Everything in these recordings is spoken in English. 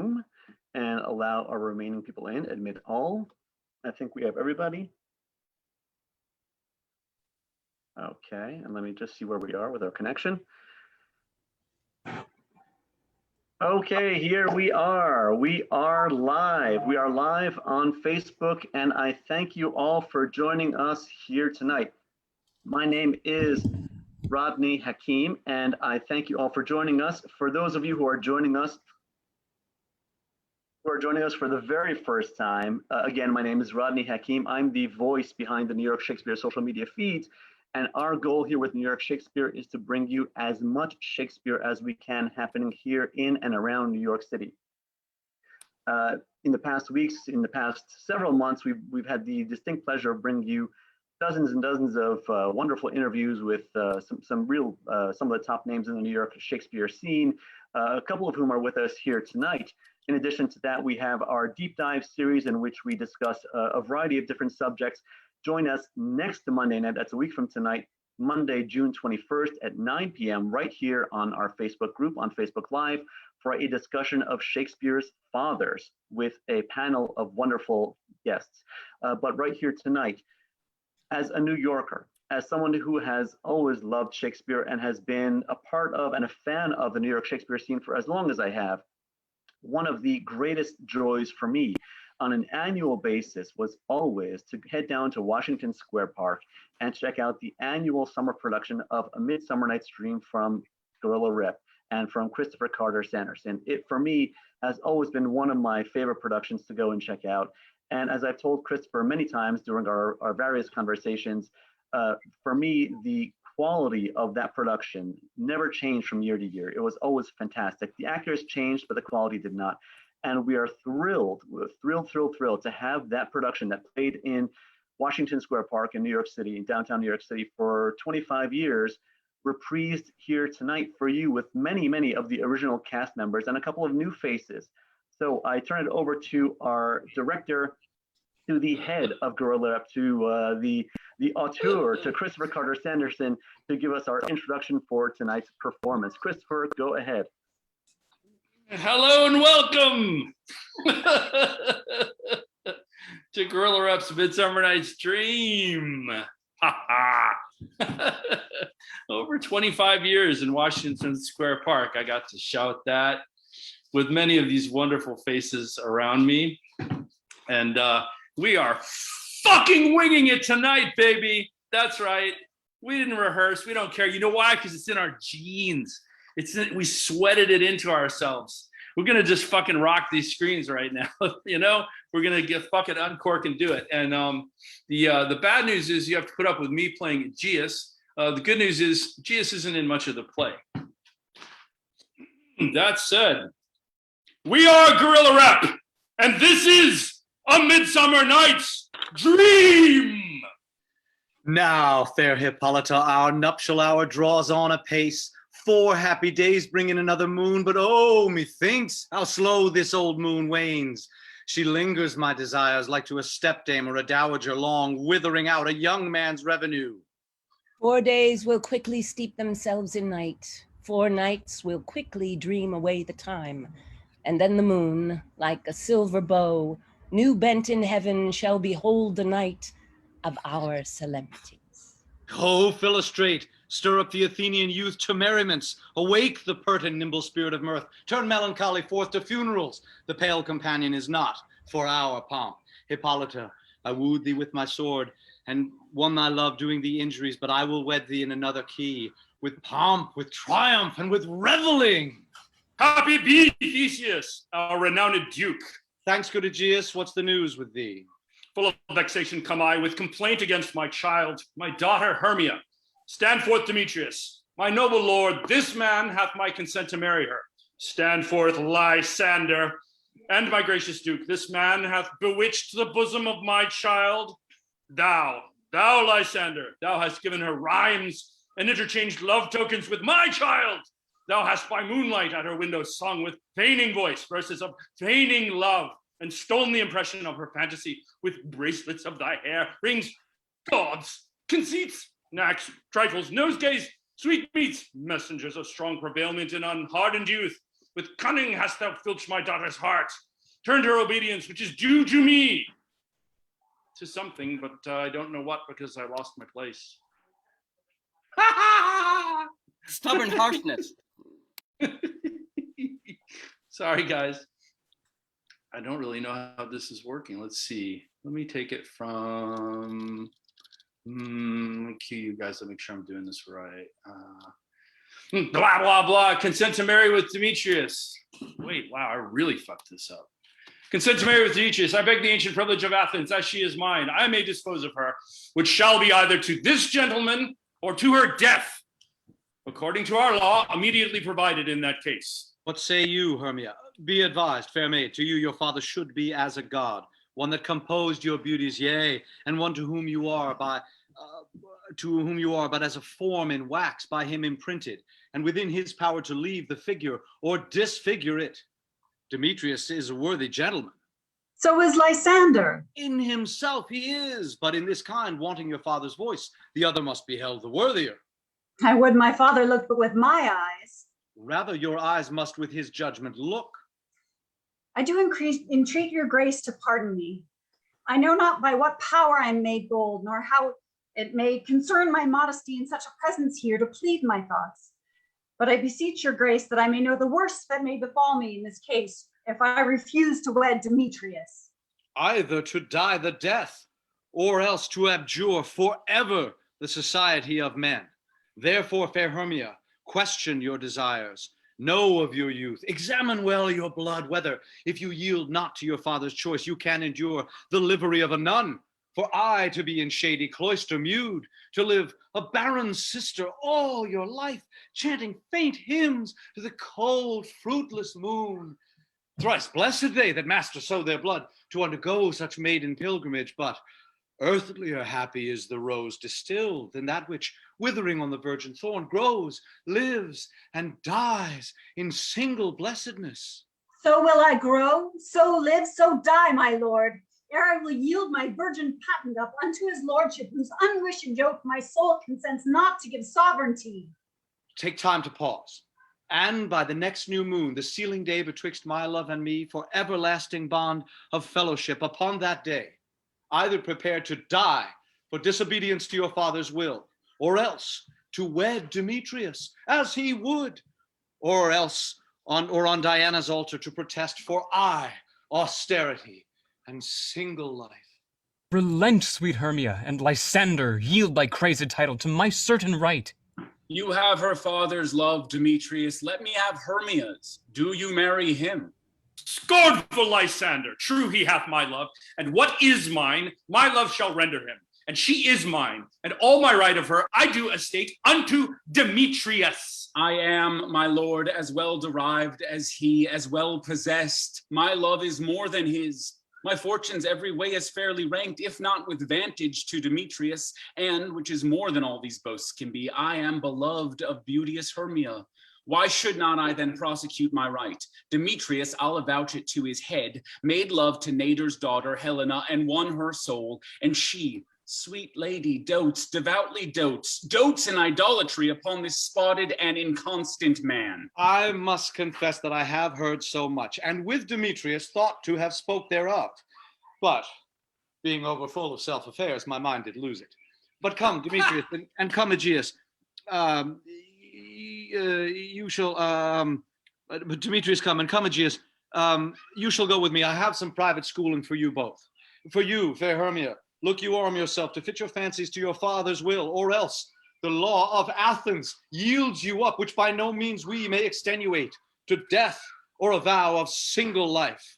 room and allow our remaining people in. Admit all. I think we have everybody. Okay, and let me just see where we are with our connection. Okay, here we are. We are live. We are live on Facebook, and I thank you all for joining us here tonight. My name is Rodney Hakim, and I thank you all for joining us. For those of you who are joining us for the very first time, again, my name is Rodney Hakim. I'm the voice behind the New York Shakespeare social media feeds, and our goal here with New York Shakespeare is to bring you as much Shakespeare as we can happening here in and around New York City. In the past weeks, in the past several months, we've had the distinct pleasure of bringing you dozens and dozens of wonderful interviews with some of the top names in the New York Shakespeare scene, a couple of whom are with us here tonight. In addition to that, we have our deep dive series in which we discuss a variety of different subjects. Join us next Monday night, that's a week from tonight, Monday, June 21st at 9 p.m. right here on our Facebook group, on Facebook Live, for a discussion of Shakespeare's fathers with a panel of wonderful guests. But right here tonight, as a New Yorker, as someone who has always loved Shakespeare and has been a part of and a fan of the New York Shakespeare scene for as long as I have, one of the greatest joys for me on an annual basis was always to head down to Washington Square Park and check out the annual summer production of A Midsummer Night's Dream from Gorilla Rip and from Christopher Carter Sanderson. It, for me, has always been one of my favorite productions to go and check out. And as I've told Christopher many times during our various conversations, for me, the quality of that production never changed from year to year. It was always fantastic. The actors changed, but the quality did not. And we are thrilled to have that production that played in Washington Square Park in New York City, in downtown New York City for 25 years, reprised here tonight for you with many, many of the original cast members and a couple of new faces. So I turn it over to our director, to the head of Gorilla Rep, to the auteur, to Christopher Carter Sanderson, to give us our introduction for tonight's performance. Christopher, go ahead. Hello and welcome to Gorilla Rep's Midsummer Night's Dream. Over 25 years in Washington Square Park, I got to shout that with many of these wonderful faces around me. And we are fucking winging it tonight, baby. That's right. We didn't rehearse. We don't care. You know why? Because it's in our genes. We sweated it into ourselves. We're gonna just fucking rock these screens right now. You know, we're gonna get fucking uncork and do it. And the bad news is you have to put up with me playing Geas. The good news is Geas isn't in much of the play. That said, we are Gorilla Rep, and this is A Midsummer Night's Dream. Now, fair Hippolyta, our nuptial hour draws on apace. 4 happy days bring in another moon, but oh, methinks how slow this old moon wanes. She lingers my desires like to a stepdame or a dowager long, withering out a young man's revenue. 4 days will quickly steep themselves in night. 4 nights will quickly dream away the time. And then the moon, like a silver bow, new bent in heaven, shall behold the night of our celebrities. Oh, Philostrate, stir up the Athenian youth to merriments. Awake the pert and nimble spirit of mirth. Turn melancholy forth to funerals. The pale companion is not for our pomp. Hippolyta, I wooed thee with my sword, and won thy love doing thee injuries, but I will wed thee in another key, with pomp, with triumph, and with reveling. Happy be Theseus, our renowned duke. Thanks, good Aegeus. What's the news with thee? Full of vexation come I with complaint against my child, my daughter Hermia. Stand forth, Demetrius. My noble lord, this man hath my consent to marry her. Stand forth, Lysander. And my gracious duke, this man hath bewitched the bosom of my child. Thou, Lysander, thou hast given her rhymes and interchanged love tokens with my child. Thou hast by moonlight at her window sung with feigning voice verses of feigning love, and stolen the impression of her fantasy with bracelets of thy hair, rings, gauds, conceits, knacks, trifles, nosegays, sweetmeats, messengers of strong prevailment and unhardened youth, With cunning hast thou filched my daughter's heart. Turned her obedience, which is due to me, to something, but I don't know what because I lost my place. Stubborn harshness. Sorry, guys. I don't really know how this is working. Let's see. Let me take it from. Let me cue you guys to make sure I'm doing this right. Blah, blah, blah. Consent to marry with Demetrius. Wait, wow, I really fucked this up. Consent to marry with Demetrius. I beg the ancient privilege of Athens, as she is mine. I may dispose of her, which shall be either to this gentleman or to her death, according to our law, immediately provided in that case. What say you, Hermia? Be advised, fair maid, to you your father should be as a god, one that composed your beauties, yea, and one to whom you are but as a form in wax by him imprinted, and within his power to leave the figure or disfigure it. Demetrius is a worthy gentleman. So is Lysander. In himself he is, but in this kind, wanting your father's voice, the other must be held the worthier. I would my father looked but with my eyes. Rather your eyes must with his judgment look. I do entreat your grace to pardon me. I know not by what power I am made bold, nor how it may concern my modesty in such a presence here to plead my thoughts. But I beseech your grace that I may know the worst that may befall me in this case, if I refuse to wed Demetrius. Either to die the death, or else to abjure forever the society of men. Therefore, fair Hermia, question your desires. Know of your youth, examine well your blood, whether, if you yield not to your father's choice, you can endure the livery of a nun. For I to be in shady cloister mewed, to live a barren sister all your life, chanting faint hymns to the cold, fruitless moon. Thrice blessed they that master so their blood to undergo such maiden pilgrimage, but earthlier happy is the rose distilled than that which, withering on the virgin thorn, grows, lives, and dies in single blessedness. So will I grow, so live, so die, my lord, ere I will yield my virgin patent up unto his lordship, whose unwished yoke my soul consents not to give sovereignty. Take time to pause. And by the next new moon, the sealing day betwixt my love and me, for everlasting bond of fellowship, upon that day, either prepare to die for disobedience to your father's will, or else to wed Demetrius as he would, or else on Diana's altar to protest for austerity and single life. Relent, sweet Hermia, and Lysander, yield thy crazed title to my certain right. You have her father's love, Demetrius. Let me have Hermia's. Do you marry him? Scornful Lysander, true he hath my love, and what is mine, my love shall render him. And she is mine, and all my right of her I do estate unto Demetrius. I am, my lord, as well derived as he, as well possessed. My love is more than his. My fortunes every way as fairly ranked, if not with vantage to Demetrius, and, which is more than all these boasts can be, I am beloved of beauteous Hermia. Why should not I then prosecute my right? Demetrius, I'll avouch it to his head, made love to Nader's daughter Helena, and won her soul, and she, sweet lady, devoutly dotes in idolatry upon this spotted and inconstant man. I must confess that I have heard so much, and with Demetrius thought to have spoke thereof. But, being overfull of self-affairs, my mind did lose it. But come, Demetrius, and come, Aegeus, you shall, Demetrius, come, and come, Aegeus, you shall go with me. I have some private schooling for you both. For you, fair Hermia, look you arm yourself to fit your fancies to your father's will, or else the law of Athens yields you up, which by no means we may extenuate, to death or a vow of single life.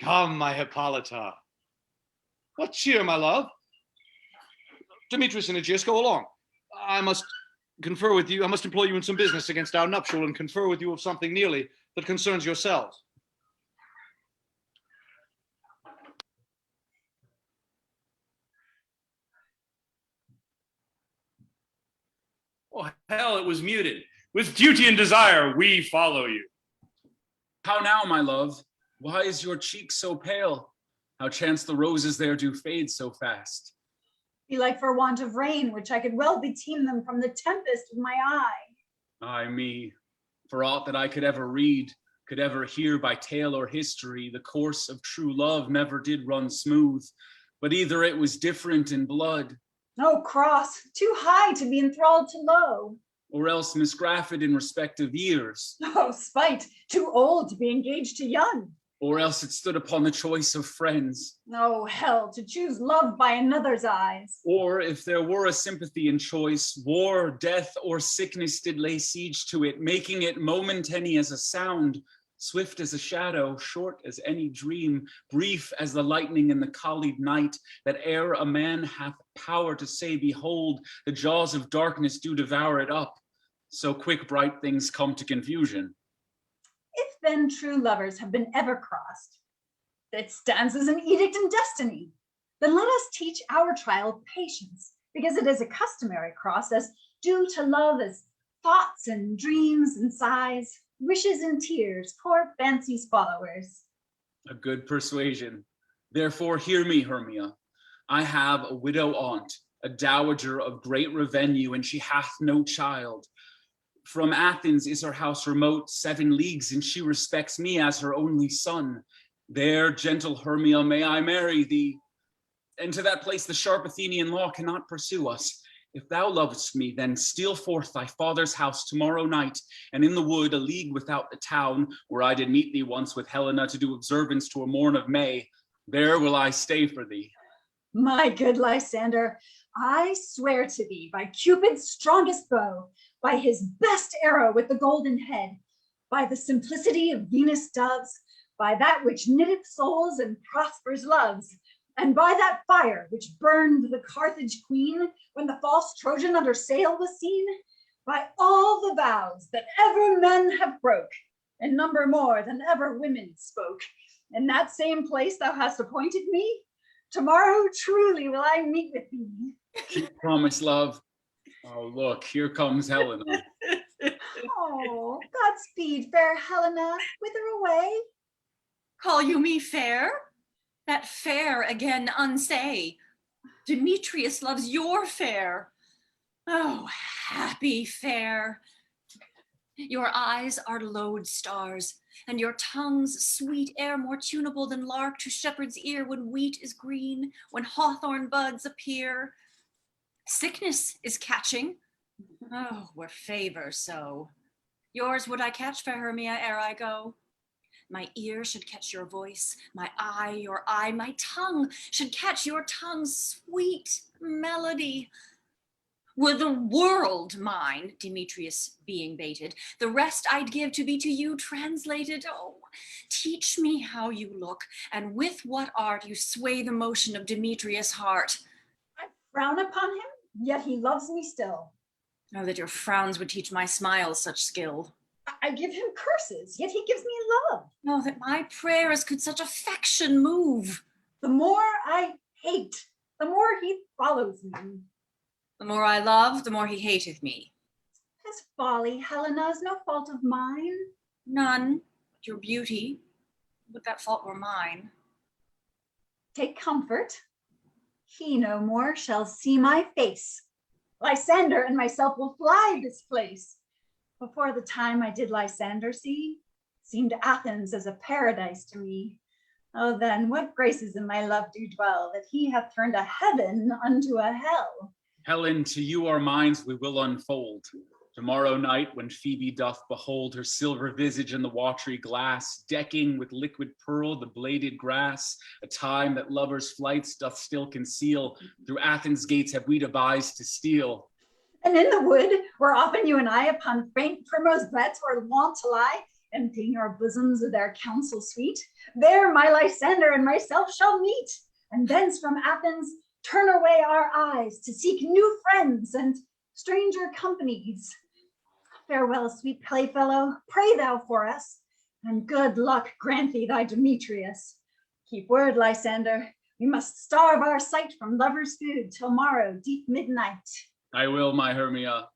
Come, my Hippolyta. What cheer, my love? Demetrius and Aegeus, go along. I must confer with you, I must employ you in some business against our nuptial, and confer with you of something nearly that concerns yourselves. Oh, hell, it was muted. With duty and desire, we follow you. How now, my love? Why is your cheek so pale? How chance the roses there do fade so fast? Be like for want of rain, which I could well beteem them from the tempest of my eye. Ay me, for aught that I could ever read, could ever hear by tale or history, the course of true love never did run smooth, but either it was different in blood, Oh, cross, too high to be enthralled to low. or else misgrafted in respect of years, Oh, spite, too old to be engaged to young. or else it stood upon the choice of friends. Oh, hell, to choose love by another's eyes. Or if there were a sympathy in choice, war, death, or sickness did lay siege to it, making it momentary as a sound, swift as a shadow, short as any dream, brief as the lightning in the collied night, that ere a man hath power to say, behold, the jaws of darkness do devour it up, so quick bright things come to confusion. If then true lovers have been ever crossed, it stands as an edict in destiny. Then let us teach our child patience, because it is a customary cross, as due to love as thoughts and dreams and sighs, wishes and tears, poor fancy's followers. A good persuasion. Therefore hear me, Hermia. I have a widow aunt, a dowager of great revenue, and she hath no child. From Athens is her house remote 7 leagues, and she respects me as her only son. There, gentle Hermia, may I marry thee. And to that place the sharp Athenian law cannot pursue us. If thou lovest me, then steal forth thy father's house tomorrow night, and in the wood, a league without the town, where I did meet thee once with Helena to do observance to a morn of May, there will I stay for thee. My good Lysander, I swear to thee by Cupid's strongest bow, by his best arrow with the golden head, by the simplicity of Venus' doves, by that which knitteth souls and prospers loves, and by that fire which burned the Carthage queen when the false Trojan under sail was seen, by all the vows that ever men have broke, and number more than ever women spoke, in that same place thou hast appointed me, tomorrow truly will I meet with thee. Keep promise, love. Oh, look, here comes Helena. Oh, Godspeed, fair Helena, whither away? Call you me fair? That fair again unsay. Demetrius loves your fair. Oh, happy fair. Your eyes are lodestars, and your tongue's sweet air more tunable than lark to shepherd's ear when wheat is green, when hawthorn buds appear. Sickness is catching. Oh, were favor so. Yours would I catch, fair Hermia, ere I go. My ear should catch your voice, my eye your eye, my tongue should catch your tongue's sweet melody. Were the world mine, Demetrius being baited, the rest I'd give to be to you translated. Oh, teach me how you look, and with what art you sway the motion of Demetrius' heart. I frown upon him, yet he loves me still. Oh, that your frowns would teach my smiles such skill. I give him curses, yet he gives me love. Oh, that my prayers could such affection move. The more I hate, the more he follows me. The more I love, the more he hateth me. His folly, Helena, is no fault of mine. None but your beauty, but that fault were mine. Take comfort. He no more shall see my face. Lysander and myself will fly this place. Before the time I did Lysander see, seemed Athens as a paradise to me. Oh, then what graces in my love do dwell, that he hath turned a heaven unto a hell. Helen, to you our minds we will unfold. Tomorrow night, when Phoebe doth behold her silver visage in the watery glass, decking with liquid pearl the bladed grass, a time that lovers' flights doth still conceal, through Athens' gates have we devised to steal. And in the wood, where often you and I upon faint primrose beds were wont to lie, emptying our bosoms of their counsel sweet, there my Lysander and myself shall meet, and thence from Athens turn away our eyes to seek new friends and stranger companies. Farewell, sweet playfellow, pray thou for us, and good luck grant thee thy Demetrius. Keep word, Lysander, we must starve our sight from lovers' food till morrow deep midnight. I will, my Hermia.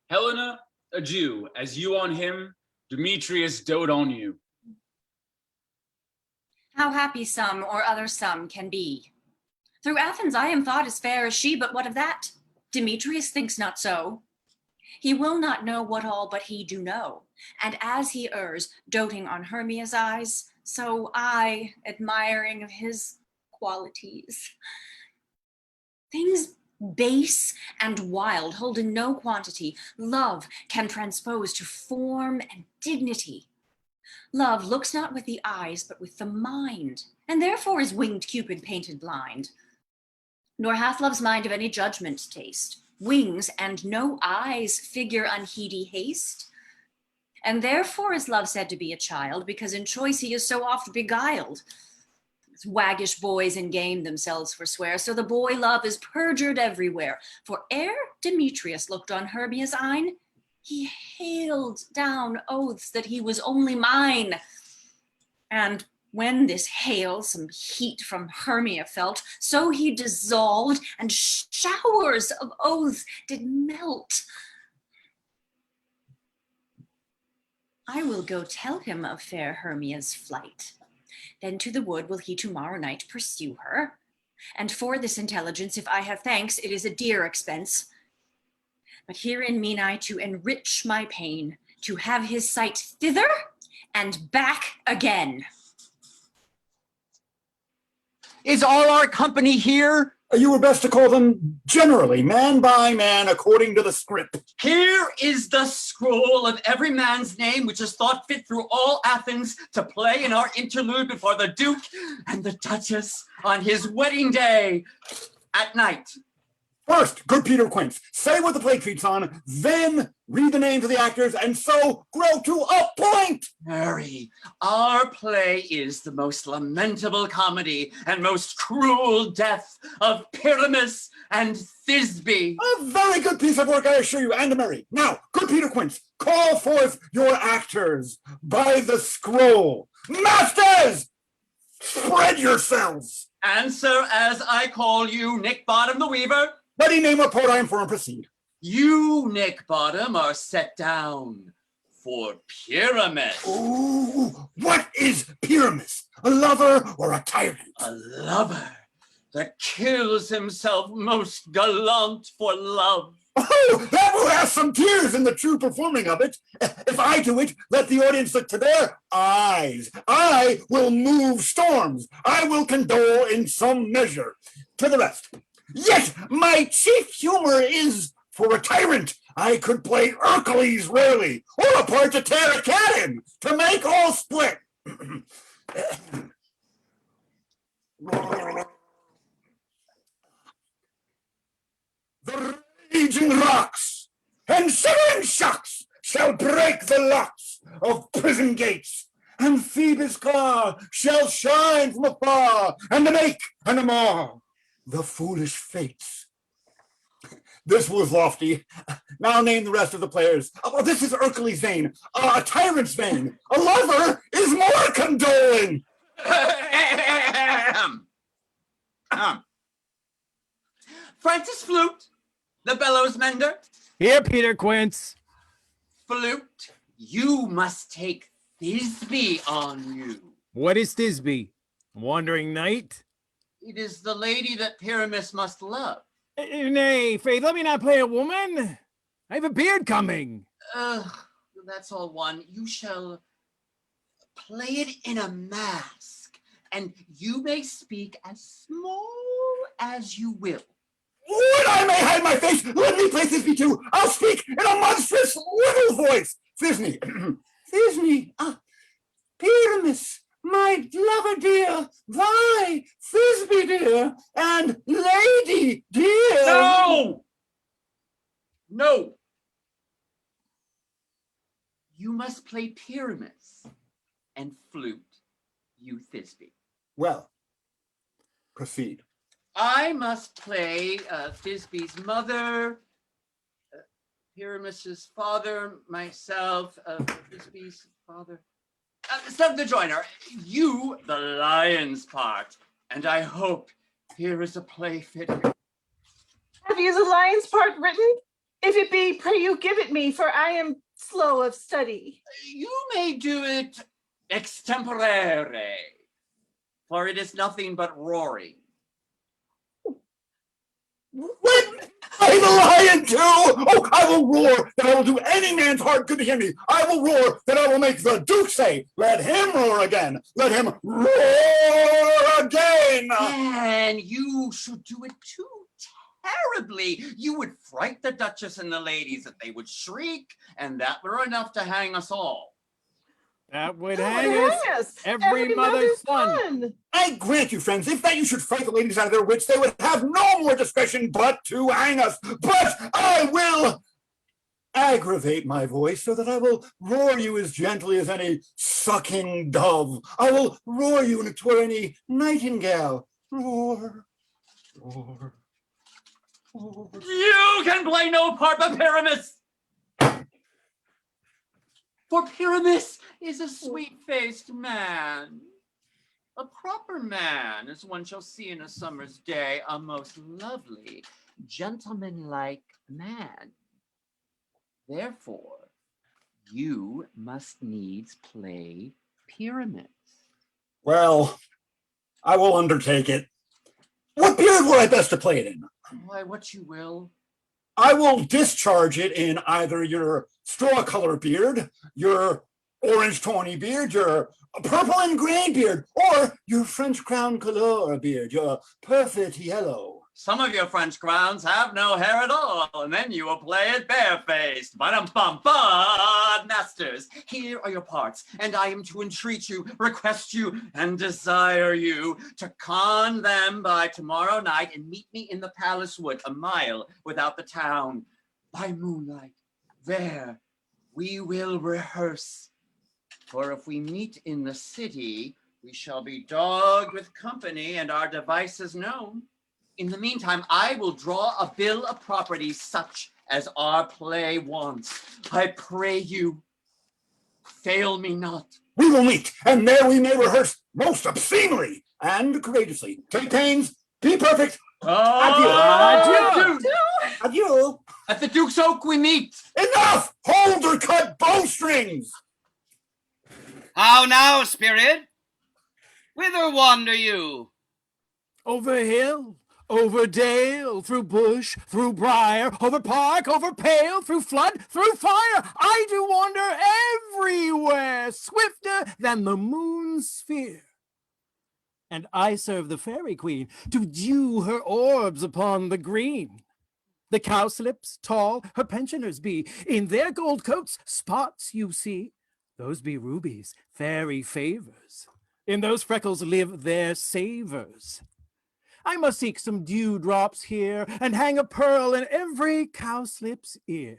Helena, adieu, as you on him, Demetrius dote on you. How happy some or other some can be. Through Athens I am thought as fair as she, but what of that? Demetrius thinks not so. He will not know what all but he do know. And as he errs, doting on Hermia's eyes, so I, admiring of his qualities. Things base and wild, holding no quantity, love can transpose to form and dignity. Love looks not with the eyes, but with the mind, and therefore is winged Cupid painted blind. Nor hath love's mind of any judgment taste, wings and no eyes figure unheedy haste. And therefore is love said to be a child, because in choice he is so oft beguiled. As waggish boys in game themselves forswear, so the boy love is perjured everywhere. For ere Demetrius looked on Hermia's eyne, he hailed down oaths that he was only mine. And when this hail some heat from Hermia felt, so he dissolved, and showers of oaths did melt. I will go tell him of fair Hermia's flight. Then to the wood will he tomorrow night pursue her. And for this intelligence, if I have thanks, it is a dear expense. But herein mean I to enrich my pain, to have his sight thither and back again. Is all our company here? You were best to call them generally, man by man, according to the script. Here is the scroll of every man's name which is thought fit through all Athens to play in our interlude before the Duke and the Duchess on his wedding day at night. First, good Peter Quince, say what the play treats on, then read the names of the actors, and so grow to a point. Harry, our play is the most lamentable comedy and most cruel death of Pyramus and Thisbe. A very good piece of work, I assure you, and Mary. Now, good Peter Quince, call forth your actors by the scroll. Masters, spread yourselves. Answer as I call you, Nick Bottom the Weaver. Ready, name, report, I am for and proceed. You, Nick Bottom, are set down for Pyramus. Ooh, what is Pyramus? A lover or a tyrant? A lover that kills himself most gallant for love. Oh, that will have some tears in the true performing of it. If I do it, let the audience look to their eyes. I will move storms. I will condole in some measure. To the rest. Yet my chief humor is for a tyrant. I could play Hercules rarely, or a part to tear a cat in, to make all split. The raging rocks and shivering shocks shall break the locks of prison gates, and Phoebus' car shall shine from afar, and the make and the mar. The foolish fates. This was lofty. Now name the rest of the players. Oh, this is Hercules' vein, a tyrant's vein. A lover is more condoling. Francis Flute, the bellows mender. Here, Peter Quince. Flute, you must take Thisbe on you. What is Thisbe? Wandering knight? It is the lady that Pyramus must love. Nay, faith, let me not play a woman. I have a beard coming. That's all one. You shall play it in a mask, and you may speak as small as you will. Would I may hide my face, let me play Thisbe too. I'll speak in a monstrous little voice. Thisbe, Thisbe, Pyramus, my lover dear, thy Thisbe dear, and lady dear. No! No! You must play Pyramus, and Flute, you Thisbe. Well, proceed. I must play Thisbe's mother, Pyramus's father, myself, Thisbe's father. Stub the joiner, you the lion's part, and I hope here is a play fit. Have you the lion's part written? If it be, pray you give it me, for I am slow of study. You may do it extempore, for it is nothing but roaring. Wait, I'm a lion too! Oh, I will roar that I will do any man's heart good to hear me. I will roar that I will make the Duke say, let him roar again. Let him roar again. And you should do it too terribly. You would fright the Duchess and the ladies that they would shriek, and that were enough to hang us all. That would hang us. Every mother's son. I grant you, friends, if that you should fright the ladies out of their wits, they would have no more discretion but to hang us. But I will aggravate my voice so that I will roar you as gently as any sucking dove. I will roar you, and it were any nightingale. Roar, roar, roar. You can play no part but Pyramus. For Pyramus is a sweet-faced man, a proper man, as one shall see in a summer's day, a most lovely, gentlemanlike man. Therefore, you must needs play Pyramus. Well, I will undertake it. What beard were I best to play it in? Why, what you will. I will discharge it in either your straw color beard, your orange tawny beard, your purple and gray beard, or your French crown couleur beard, your perfect yellow. Some of your French crowns have no hair at all, and then you will play it barefaced. Ba-dum-bum-bum. Masters, here are your parts, and I am to entreat you, request you, and desire you to con them by tomorrow night and meet me in the palace wood, a mile without the town, by moonlight. There we will rehearse. For if we meet in the city, we shall be dogged with company and our devices known. In the meantime, I will draw a bill of property such as our play wants. I pray you, fail me not. We will meet, and there we may rehearse most obscenely and courageously. Take pains, be perfect. Adieu. Adieu. Adieu. At the Duke's Oak we meet. Enough! Hold or cut bowstrings! How now, spirit? Whither wander you? Over hill, over dale, through bush, through briar, over park, over pale, through flood, through fire. I do wander everywhere, swifter than the moon's sphere. And I serve the fairy queen to dew her orbs upon the green. The cowslips tall her pensioners be, in their gold coats spots you see. Those be rubies, fairy favors. In those freckles live their savors. I must seek some dewdrops here, and hang a pearl in every cowslip's ear.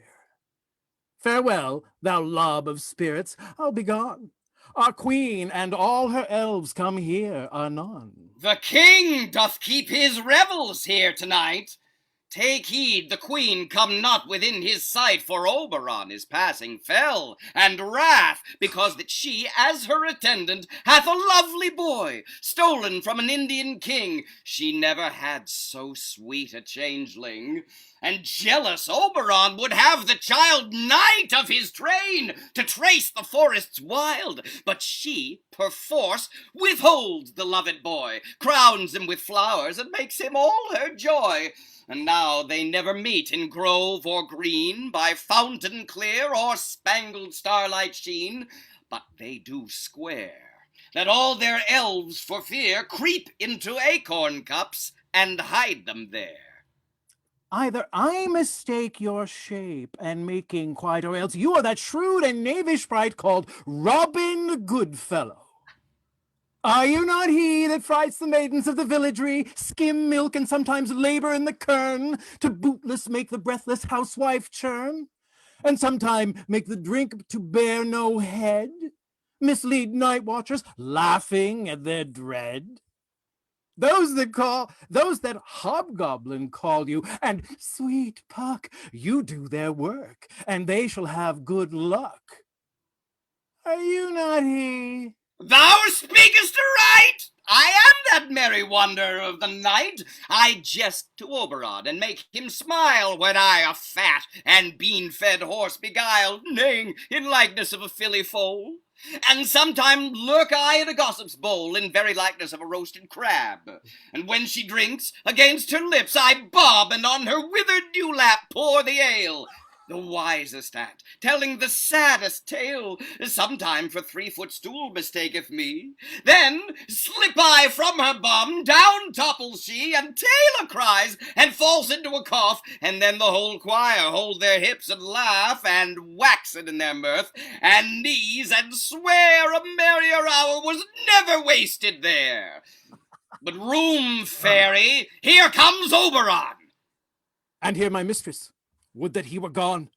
Farewell, thou lob of spirits, I'll be gone. Our queen and all her elves come here anon. The king doth keep his revels here tonight. Take heed the queen come not within his sight, for Oberon is passing fell and wrath, because that she, as her attendant, hath a lovely boy, stolen from an Indian king. She never had so sweet a changeling. And jealous Oberon would have the child knight of his train, to trace the forests wild. But she, perforce, withholds the loved boy, crowns him with flowers, and makes him all her joy. And now they never meet in grove or green, by fountain clear or spangled starlight sheen, but they do square, that all their elves for fear creep into acorn cups and hide them there. Either I mistake your shape and making quite, or else you are that shrewd and knavish sprite called Robin Goodfellow. Are you not he that frights the maidens of the villagery, skim milk and sometimes labor in the kern, to bootless make the breathless housewife churn, and sometime make the drink to bear no head, mislead night watchers, laughing at their dread? Those that hobgoblin call you, and sweet Puck, you do their work, and they shall have good luck. Are you not he? Thou speakest aright. I am that merry wonder of the night. I jest to Oberon, and make him smile, when I a fat and bean-fed horse beguile, neighing in likeness of a filly foal. And sometime lurk I at a gossip's bowl, in very likeness of a roasted crab. And when she drinks, against her lips I bob, and on her withered dewlap pour the ale. The wisest at, telling the saddest tale, sometime for 3-foot stool mistaketh me. Then slip I from her bum, down topples she, and Taylor cries, and falls into a cough, and then the whole choir hold their hips and laugh, and wax it in their mirth, and knees, and swear a merrier hour was never wasted there. But room, fairy, here comes Oberon. And here my mistress. Would that he were gone.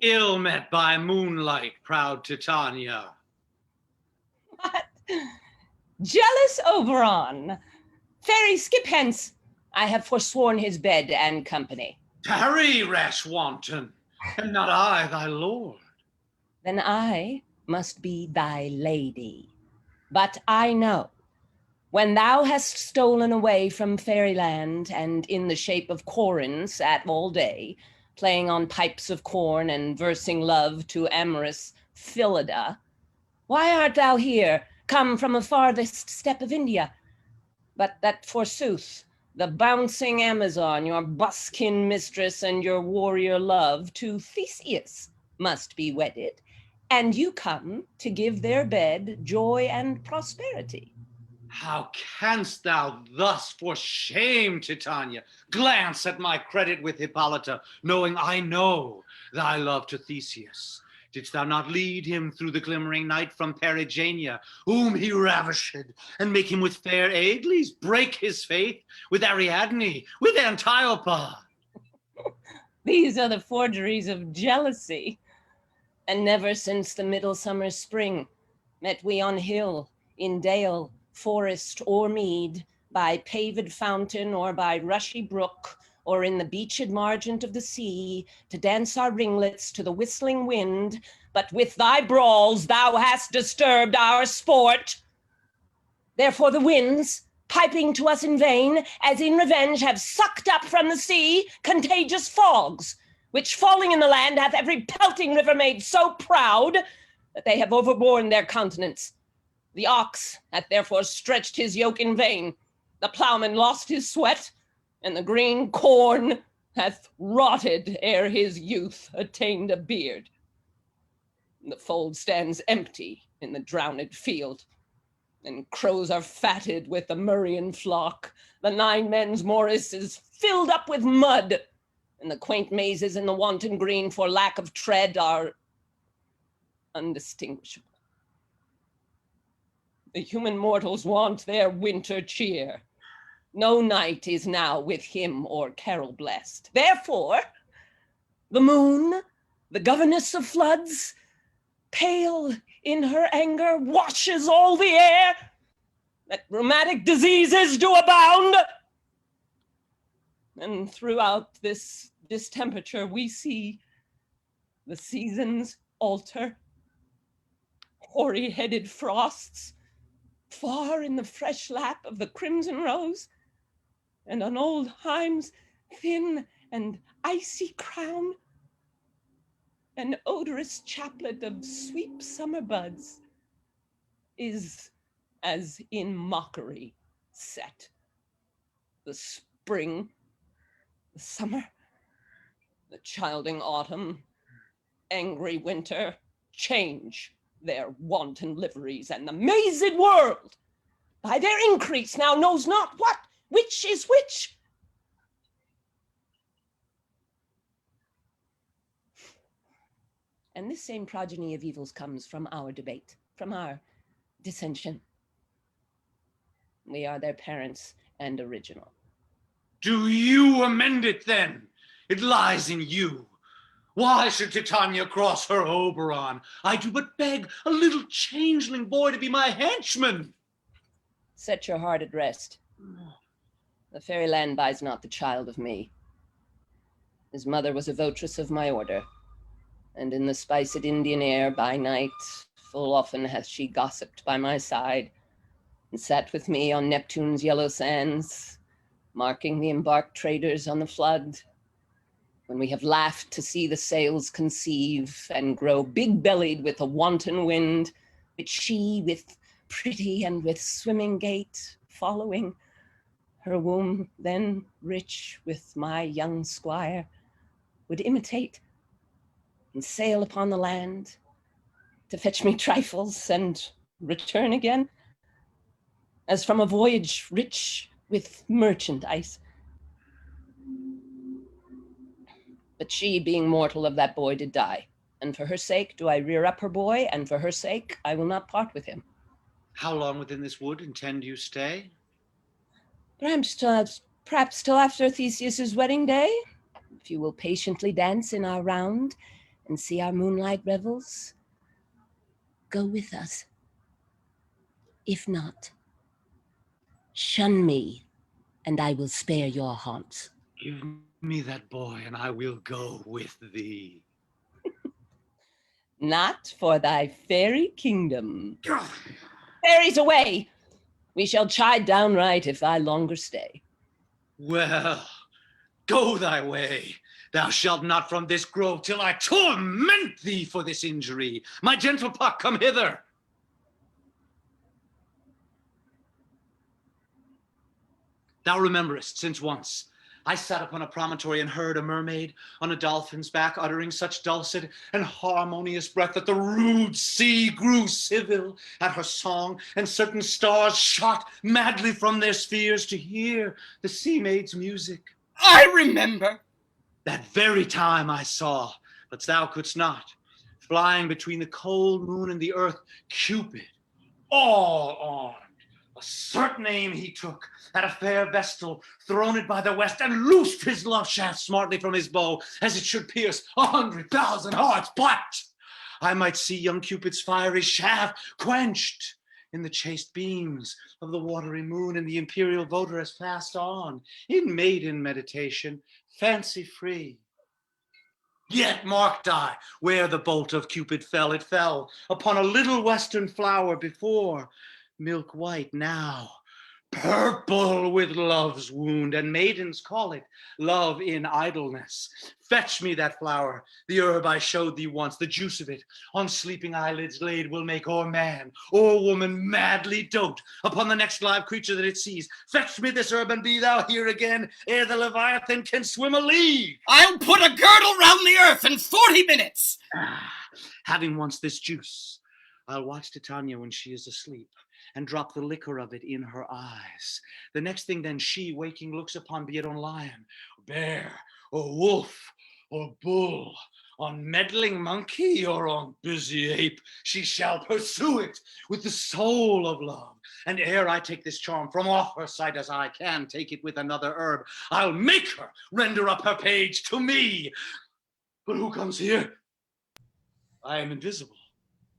Ill met by moonlight, proud Titania. What? Jealous Oberon. Fairy, skip hence. I have forsworn his bed and company. Tarry, rash wanton, and not I thy lord. Then I must be thy lady. But I know, when thou hast stolen away from fairyland, and in the shape of Corin sat all day, playing on pipes of corn and versing love to amorous Phillida, why art thou here, come from a farthest step of India? But that forsooth, the bouncing Amazon, your buskin mistress and your warrior love, to Theseus must be wedded, and you come to give their bed joy and prosperity. How canst thou thus, for shame, Titania, glance at my credit with Hippolyta, knowing I know thy love to Theseus? Didst thou not lead him through the glimmering night from Perigenia, whom he ravished, and make him with fair Aedes break his faith with Ariadne, with Antiope? These are the forgeries of jealousy. And never since the middle summer spring met we on hill, in dale, forest or mead, by paved fountain or by rushy brook, or in the beached margent of the sea, to dance our ringlets to the whistling wind, but with thy brawls thou hast disturbed our sport. Therefore the winds, piping to us in vain, as in revenge have sucked up from the sea contagious fogs, which falling in the land hath every pelting river made so proud that they have overborne their countenance. The ox hath therefore stretched his yoke in vain, the plowman lost his sweat, and the green corn hath rotted ere his youth attained a beard. The fold stands empty in the drowned field, and crows are fatted with the Murrian flock. The 9 men's morris is filled up with mud, and the quaint mazes in the wanton green for lack of tread are undistinguishable. The human mortals want their winter cheer. No night is now with hymn or carol blessed. Therefore, the moon, the governess of floods, pale in her anger, washes all the air, that rheumatic diseases do abound. And throughout this distemperature, we see the seasons alter, hoary-headed frosts, far in the fresh lap of the crimson rose, and on old Heim's thin and icy crown, an odorous chaplet of sweet summer buds is as in mockery set. The spring, the summer, the childing autumn, angry winter, change their wanton liveries, and the mazed world by their increase now knows not which is which. And this same progeny of evils comes from our debate, from our dissension. We are their parents and original. Do you amend it then? It lies in you. Why should Titania cross her Oberon? I do but beg a little changeling boy to be my henchman. Set your heart at rest. The fairyland buys not the child of me. His mother was a votress of my order, and in the spiced Indian air by night, full often hath she gossiped by my side, and sat with me on Neptune's yellow sands, marking the embarked traders on the flood, when we have laughed to see the sails conceive and grow big-bellied with a wanton wind, which she, with pretty and with swimming gait, following, her womb then rich with my young squire, would imitate and sail upon the land to fetch me trifles and return again, as from a voyage rich with merchandise. But she, being mortal, of that boy did die, and for her sake do I rear up her boy, and for her sake I will not part with him. How long within this wood intend you stay? Perhaps till after Theseus's wedding day, if you will patiently dance in our round and see our moonlight revels. Go with us. If not, shun me, and I will spare your haunts. Give me that boy, and I will go with thee. Not for thy fairy kingdom. Fairies away! We shall chide downright if I longer stay. Well, go thy way. Thou shalt not from this grove till I torment thee for this injury. My gentle Puck, come hither. Thou rememberest, since once I sat upon a promontory and heard a mermaid on a dolphin's back uttering such dulcet and harmonious breath that the rude sea grew civil at her song, and certain stars shot madly from their spheres to hear the sea maid's music. I remember. That very time I saw, but thou couldst not, flying between the cold moon and the earth, Cupid, all armed. A certain aim he took at a fair vestal, throned by the west, and loosed his love shaft smartly from his bow, as it should pierce 100,000 hearts. But I might see young Cupid's fiery shaft quenched in the chaste beams of the watery moon, and the imperial votaress passed on in maiden meditation, fancy free. Yet marked I where the bolt of Cupid fell. It fell upon a little western flower before, milk white now, purple with love's wound, and maidens call it love in idleness. Fetch me that flower, the herb I showed thee once, the juice of it, on sleeping eyelids laid, will make or man or woman madly dote upon the next live creature that it sees. Fetch me this herb, and be thou here again ere the Leviathan can swim a league. I'll put a girdle round the earth in 40 minutes. Having once this juice, I'll watch Titania when she is asleep, and drop the liquor of it in her eyes. The next thing then she, waking, looks upon, be it on lion, bear, or wolf, or bull, on meddling monkey, or on busy ape, she shall pursue it with the soul of love. And ere I take this charm from off her sight, as I can take it with another herb, I'll make her render up her page to me. But who comes here? I am invisible,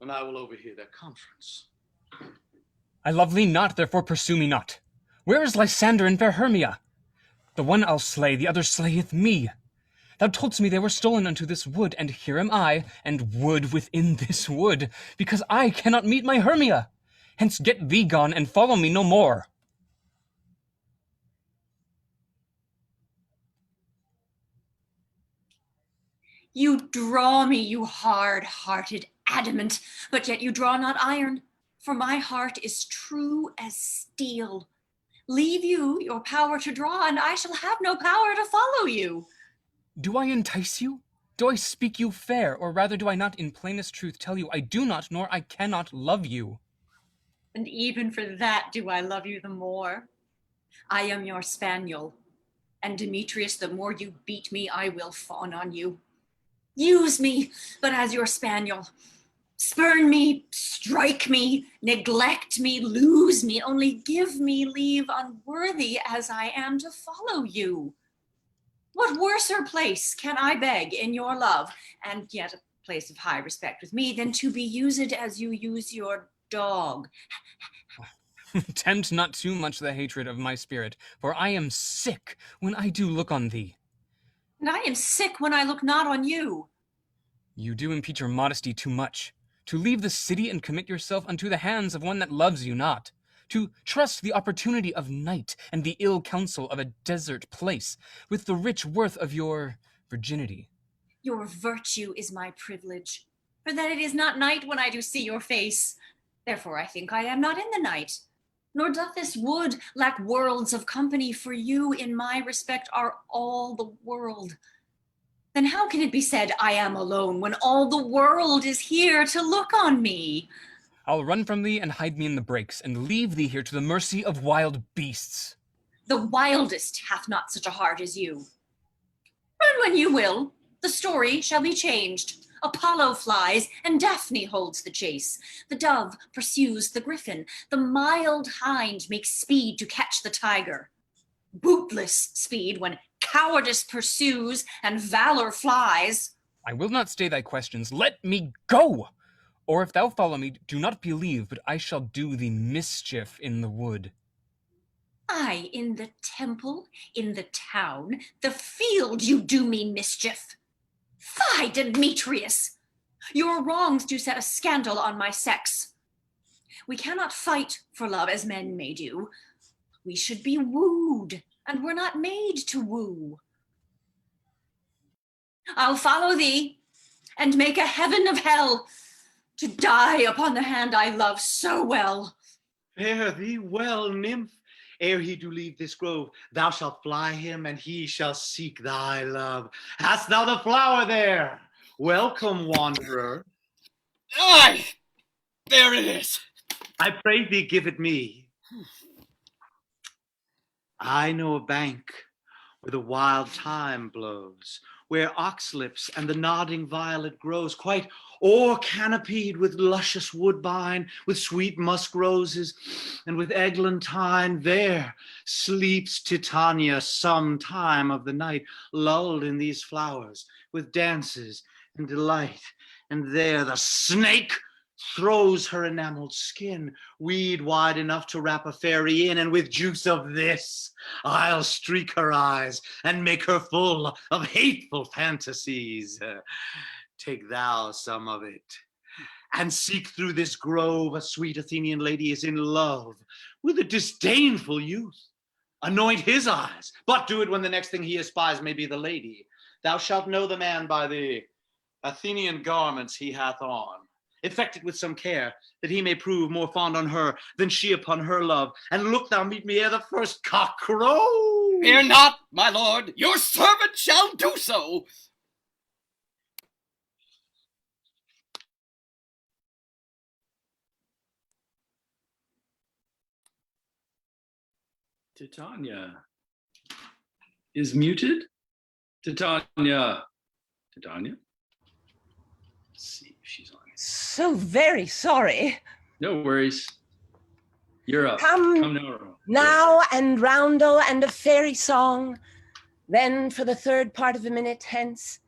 and I will overhear their conference. I love thee not, therefore pursue me not. Where is Lysander and fair Hermia? The one I'll slay, the other slayeth me. Thou toldst me they were stolen unto this wood, and here am I, and wood within this wood, because I cannot meet my Hermia. Hence get thee gone, and follow me no more. You draw me, you hard-hearted adamant, but yet you draw not iron, for my heart is true as steel. Leave you your power to draw, and I shall have no power to follow you. Do I entice you? Do I speak you fair, or rather do I not in plainest truth tell you I do not, nor I cannot love you? And even for that do I love you the more. I am your spaniel, and Demetrius, the more you beat me, I will fawn on you. Use me, but as your spaniel. Spurn me, strike me, neglect me, lose me, only give me leave unworthy as I am to follow you. What worser place can I beg in your love, and yet a place of high respect with me, than to be used as you use your dog? Tempt not too much the hatred of my spirit, for I am sick when I do look on thee. And I am sick when I look not on you. You do impede your modesty too much. To leave the city and commit yourself unto the hands of one that loves you not, to trust the opportunity of night and the ill counsel of a desert place with the rich worth of your virginity. Your virtue is my privilege, for that it is not night when I do see your face. Therefore I think I am not in the night. Nor doth this wood lack worlds of company, for you in my respect are all the world. Then how can it be said I am alone when all the world is here to look on me? I'll run from thee and hide me in the brakes, and leave thee here to the mercy of wild beasts. The wildest hath not such a heart as you. Run when you will, the story shall be changed. Apollo flies, and Daphne holds the chase. The dove pursues the griffin. The mild hind makes speed to catch the tiger. Bootless speed when cowardice pursues and valor flies. I will not stay thy questions. Let me go! Or if thou follow me, do not believe, but I shall do thee mischief in the wood. Aye, in the temple, in the town, the field you do me mischief. Fie, Demetrius! Your wrongs do set a scandal on my sex. We cannot fight for love as men may do. We should be wooed, and we're not made to woo. I'll follow thee, and make a heaven of hell, to die upon the hand I love so well. Fare thee well, nymph. Ere he do leave this grove, thou shalt fly him, and he shall seek thy love. Hast thou the flower there? Welcome, wanderer. Aye, there it is. I pray thee, give it me. I know a bank where the wild thyme blows, where oxlips and the nodding violet grows, quite o'er-canopied with luscious woodbine, with sweet musk roses, and with eglantine. There sleeps Titania some time of the night, lulled in these flowers, with dances and delight. And there the snake throws her enameled skin, weed wide enough to wrap a fairy in, and with juice of this I'll streak her eyes and make her full of hateful fantasies. Take thou some of it, and seek through this grove. A sweet Athenian lady is in love with a disdainful youth. Anoint his eyes, but do it when the next thing he espies may be the lady. Thou shalt know the man by the Athenian garments he hath on. Effect it with some care, that he may prove more fond on her than she upon her love. And look thou meet me ere the first cock crow. Fear not, my lord, your servant shall do so. Titania is muted. Titania. Let's see if she's on. So very sorry. No worries. You're up. Come now and roundel and a fairy song. Then for the third part of a minute hence,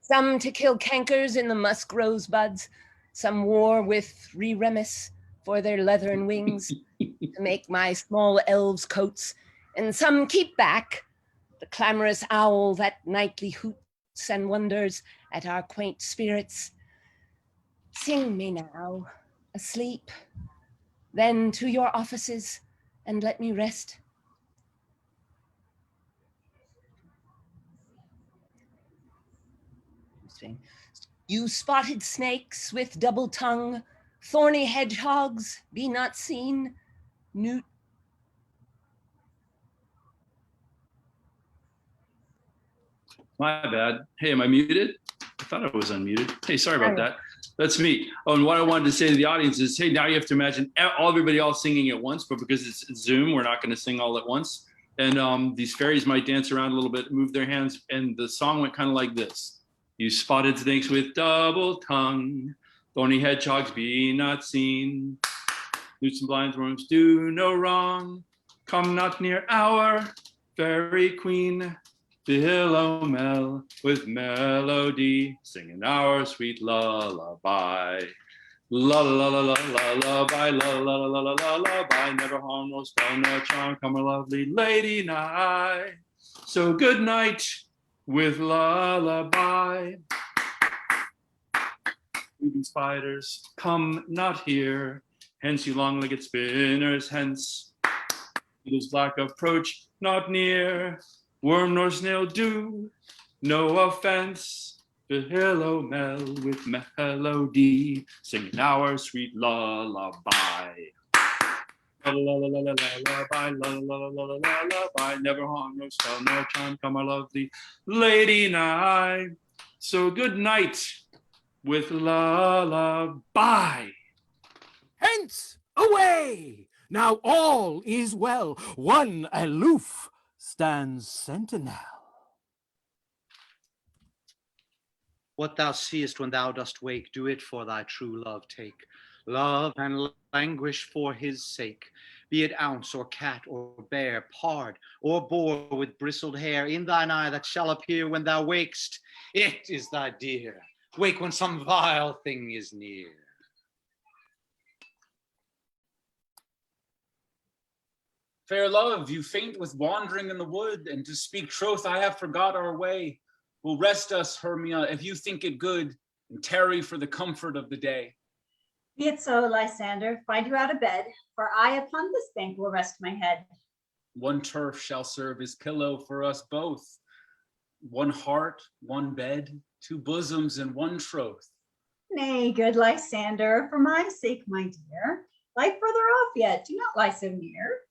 some to kill cankers in the musk rosebuds, some war with Reremis for their leathern wings, to make my small elves' coats, and some keep back the clamorous owl that nightly hoots and wonders at our quaint spirits. Sing me now, asleep, then to your offices, and let me rest. You spotted snakes with double tongue, thorny hedgehogs, be not seen, newt. My bad. Hey, am I muted? I thought I was unmuted. Hey, sorry about that. That's me. Oh, and what I wanted to say to the audience is, hey, now you have to imagine everybody all singing at once, but because it's Zoom, we're not going to sing all at once. And these fairies might dance around a little bit, move their hands, and the song went kind of like this. You spotted snakes with double tongue, thorny hedgehogs be not seen. Newts and blind worms do no wrong. Come not near our fairy queen. Philomel with melody, singing our sweet lullaby. La la la la la lullaby, la la la la la la lullaby. Never harm, no spell, no charm. Come a lovely lady nigh. So good night with lullaby. Weaving spiders, come not here. Hence, you long-legged spinners, hence. Needles black approach not near. Worm nor snail do, no offense. Philomel with melody, singing our sweet lullaby. Lullaby, lullaby, never harm, no spell, no charm, come our lovely lady nigh. So good night with lullaby. Hence, away! Now all is well. One aloof stands sentinel. What thou seest when thou dost wake, do it for thy true love take. Love and languish for his sake. Be it ounce or cat or bear, pard or boar with bristled hair, in thine eye that shall appear when thou wakest, it is thy dear. Wake when some vile thing is near. Fair love, you faint with wandering in the wood, and to speak troth, I have forgot our way. Will rest us, Hermia, if you think it good, and tarry for the comfort of the day. Be it so, Lysander, find you out of bed, for I upon this bank will rest my head. One turf shall serve as pillow for us both. One heart, one bed, two bosoms, and one troth. Nay, good Lysander, for my sake, my dear, lie further off yet, do not lie so near.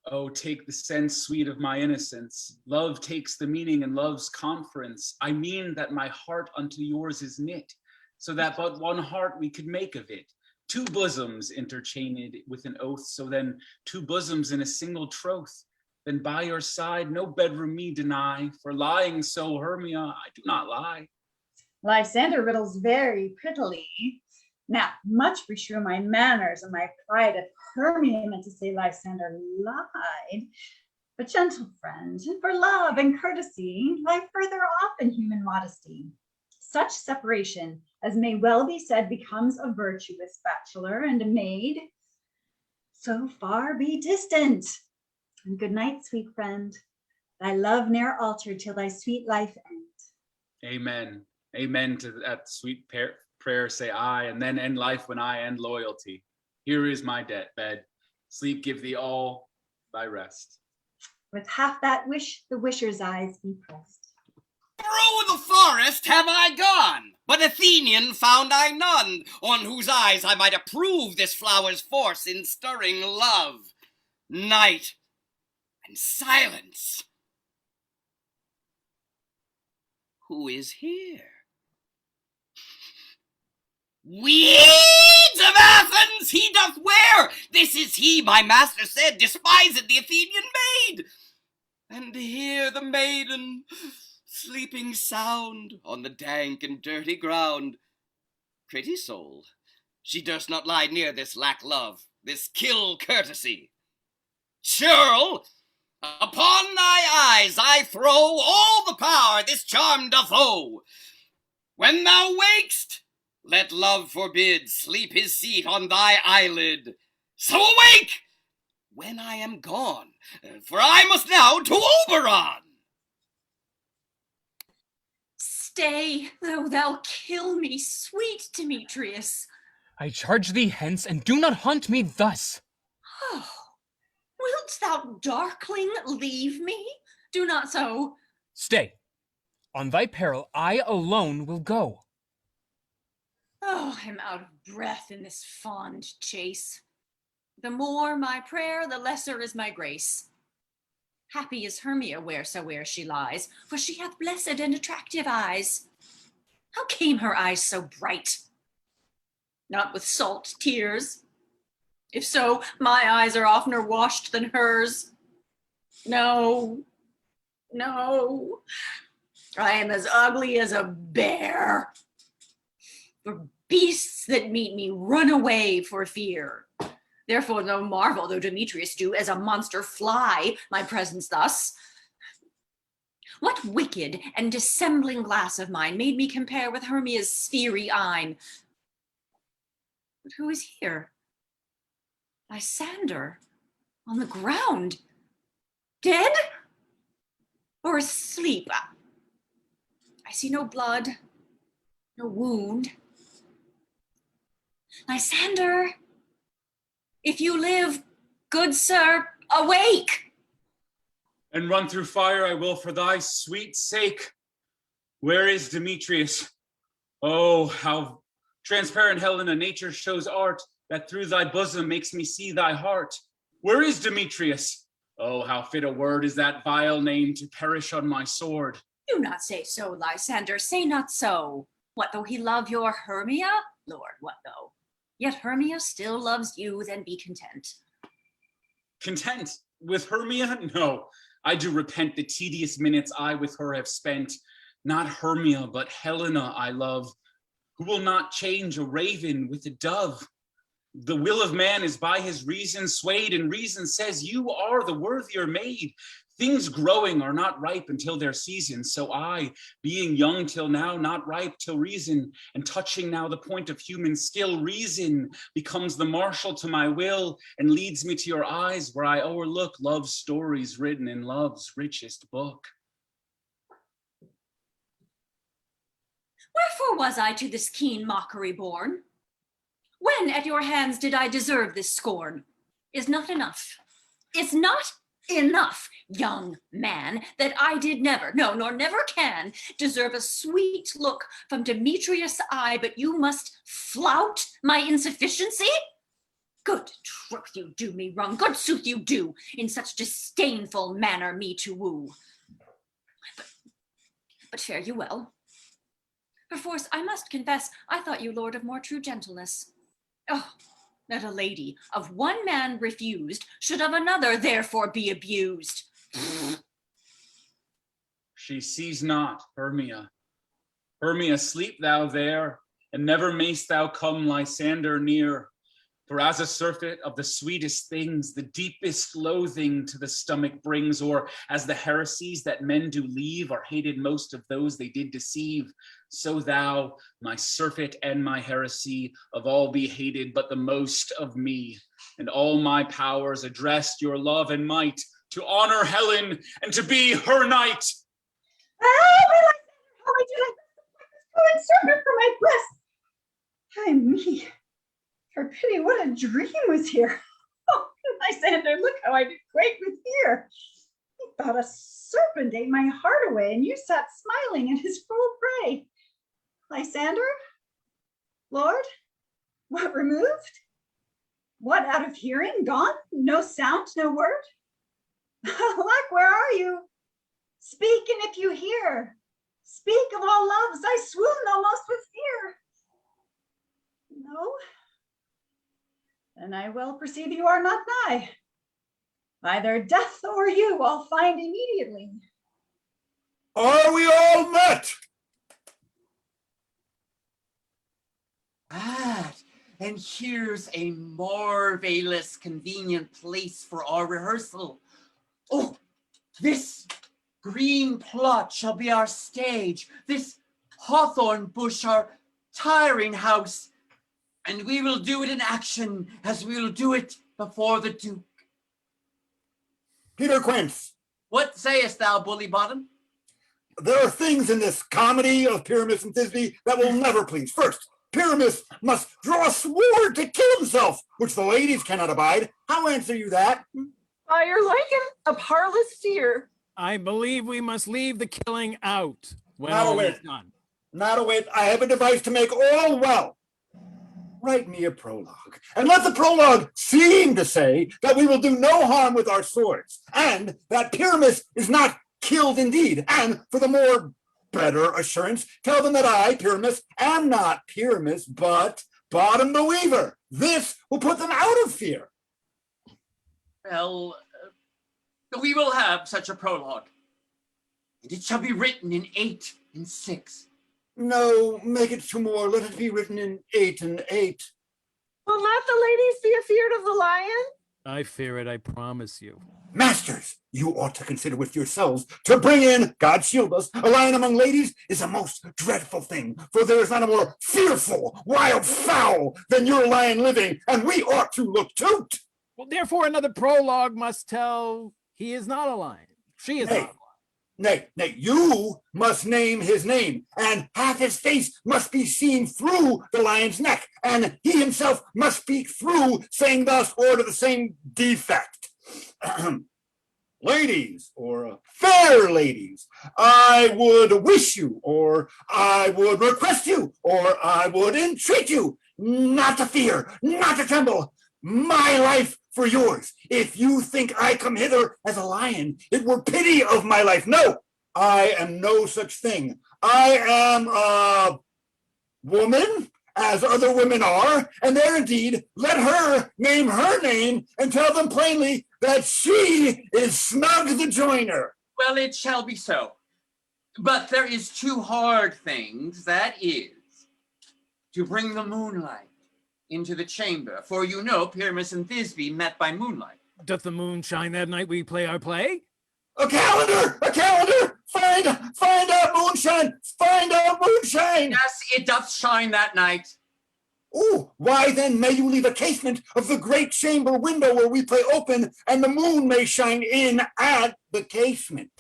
Oh, take the sense sweet of my innocence. Love takes the meaning in love's conference. I mean that my heart unto yours is knit, so that but one heart we could make of it. Two bosoms interchained with an oath, so then two bosoms in a single troth. Then by your side no bedroom me deny, for lying so, Hermia, I do not lie. Lysander riddles very prettily. Now, much beshrew my manners and my pride if Hermia meant to say Lysander lied. But gentle friend, for love and courtesy, lie further off in human modesty. Such separation as may well be said becomes a virtuous bachelor and a maid. So far be distant. And good night, sweet friend. Thy love ne'er altered till thy sweet life end. Amen. Amen to that sweet prayer, say I, and then end life when I end loyalty. Here is my bed. Sleep give thee all thy rest. With half that wish, the wisher's eyes be pressed. Through the forest have I gone, but Athenian found I none, on whose eyes I might approve this flower's force in stirring love. Night and silence. Who is here? Weeds of Athens he doth wear. This is he, my master said, despised the Athenian maid. And hear the maiden sleeping sound on the dank and dirty ground. Pretty soul, she durst not lie near this lack love, this kill courtesy. Churl, upon thy eyes I throw all the power this charm doth owe. When thou wakest, let love forbid sleep his seat on thy eyelid. So awake when I am gone, for I must now to Oberon. Stay, though thou kill me, sweet Demetrius. I charge thee hence, and do not haunt me thus. Oh, wilt thou, darkling, leave me? Do not so. Stay. On thy peril, I alone will go. Oh, I'm out of breath in this fond chase. The more my prayer, the lesser is my grace. Happy is Hermia wheresoe'er she lies, for she hath blessed and attractive eyes. How came her eyes so bright? Not with salt tears. If so, my eyes are oftener washed than hers. No, no, I am as ugly as a bear. For beasts that meet me run away for fear. Therefore no marvel though Demetrius do as a monster fly my presence thus. What wicked and dissembling glass of mine made me compare with Hermia's sphery eyne? But who is here? Lysander, on the ground, dead or asleep? I see no blood, no wound. Lysander, If you live, good sir, awake. And run through fire I will for thy sweet sake. Where is Demetrius? Oh, how transparent Helena, nature shows art that through thy bosom makes me see thy heart. Where is Demetrius? Oh, how fit a word is that vile name to perish on my sword. Do not say so, Lysander, say not so. What though he love your Hermia? Lord, what though? Yet Hermia still loves you, then be content. Content with Hermia? No, I do repent the tedious minutes I with her have spent. Not Hermia, but Helena I love, who will not change a raven with a dove. The will of man is by his reason swayed, and reason says you are the worthier maid. Things growing are not ripe until their season, so I, being young till now, not ripe till reason, and touching now the point of human skill, reason becomes the marshal to my will, and leads me to your eyes, where I overlook love's stories written in love's richest book. Wherefore was I to this keen mockery born? When at your hands did I deserve this scorn? Is not enough, young man, that I did never, no, nor never can, deserve a sweet look from Demetrius' eye, but you must flout my insufficiency? Good troth you do me wrong, good sooth you do, in such disdainful manner me to woo. But fare you well. Perforce, I must confess, I thought you lord of more true gentleness. Oh, that a lady of one man refused should of another therefore be abused. She sees not, Hermia. Hermia, sleep thou there, and never mayst thou come Lysander near. For as a surfeit of the sweetest things, the deepest loathing to the stomach brings, or as the heresies that men do leave are hated most of those they did deceive, so thou, my surfeit and my heresy, of all be hated but the most of me, and all my powers addressed your love and might, to honor Helen and to be her knight. Ah, my Lysander, how I did I the serpent for my breast? Ay me, for pity, what a dream was here. Oh, Lysander, look how I did quake with fear. I thought a serpent ate my heart away, and you sat smiling at his cruel prey. Lysander? Lord? What removed? What out of hearing? Gone? No sound, no word? Alack, where are you? Speak, and if you hear, speak of all loves, I swoon almost with fear. No? Then I well perceive you are not nigh. Either death or you I'll find immediately. Are we all met? Ah, and here's a marvelous convenient place for our rehearsal. Oh, this green plot shall be our stage, this hawthorn bush our tiring house, and we will do it in action as we will do it before the Duke. Peter Quince. What sayest thou, Bully Bottom? There are things in this comedy of Pyramus and Thisbe that will never please. First, Pyramus must draw a sword to kill himself, which the ladies cannot abide. How answer you that? By your liking, a parlous fear. I believe we must leave the killing out when Not a all whit. is done. Not a whit. I have a device to make all well. Write me a prologue, and let the prologue seem to say that we will do no harm with our swords, and that Pyramus is not killed indeed, and for the more better assurance, tell them that I, Pyramus, am not Pyramus, but Bottom the Weaver. This will put them out of fear. Well, we will have such a prologue, and it shall be written in 8 and 6. No, make it 2 more. Let it be written in 8 and 8. Will not the ladies be afeard of the lion? I fear it, I promise you. Masters, you ought to consider with yourselves to bring in, God shield us, a lion among ladies is a most dreadful thing, for there is not a more fearful, wild fowl than your lion living, and we ought to look to't. Well, therefore, another prologue must tell he is not a lion. She is not a lion. Nay, you must name his name, and half his face must be seen through the lion's neck, and he himself must speak through, saying thus, or to the same defect. Ladies, or fair ladies, I would wish you, or I would request you, or I would entreat you, not to fear, not to tremble, my life for yours. If you think I come hither as a lion, it were pity of my life. No, I am no such thing. I am a woman, as other women are, and there indeed, let her name her name and tell them plainly that she is Snug the Joiner. Well, it shall be so. But there is two hard things, that is, to bring the moonlight into the chamber, for you know Pyramus and Thisbe met by moonlight. Doth the moon shine that night we play our play? A calendar! A calendar! Find out moonshine! Find out moonshine! Yes, it doth shine that night. Oh, why then may you leave a casement of the great chamber window where we play open, and the moon may shine in at the casement.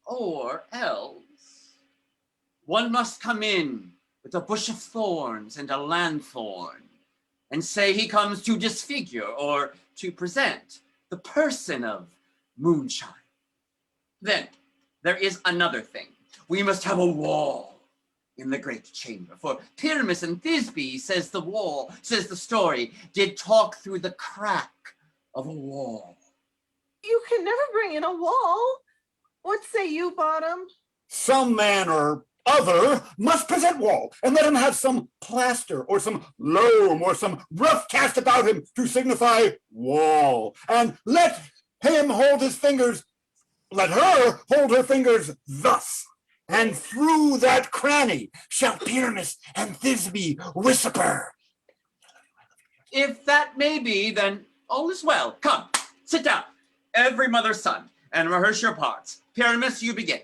Or else, one must come in with a bush of thorns and a lanthorn, and say he comes to disfigure or to present the person of moonshine. Then there is another thing. We must have a wall in the great chamber, for Pyramus and Thisbe, says the story, did talk through the crack of a wall. You can never bring in a wall. What say you, Bottom? Some man or other must present wall, and let him have some plaster or some loam or some rough cast about him to signify wall, and let him hold his fingers, let her hold her fingers thus, and through that cranny shall Pyramus and Thisbe whisper. If that may be, then all is well. Come, sit down, every mother's son, and rehearse your parts. Pyramus, you begin.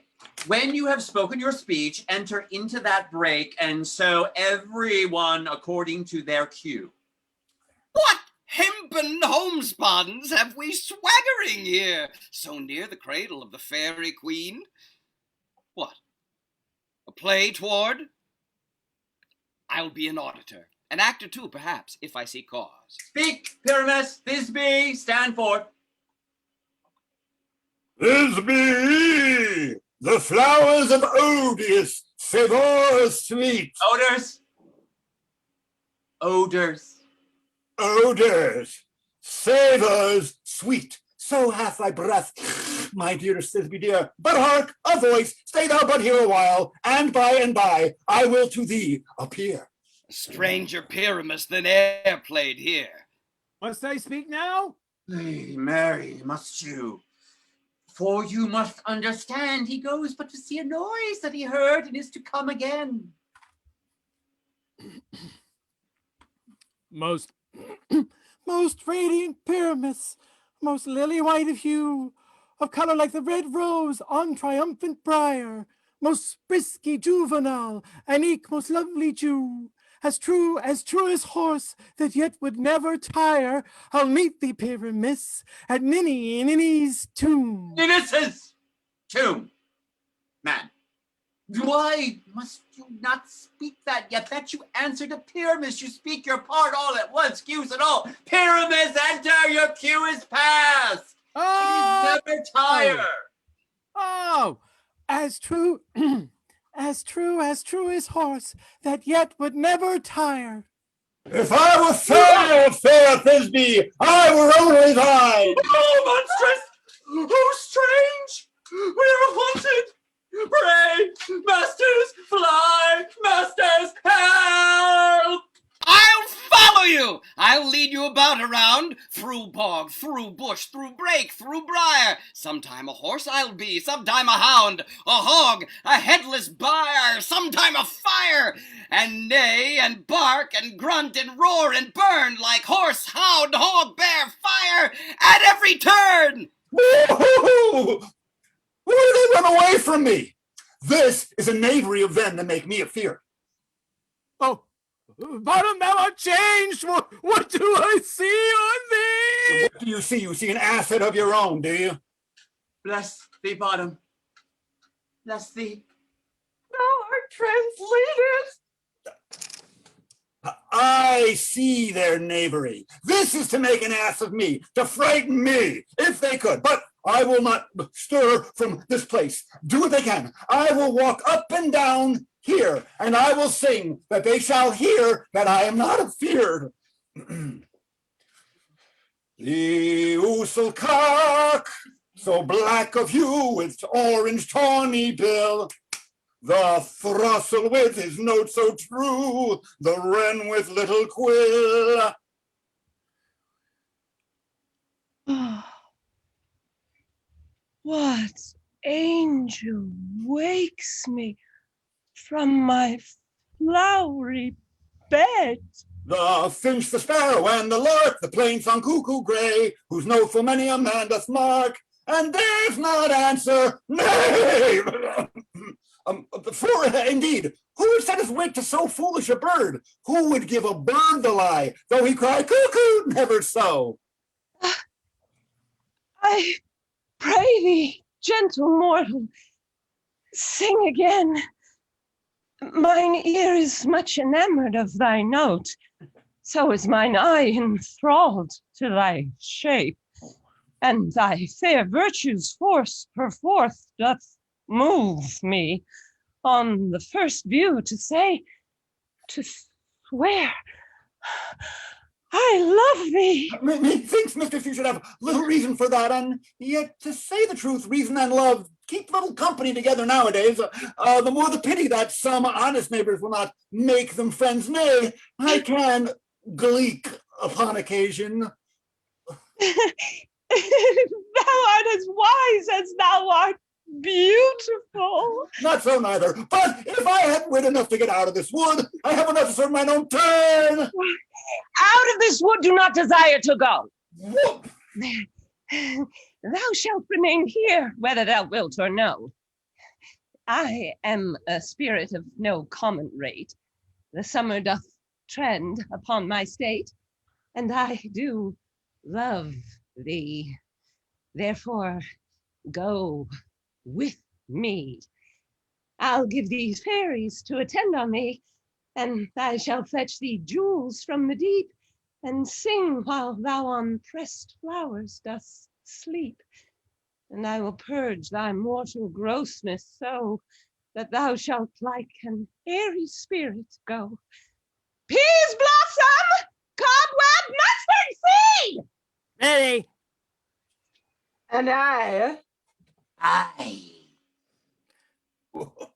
When you have spoken your speech, enter into that break, and so everyone according to their cue. What hempen homespuns have we swaggering here, so near the cradle of the fairy queen? What? A play toward? I'll be an auditor, an actor too, perhaps, if I see cause. Speak, Pyramus, Thisbe, stand forth. Thisbe, the flowers of odious savor sweet. Odors, savors sweet. So hath thy breath, my dearest Thisbe dear. But hark, a voice, stay thou but here a while, and by I will to thee appear. A stranger Pyramus than e'er played here. Must I speak now? Lady Mary, must you? For you must understand, he goes but to see a noise that he heard and is to come again. Most radiant Pyramus, most lily white of hue, of color like the red rose on triumphant briar, most frisky juvenile, and eke most lovely Jew, as true as horse that yet would never tire, I'll meet thee, Pyramus, at Ninny's tomb. Ninny's tomb, man. Why must you not speak that yet? That you answer to Pyramus, you speak your part all at once, cues and all. Pyramus, enter, your cue is past. Oh! Please never tire. Oh, as true as horse that yet would never tire. If I were fair, fair Thisbe, I were only thine. Oh, monstrous! Oh, strange! We are haunted! Pray, masters, fly! Masters, help! I'll follow you! I'll lead you about around, through bog, through bush, through brake, through briar. Sometime a horse I'll be, sometime a hound, a hog, a headless byre, sometime a fire, and neigh and bark and grunt and roar and burn like horse, hound, hog, bear, fire at every turn. Woo-hoo-hoo! Why do they run away from me? This is a knavery of them that make me afeard. Oh, Bottom, thou art changed. What do I see on thee? What do you see? You see an asset of your own, do you? Bless thee, bottom. Bless thee. Thou art translated. I see their knavery. This is to make an ass of me, to frighten me, if they could. But I will not stir from this place. Do what they can. I will walk up and down here, and I will sing that they shall hear that I am not afeared. The ousel-cock, so black of hue with orange tawny bill, the throstle with his note so true, the wren with little quill. What angel wakes me from my flowery bed? The finch, the sparrow, and the lark, the plain song cuckoo gray, whose note full many a man doth mark, and dares not answer, nay. For indeed, who would set his wit to so foolish a bird? Who would give a bird the lie, though he cry cuckoo never so? I pray thee, gentle mortal, sing again. Mine ear is much enamored of thy note, so is mine eye enthralled to thy shape, and thy fair virtue's force perforth doth move me on the first view to say, to swear, I love thee. Methinks, mistress, you should have little reason for that, and yet, to say the truth, reason and love keep little company together nowadays. The more the pity that some honest neighbors will not make them friends. Nay, I can gleek upon occasion. Thou art as wise as thou art beautiful. Not so neither, but if I had wit enough to get out of this wood, I have enough to serve mine own turn. Out of this wood do not desire to go. Whoop. Thou shalt remain here, whether thou wilt or no. I am a spirit of no common rate. The summer doth trend upon my state, and I do love thee. Therefore, go with me. I'll give thee fairies to attend on thee, and I shall fetch thee jewels from the deep, and sing while thou on pressed flowers dost sleep. And I will purge thy mortal grossness so that thou shalt like an airy spirit go. Peas blossom, cobweb, mustard seed! Ready? And I.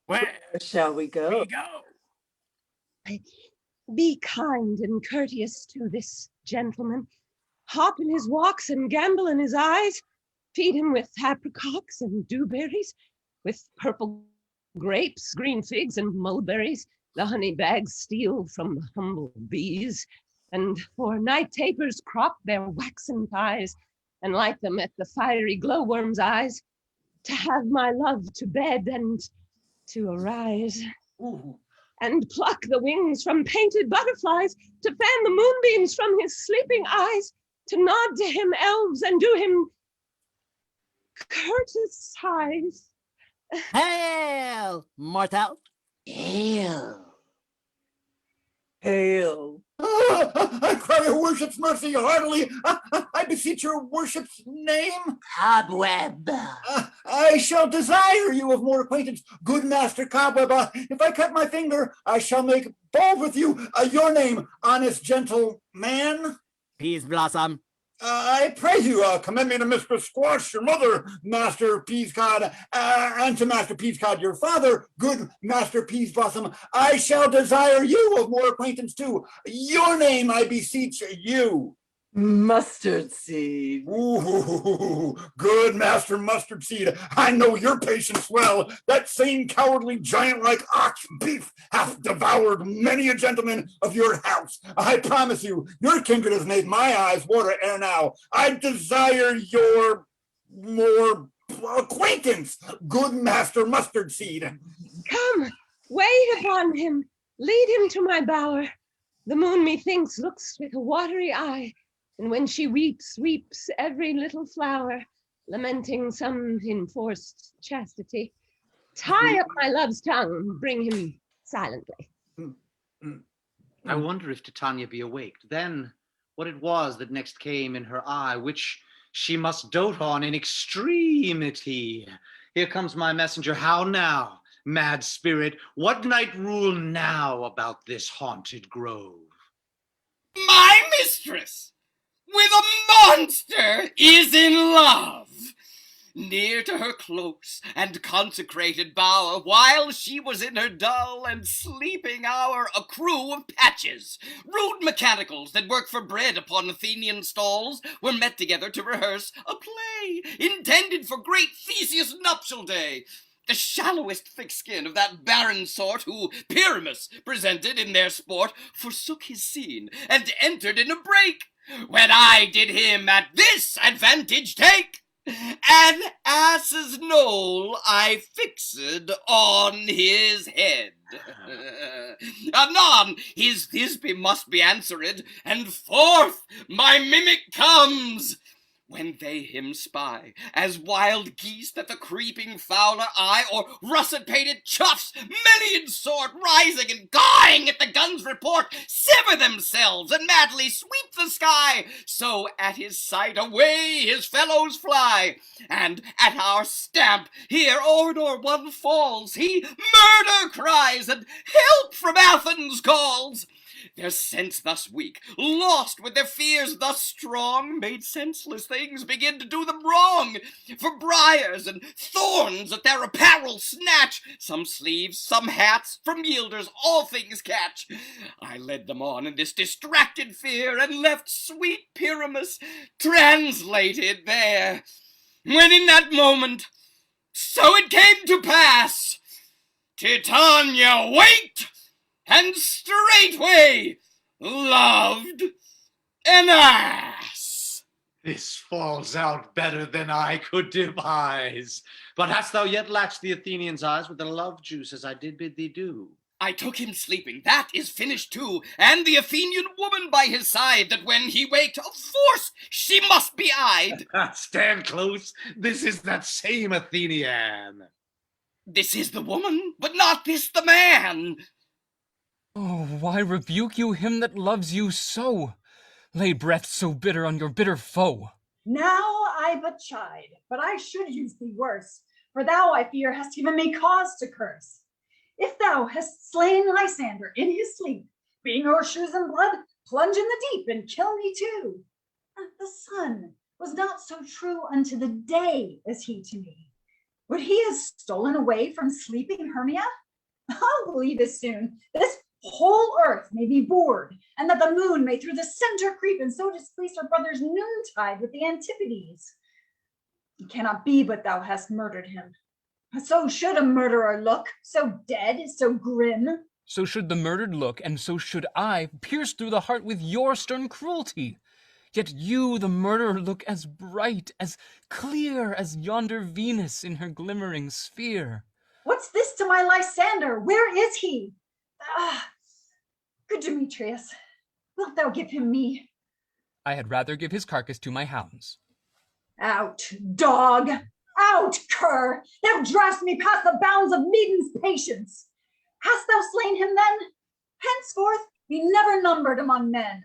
Where shall we go? Be kind and courteous to this gentleman. Hop in his walks and gambol in his eyes. Feed him with apricots and dewberries, with purple grapes, green figs, and mulberries. The honey bags steal from the humble bees. And for night tapers crop their waxen thighs, and light them at the fiery glowworm's eyes. To have my love to bed and to arise. Ooh. And pluck the wings from painted butterflies, to fan the moonbeams from his sleeping eyes, to nod to him elves and do him courtesies. Hail, mortal. Hail. Hail. I cry your worship's mercy heartily. I beseech your worship's name. Cobweb. I shall desire you of more acquaintance, good master Cobweb. If I cut my finger, I shall make bold with you. Your name, honest gentle man. Peas blossom. I pray you commend me to Mistress Squash, your mother, Master Peascod, and to Master Peascod, your father, good Master Peas Blossom. I shall desire you of more acquaintance too. Your name, I beseech you. Mustard seed. Ooh, good Master Mustard Seed. I know your patience well. That same cowardly giant-like ox beef hath devoured many a gentleman of your house. I promise you, your kindred has made my eyes water ere now. I desire your more acquaintance, good Master Mustard Seed. Come, wait upon him, lead him to my bower. The moon, methinks, looks with a watery eye, and when she weeps, weeps every little flower. lamenting some enforced chastity. Tie up my love's tongue, bring him silently. I wonder if Titania be awaked. Then what it was that next came in her eye, which she must dote on in extremity. Here comes my messenger. How now, mad spirit? What night rule now about this haunted grove? My mistress, with a monster, is in love. Near to her close and consecrated bower, while she was in her dull and sleeping hour, a crew of patches, rude mechanicals that work for bread upon Athenian stalls, were met together to rehearse a play intended for great Theseus' nuptial day. The shallowest thick skin of that barren sort who Pyramus presented in their sport forsook his scene and entered in a break, when I did him at this advantage take. An ass's knoll I fixed on his head. Anon his Thisbe must be answered, and forth my mimic comes. When they him spy, as wild geese that the creeping fowler eye, or russet-painted chuffs, many in sort, rising and gawing at the gun's report, sever themselves and madly sweep the sky, so at his sight away his fellows fly, and at our stamp here o'er one falls, he murder cries, and help from Athens calls. Their sense thus weak, lost with their fears thus strong, made senseless things begin to do them wrong. For briars and thorns at their apparel snatch, some sleeves, some hats, from yielders all things catch. I led them on in this distracted fear, and left sweet Pyramus translated there. When in that moment, so it came to pass, Titania waked, and straightway loved an ass. This falls out better than I could devise. But hast thou yet latched the Athenian's eyes with the love juice, as I did bid thee do? I took him sleeping, that is finished too, and the Athenian woman by his side, that when he waked, of force she must be eyed. Stand close, this is that same Athenian. This is the woman, but not this the man. Oh, why rebuke you him that loves you so? Lay breath so bitter on your bitter foe. Now I but chide, but I should use thee worse, for thou, I fear, hast given me cause to curse. If thou hast slain Lysander in his sleep, being o'er shoes and blood, plunge in the deep and kill me too. The sun was not so true unto the day as he to me. Would he have stolen away from sleeping Hermia? I'll believe as soon this whole earth may be bored, and that the moon may through the center creep, and so displease her brother's noontide with the Antipodes. It cannot be but thou hast murdered him. So should a murderer look, so dead, so grim. So should the murdered look, and so should I, pierced through the heart with your stern cruelty. Yet you, the murderer, look as bright, as clear as yonder Venus in her glimmering sphere. What's this to my Lysander? Where is he? Good Demetrius, wilt thou give him me? I had rather give his carcass to my hounds. Out, dog! Out, cur! Thou drivest me past the bounds of maiden's patience. Hast thou slain him then? Henceforth be never numbered among men.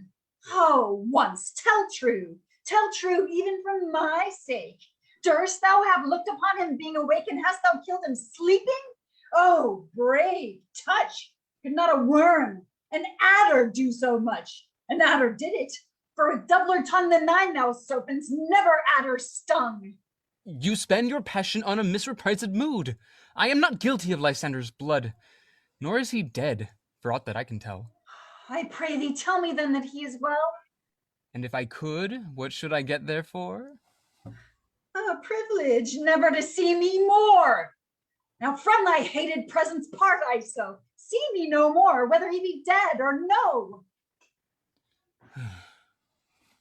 Oh, once tell true even for my sake. Durst thou have looked upon him being awake, and hast thou killed him sleeping? Oh, brave touch! Could not a worm, an adder, do so much? An adder did it, for with doubler tongue than thine, thou serpents, never adder stung. You spend your passion on a misreprised mood. I am not guilty of Lysander's blood, nor is he dead, for aught that I can tell. I pray thee, tell me then that he is well. And if I could, what should I get therefore? A privilege never to see me more. Now from thy hated presence part I so. See me no more, whether he be dead or no.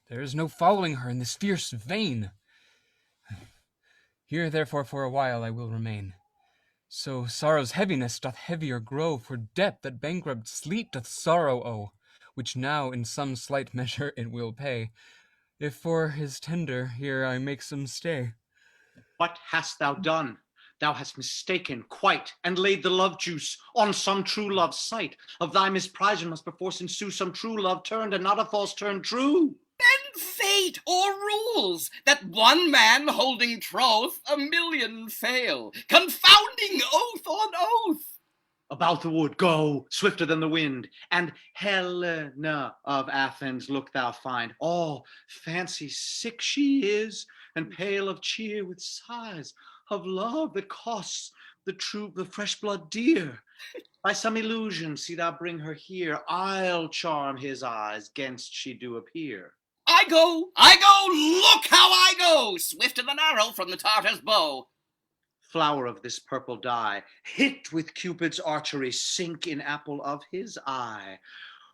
There is no following her in this fierce vein. Here, therefore, for a while I will remain. So sorrow's heaviness doth heavier grow, for debt that bankrupt sleep doth sorrow owe, which now in some slight measure it will pay, if for his tender here I make some stay. What hast thou done? Thou hast mistaken quite, and laid the love juice on some true love's sight. Of thy misprising must perforce ensue some true love turned, and not a false turn true. Then fate o'errules, that one man holding troth, a million fail, confounding oath on oath. About the wood go, swifter than the wind, and Helena of Athens look thou find. All fancy sick she is, and pale of cheer with sighs of love that costs the fresh blood dear. By some illusion see thou bring her here, I'll charm his eyes, 'gainst she do appear. I go, look how I go, swifter than arrow from the Tartar's bow. Flower of this purple dye, hit with Cupid's archery, sink in apple of his eye.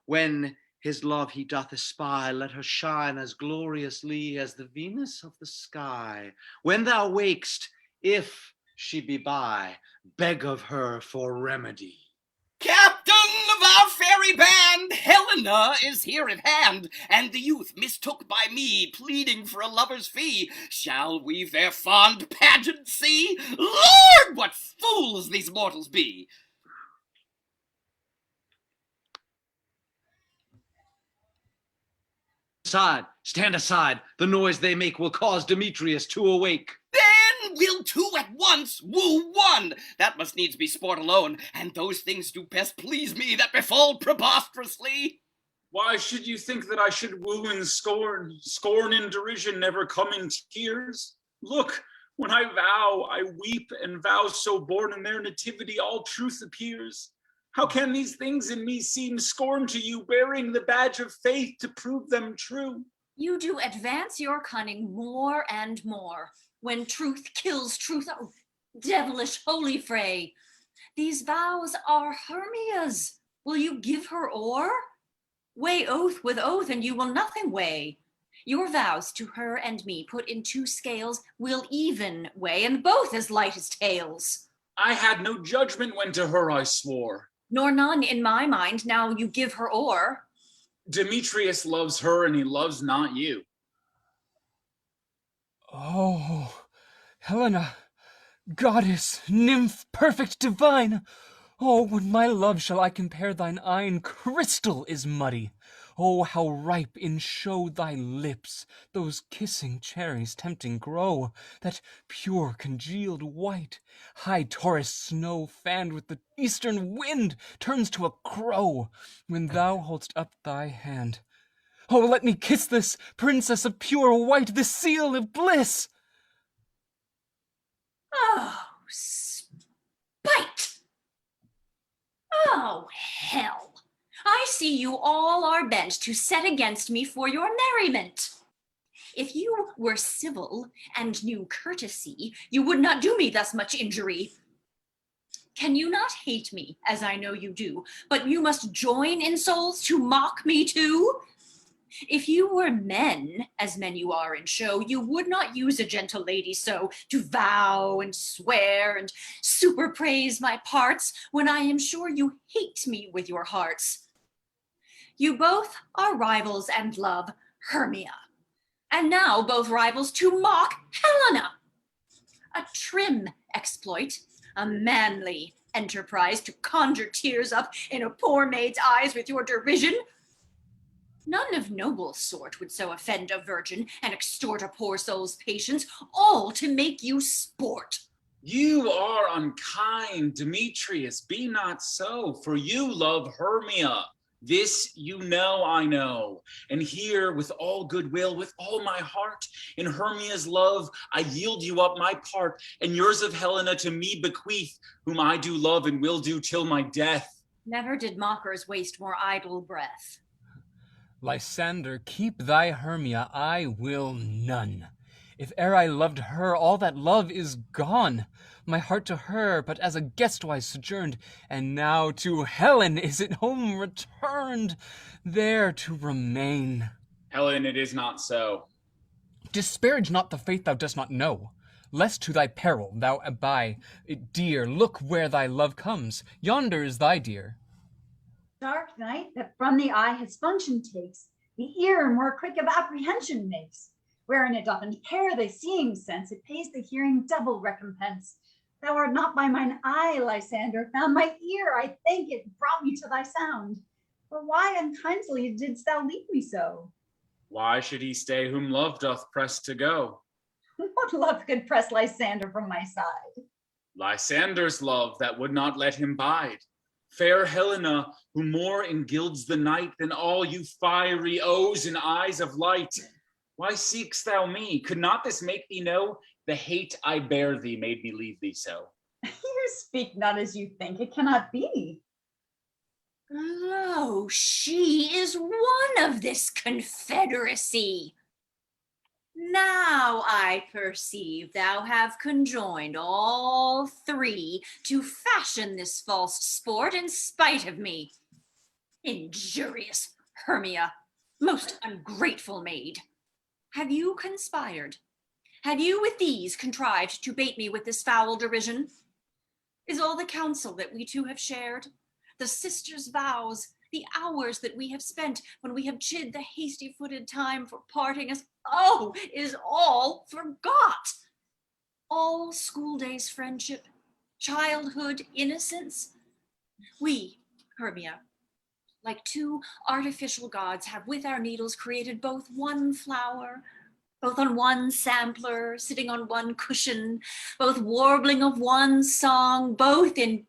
When his love he doth espy, let her shine as gloriously as the Venus of the sky. When thou wakest, if she be by, beg of her for remedy. Captain of our fairy band, Helena is here at hand, and the youth mistook by me, pleading for a lover's fee. Shall we their fond pageant see? Lord, what fools these mortals be! Stand aside, the noise they make will cause Demetrius to awake. Then we'll two at once woo one. That must needs be sport alone, and those things do best please me that befall preposterously. Why should you think that I should woo in scorn? Scorn and derision never come in tears. Look, when I vow, I weep, and vows so born in their nativity all truth appears. How can these things in me seem scorn to you, bearing the badge of faith to prove them true? You do advance your cunning more and more. When truth kills truth, oh, devilish holy fray. These vows are Hermia's. Will you give her o'er? Weigh oath with oath, and you will nothing weigh. Your vows to her and me put in two scales will even weigh, and both as light as tails. I had no judgment when to her I swore. Nor none in my mind now you give her o'er. Demetrius loves her, and he loves not you. Oh, Helena, goddess, nymph, perfect, divine! Oh, when my love shall I compare thine eyne, crystal is muddy. Oh, how ripe in show thy lips, those kissing cherries tempting grow, that pure congealed white, high Taurus snow, fanned with the eastern wind, turns to a crow, when thou holdst up thy hand. Oh, let me kiss this, princess of pure white, this seal of bliss! Oh, spite! Oh, hell! I see you all are bent to set against me for your merriment. If you were civil and knew courtesy, you would not do me thus much injury. Can you not hate me, as I know you do, but you must join in souls to mock me too? If you were men, as men you are in show, you would not use a gentle lady so, to vow and swear and superpraise my parts, when I am sure you hate me with your hearts. You both are rivals and love Hermia, and now both rivals to mock Helena. A trim exploit, a manly enterprise to conjure tears up in a poor maid's eyes with your derision. None of noble sort would so offend a virgin and extort a poor soul's patience, all to make you sport. You are unkind, Demetrius, be not so, for you love Hermia. This you know I know, and here with all goodwill, with all my heart, in Hermia's love I yield you up my part, and yours of Helena to me bequeath, whom I do love and will do till my death. Never did mockers waste more idle breath. Lysander, keep thy Hermia, I will none. If e'er I loved her, all that love is gone. My heart to her but as a guestwise sojourned, and now to Helen is it home returned, there to remain. Helen, it is not so. Disparage not the faith thou dost not know, lest to thy peril thou abide. Dear, look where thy love comes, yonder is thy dear. Dark night that from the eye his function takes, the ear more quick of apprehension makes. wherein it doth impair the seeing sense, it pays the hearing double recompense. Thou art not by mine eye, Lysander, found my ear, I thank it, brought me to thy sound. But why unkindly didst thou leave me so? Why should he stay whom love doth press to go? What love could press Lysander from my side? Lysander's love that would not let him bide. Fair Helena, who more engilds the night than all you fiery O's and eyes of light. Why seek'st thou me? Could not this make thee know the hate I bear thee made me leave thee so? You speak not as you think, it cannot be. Lo, she is one of this confederacy. Now I perceive thou have conjoined all three to fashion this false sport in spite of me. Injurious Hermia, most ungrateful maid. Have you conspired? Have you with these contrived to bait me with this foul derision? Is all the counsel that we two have shared, the sisters' vows, the hours that we have spent when we have chid the hasty-footed time for parting us, is all forgot? All school days' friendship, childhood innocence? We, Hermia, like two artificial gods, have with our needles created both one flower, both on one sampler, sitting on one cushion, both warbling of one song, both in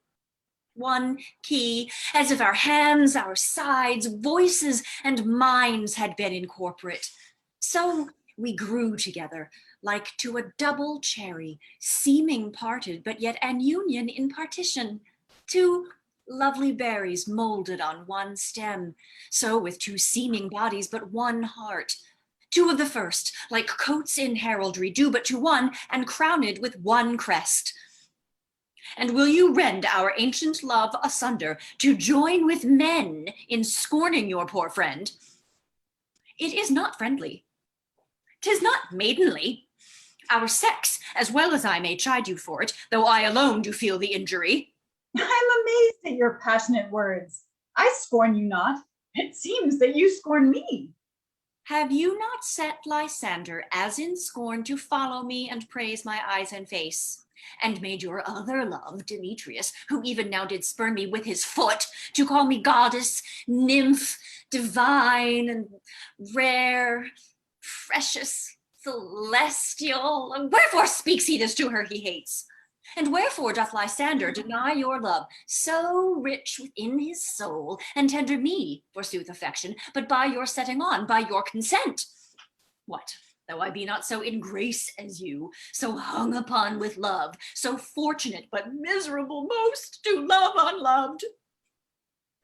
one key, as if our hands, our sides, voices, and minds had been incorporate. So we grew together, like to a double cherry, seeming parted, but yet an union in partition. Two lovely berries molded on one stem, so with two seeming bodies, but one heart. Two of the first, like coats in heraldry, due but to one, and crowned with one crest. And will you rend our ancient love asunder to join with men in scorning your poor friend? It is not friendly. 'Tis not maidenly. Our sex, as well as I may chide you for it, though I alone do feel the injury. I'm amazed at your passionate words. I scorn you not. It seems that you scorn me. Have you not set Lysander as in scorn to follow me and praise my eyes and face? And made your other love, Demetrius, who even now did spurn me with his foot, to call me goddess, nymph, divine, and rare, precious, celestial? Wherefore speaks he this to her he hates? And wherefore doth Lysander deny your love, so rich within his soul, and tender me, forsooth, affection, but by your setting on, by your consent? What, though I be not so in grace as you, so hung upon with love, so fortunate but miserable most to love unloved?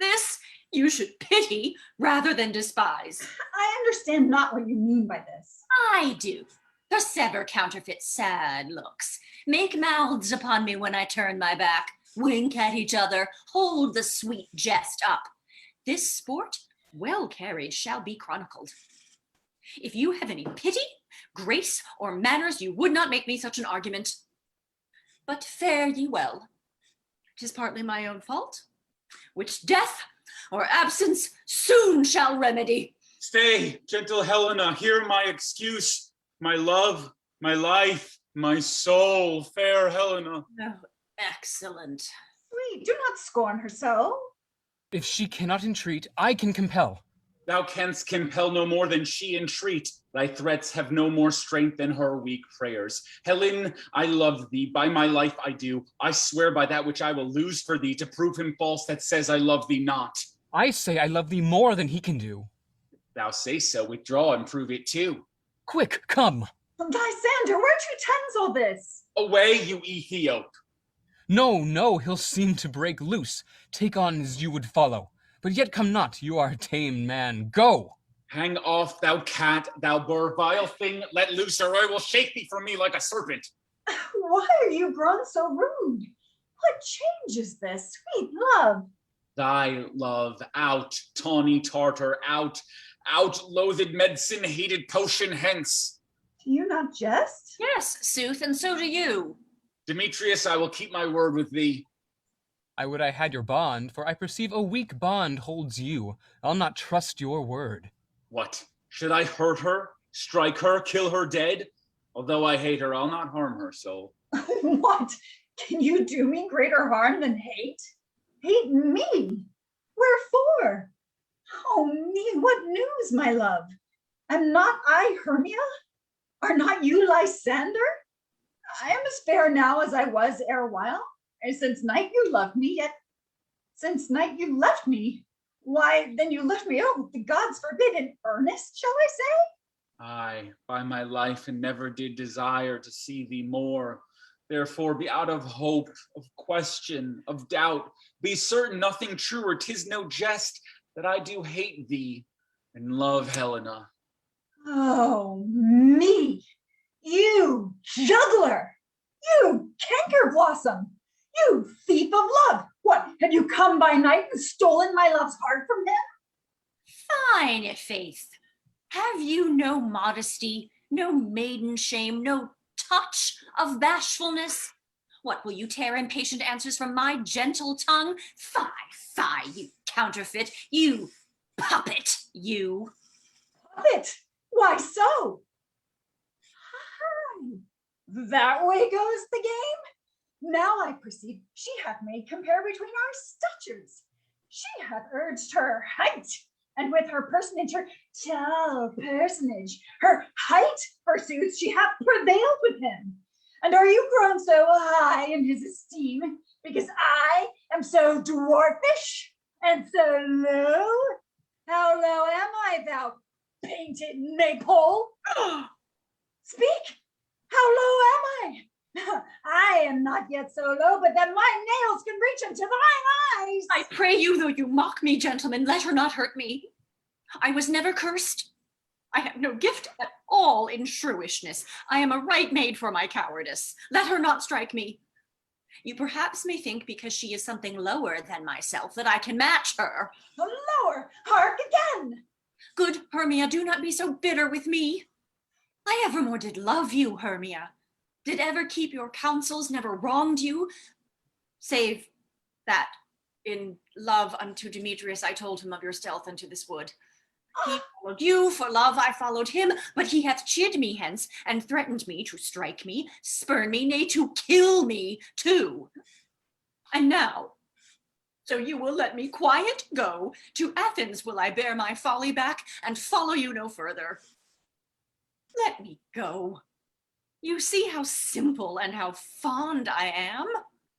This you should pity rather than despise. I understand not what you mean by this. I do. Persever counterfeit sad looks. Make mouths upon me when I turn my back. Wink at each other. Hold the sweet jest up. This sport, well carried, shall be chronicled. If you have any pity, grace, or manners, you would not make me such an argument. But fare ye well. 'Tis partly my own fault, which death or absence soon shall remedy. Stay, gentle Helena, hear my excuse. My love, my life, my soul, fair Helena. Oh, excellent. Sweet, do not scorn her so. If she cannot entreat, I can compel. Thou canst compel no more than she entreat. Thy threats have no more strength than her weak prayers. Helen, I love thee, by my life I do. I swear by that which I will lose for thee to prove him false that says I love thee not. I say I love thee more than he can do. Thou say so, withdraw and prove it too. Quick, come. Lysander, where'd you tends all this? Away, you Ethiop. No, he'll seem to break loose. Take on as you would follow. But yet come not, you are a tame man. Go! Hang off, thou cat, thou burr, vile thing, let loose, or I will shake thee from me like a serpent. Why are you grown so rude? What change is this, sweet love? Thy love, out, tawny Tartar, out, loathed medicine, hated potion, hence. Do you not jest? Yes, sooth, and so do you. Demetrius, I will keep my word with thee. I would I had your bond, for I perceive a weak bond holds you. I'll not trust your word. What, should I hurt her? Strike her, kill her dead? Although I hate her, I'll not harm her soul. What? Can you do me greater harm than hate? Hate me? Wherefore? Oh me, what news, my love? Am not I Hermia? Are not you Lysander? I am as fair now as I was erewhile, and since night you loved me, yet since night you left me, why then you left me, oh, the gods forbid, in earnest, shall I say? Aye, by my life, and never did desire to see thee more. Therefore be out of hope, of question, of doubt. Be certain nothing truer, 'tis no jest, that I do hate thee and love Helena. Oh, me, you juggler, you canker blossom, you thief of love. What, have you come by night and stolen my love's heart from him? Fine, faith. Have you no modesty, no maiden shame, no touch of bashfulness? What, will you tear impatient answers from my gentle tongue? Fie, fie, you counterfeit, you puppet, you. Puppet? Why so? Hi, that way goes the game. Now I perceive she hath made compare between our statures. She hath urged her height, and with her personage, her tall personage, her height, forsooth, she hath prevailed with him. And are you grown so high in his esteem, because I am so dwarfish and so low? How low am I, thou painted maypole? Speak! How low am I? I am not yet so low, but that my nails can reach unto thine eyes. I pray you, though you mock me, gentlemen, let her not hurt me. I was never cursed. I have no gift at all in shrewishness. I am a right maid for my cowardice. Let her not strike me. You perhaps may think because she is something lower than myself that I can match her. Lower, hark again. Good Hermia, do not be so bitter with me. I evermore did love you, Hermia. Did ever keep your counsels, never wronged you, save that in love unto Demetrius I told him of your stealth unto this wood. He followed you, for love I followed him, but he hath chid me hence, and threatened me to strike me, spurn me, nay, to kill me too. And now, so you will let me quiet go, to Athens will I bear my folly back, and follow you no further. Let me go. You see how simple and how fond I am?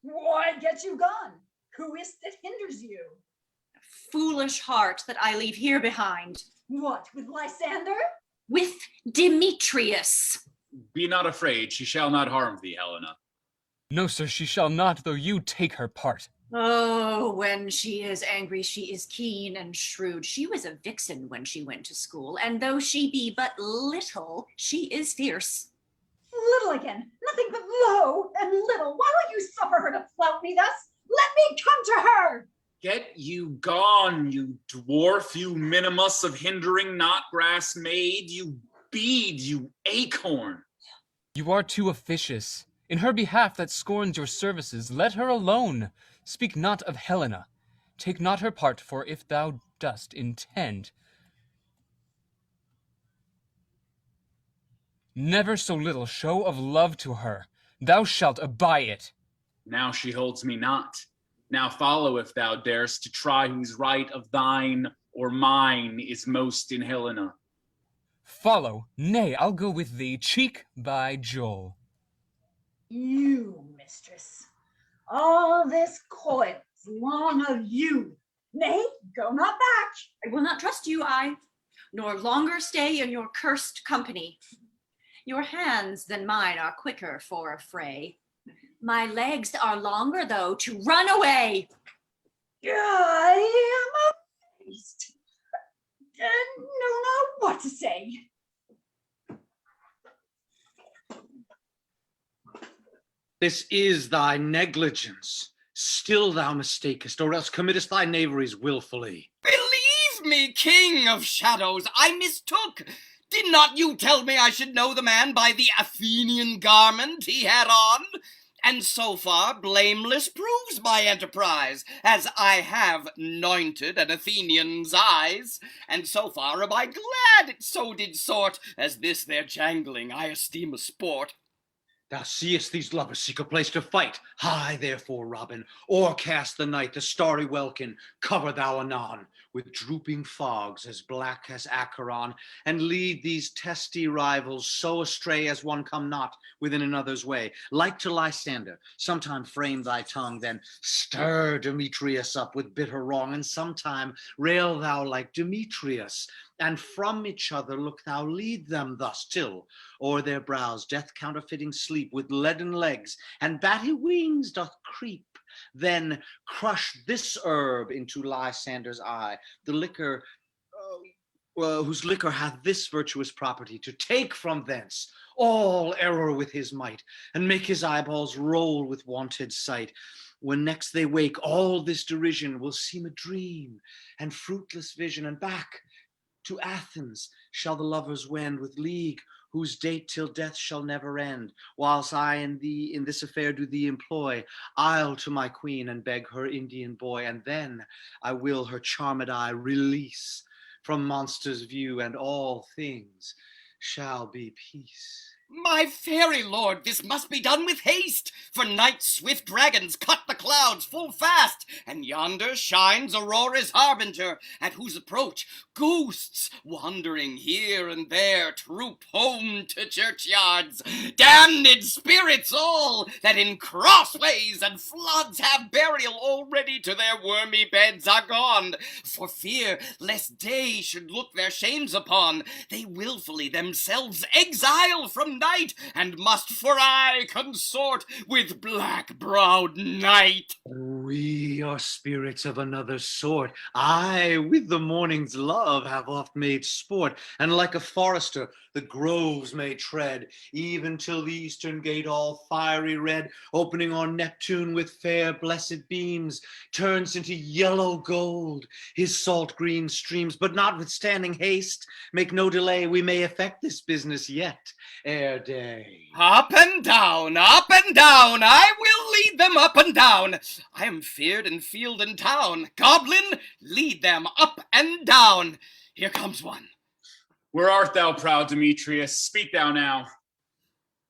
Why get you gone? Who is that hinders you? A foolish heart that I leave here behind. What, with Lysander? With Demetrius. Be not afraid, she shall not harm thee, Helena. No, sir, she shall not, though you take her part. Oh, when she is angry, she is keen and shrewd. She was a vixen when she went to school, and though she be but little, she is fierce. Little again, nothing but low and little. Why will you suffer her to flout me thus? Let me come to her. Get you gone, you dwarf, you minimus of hindering not grass made, you bead, you acorn. You are too officious. In her behalf that scorns your services, let her alone. Speak not of Helena. Take not her part, for if thou dost intend, never so little show of love to her, thou shalt abye it. Now she holds me not. Now follow if thou darest to try whose right of thine or mine is most in Helena. Follow, nay, I'll go with thee, cheek by jowl. You, mistress, all this coil is long of you. Nay, go not back. I will not trust you, nor longer stay in your cursed company. Your hands than mine are quicker for a fray. My legs are longer, though, to run away. I am amazed. Know not what to say. This is thy negligence. Still thou mistakest, or else committest thy knaveries willfully. Believe me, king of shadows, I mistook. Did not you tell me I should know the man by the Athenian garment he had on? And so far blameless proves my enterprise, as I have anointed an Athenian's eyes. And so far am I glad it so did sort, as this their jangling I esteem a sport. Thou seest these lovers seek a place to fight. High, therefore, Robin, o'ercast the night, the starry welkin, cover thou anon with drooping fogs as black as Acheron, and lead these testy rivals so astray as one come not within another's way. Like to Lysander, sometime frame thy tongue, then stir Demetrius up with bitter wrong, and sometime rail thou like Demetrius, and from each other look thou lead them thus, till o'er their brows death counterfeiting sleep with leaden legs and batty wings doth creep. Then crush this herb into Lysander's eye, the liquor whose liquor hath this virtuous property, to take from thence all error with his might, and make his eyeballs roll with wonted sight. When next they wake, all this derision will seem a dream and fruitless vision, and back to Athens shall the lovers wend with league whose date till death shall never end. Whilst I and thee in this affair do thee employ, I'll to my queen and beg her Indian boy, and then I will her charmed eye release from monsters' view, and all things shall be peace. My fairy lord, this must be done with haste, for night's swift dragons cut the clouds full fast, and yonder shines Aurora's harbinger, at whose approach ghosts, wandering here and there, troop home to churchyards. Damned spirits all, that in crossways and floods have burial already to their wormy beds are gone. For fear lest day should look their shames upon, they wilfully themselves exile from night, and must for aye consort with black-browed night. We are spirits of another sort. I, with the morning's love, have oft made sport, and like a forester, the groves may tread, even till the eastern gate, all fiery red, opening on Neptune with fair blessed beams, turns into yellow gold his salt green streams. But notwithstanding haste, make no delay, we may effect this business yet ere day. Up and down, I will lead them up and down. I am feared in field and town. Goblin, lead them up and down. Here comes one. Where art thou, proud Demetrius? Speak thou now.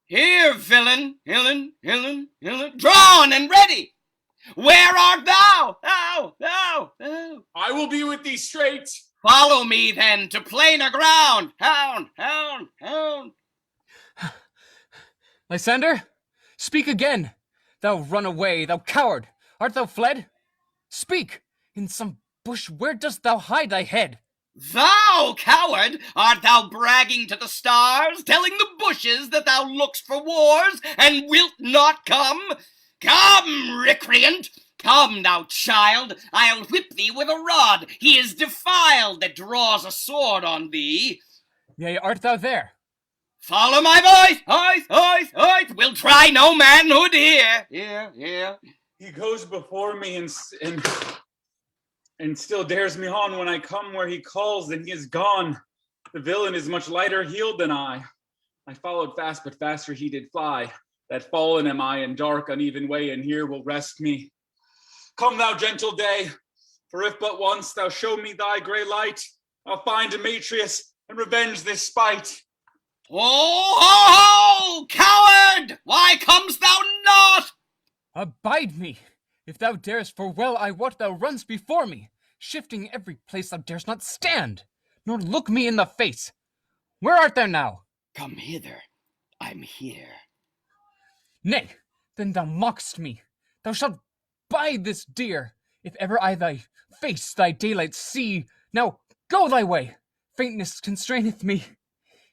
Here, villain, drawn and ready. Where art thou? Thou. I will be with thee straight. Follow me then to plainer ground. Hound. Lysander, speak again. Thou runaway, thou coward, art thou fled? Speak, in some bush where dost thou hide thy head? Thou, coward, art thou bragging to the stars, telling the bushes that thou look'st for wars, and wilt not come? Come, recreant, come, thou child, I'll whip thee with a rod. He is defiled that draws a sword on thee. Yea, art thou there? Follow my voice, we'll try no manhood here. He goes before me and still dares me on. When I come where he calls, then he is gone. The villain is much lighter heeled than I. I followed fast, but faster he did fly. That fallen am I in dark, uneven way, and here will rest me. Come, thou gentle day, for if but once thou show me thy gray light, I'll find Demetrius and revenge this spite. Oh, coward! Why comest thou not? Abide me, if thou darest, for well I wot thou runn'st before me, shifting every place thou darest not stand, nor look me in the face. Where art thou now? Come hither, I'm here. Nay, then thou mock'st me. Thou shalt bide this deer, if ever I thy face, thy daylight see. Now go thy way, faintness constraineth me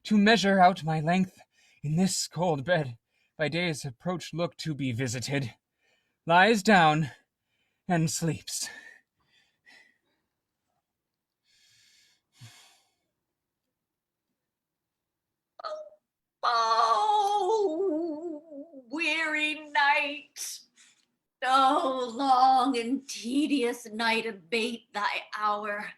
to measure out my length in this cold bed. By day's approach look to be visited. Lies down and sleeps. Oh, weary night. Oh, long and tedious night, abate thy hour.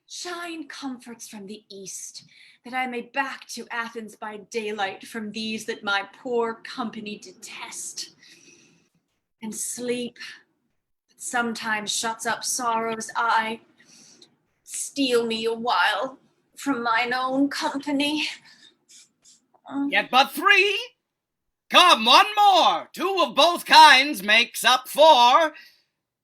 shine comforts from the east, that I may back to Athens by daylight from these that my poor company detest. And sleep, that sometimes shuts up sorrow's eye, steal me a while from mine own company. Yet but 3? Come, one more. 2 of both kinds makes up 4.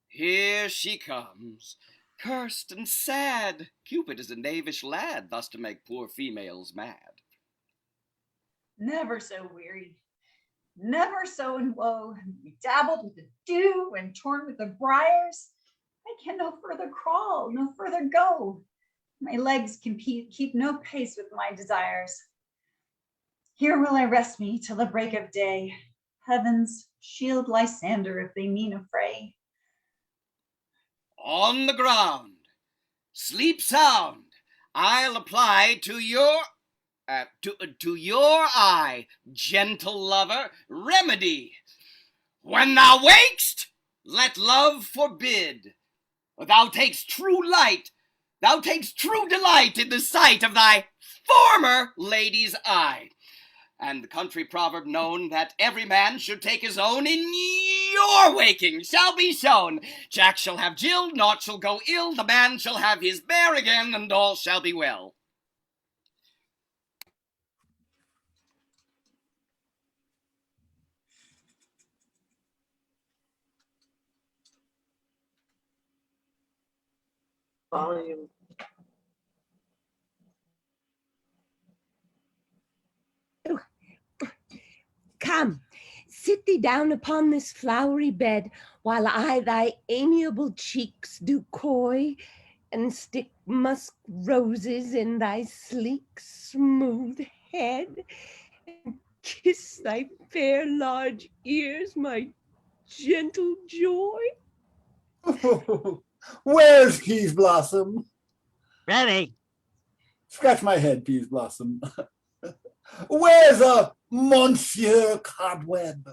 Here she comes, cursed and sad. Cupid is a knavish lad, thus to make poor females mad. Never so weary, never so in woe, dabbled with the dew and torn with the briars. I can no further crawl, no further go. My legs can keep no pace with my desires. Here will I rest me till the break of day. Heavens, shield Lysander if they mean a fray. On the ground, sleep sound. I'll apply to your eye, gentle lover, remedy. When thou wakest, let love forbid. Thou takes true light, thou takes true delight in the sight of thy former lady's eye. And the country proverb known that every man should take his own in your waking shall be shown. Jack shall have Jill, naught shall go ill, the man shall have his mare again, and all shall be well. Volume. Come, sit thee down upon this flowery bed, while I thy amiable cheeks do coy, and stick musk roses in thy sleek, smooth head, and kiss thy fair large ears, my gentle joy. Where's Peas Blossom? Ready. Scratch my head, Peas Blossom. Where's Monsieur Cobweb?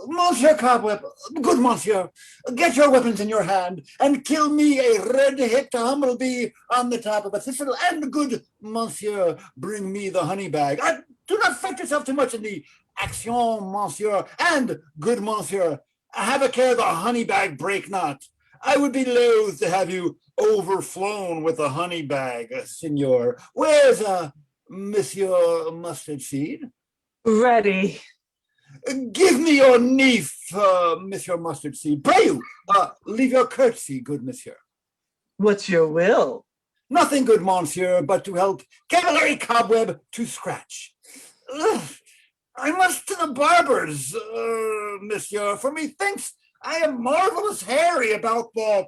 Monsieur Cobweb, good monsieur, get your weapons in your hand and kill me a red-hipped humblebee on the top of a thistle, and good monsieur, bring me the honey bag. Do not fret yourself too much in the action, monsieur, and good monsieur, have a care the honey bag break not. I would be loath to have you overflown with a honey bag, signor. Where's Monsieur Mustard Seed? Ready. Give me your nief, Monsieur Mustard Seed. Pray you, leave your courtesy, good monsieur. What's your will? Nothing, good monsieur, but to help Cavalier Cobweb to scratch. Ugh, I must to the barber's, monsieur, for methinks I am marvelous hairy about the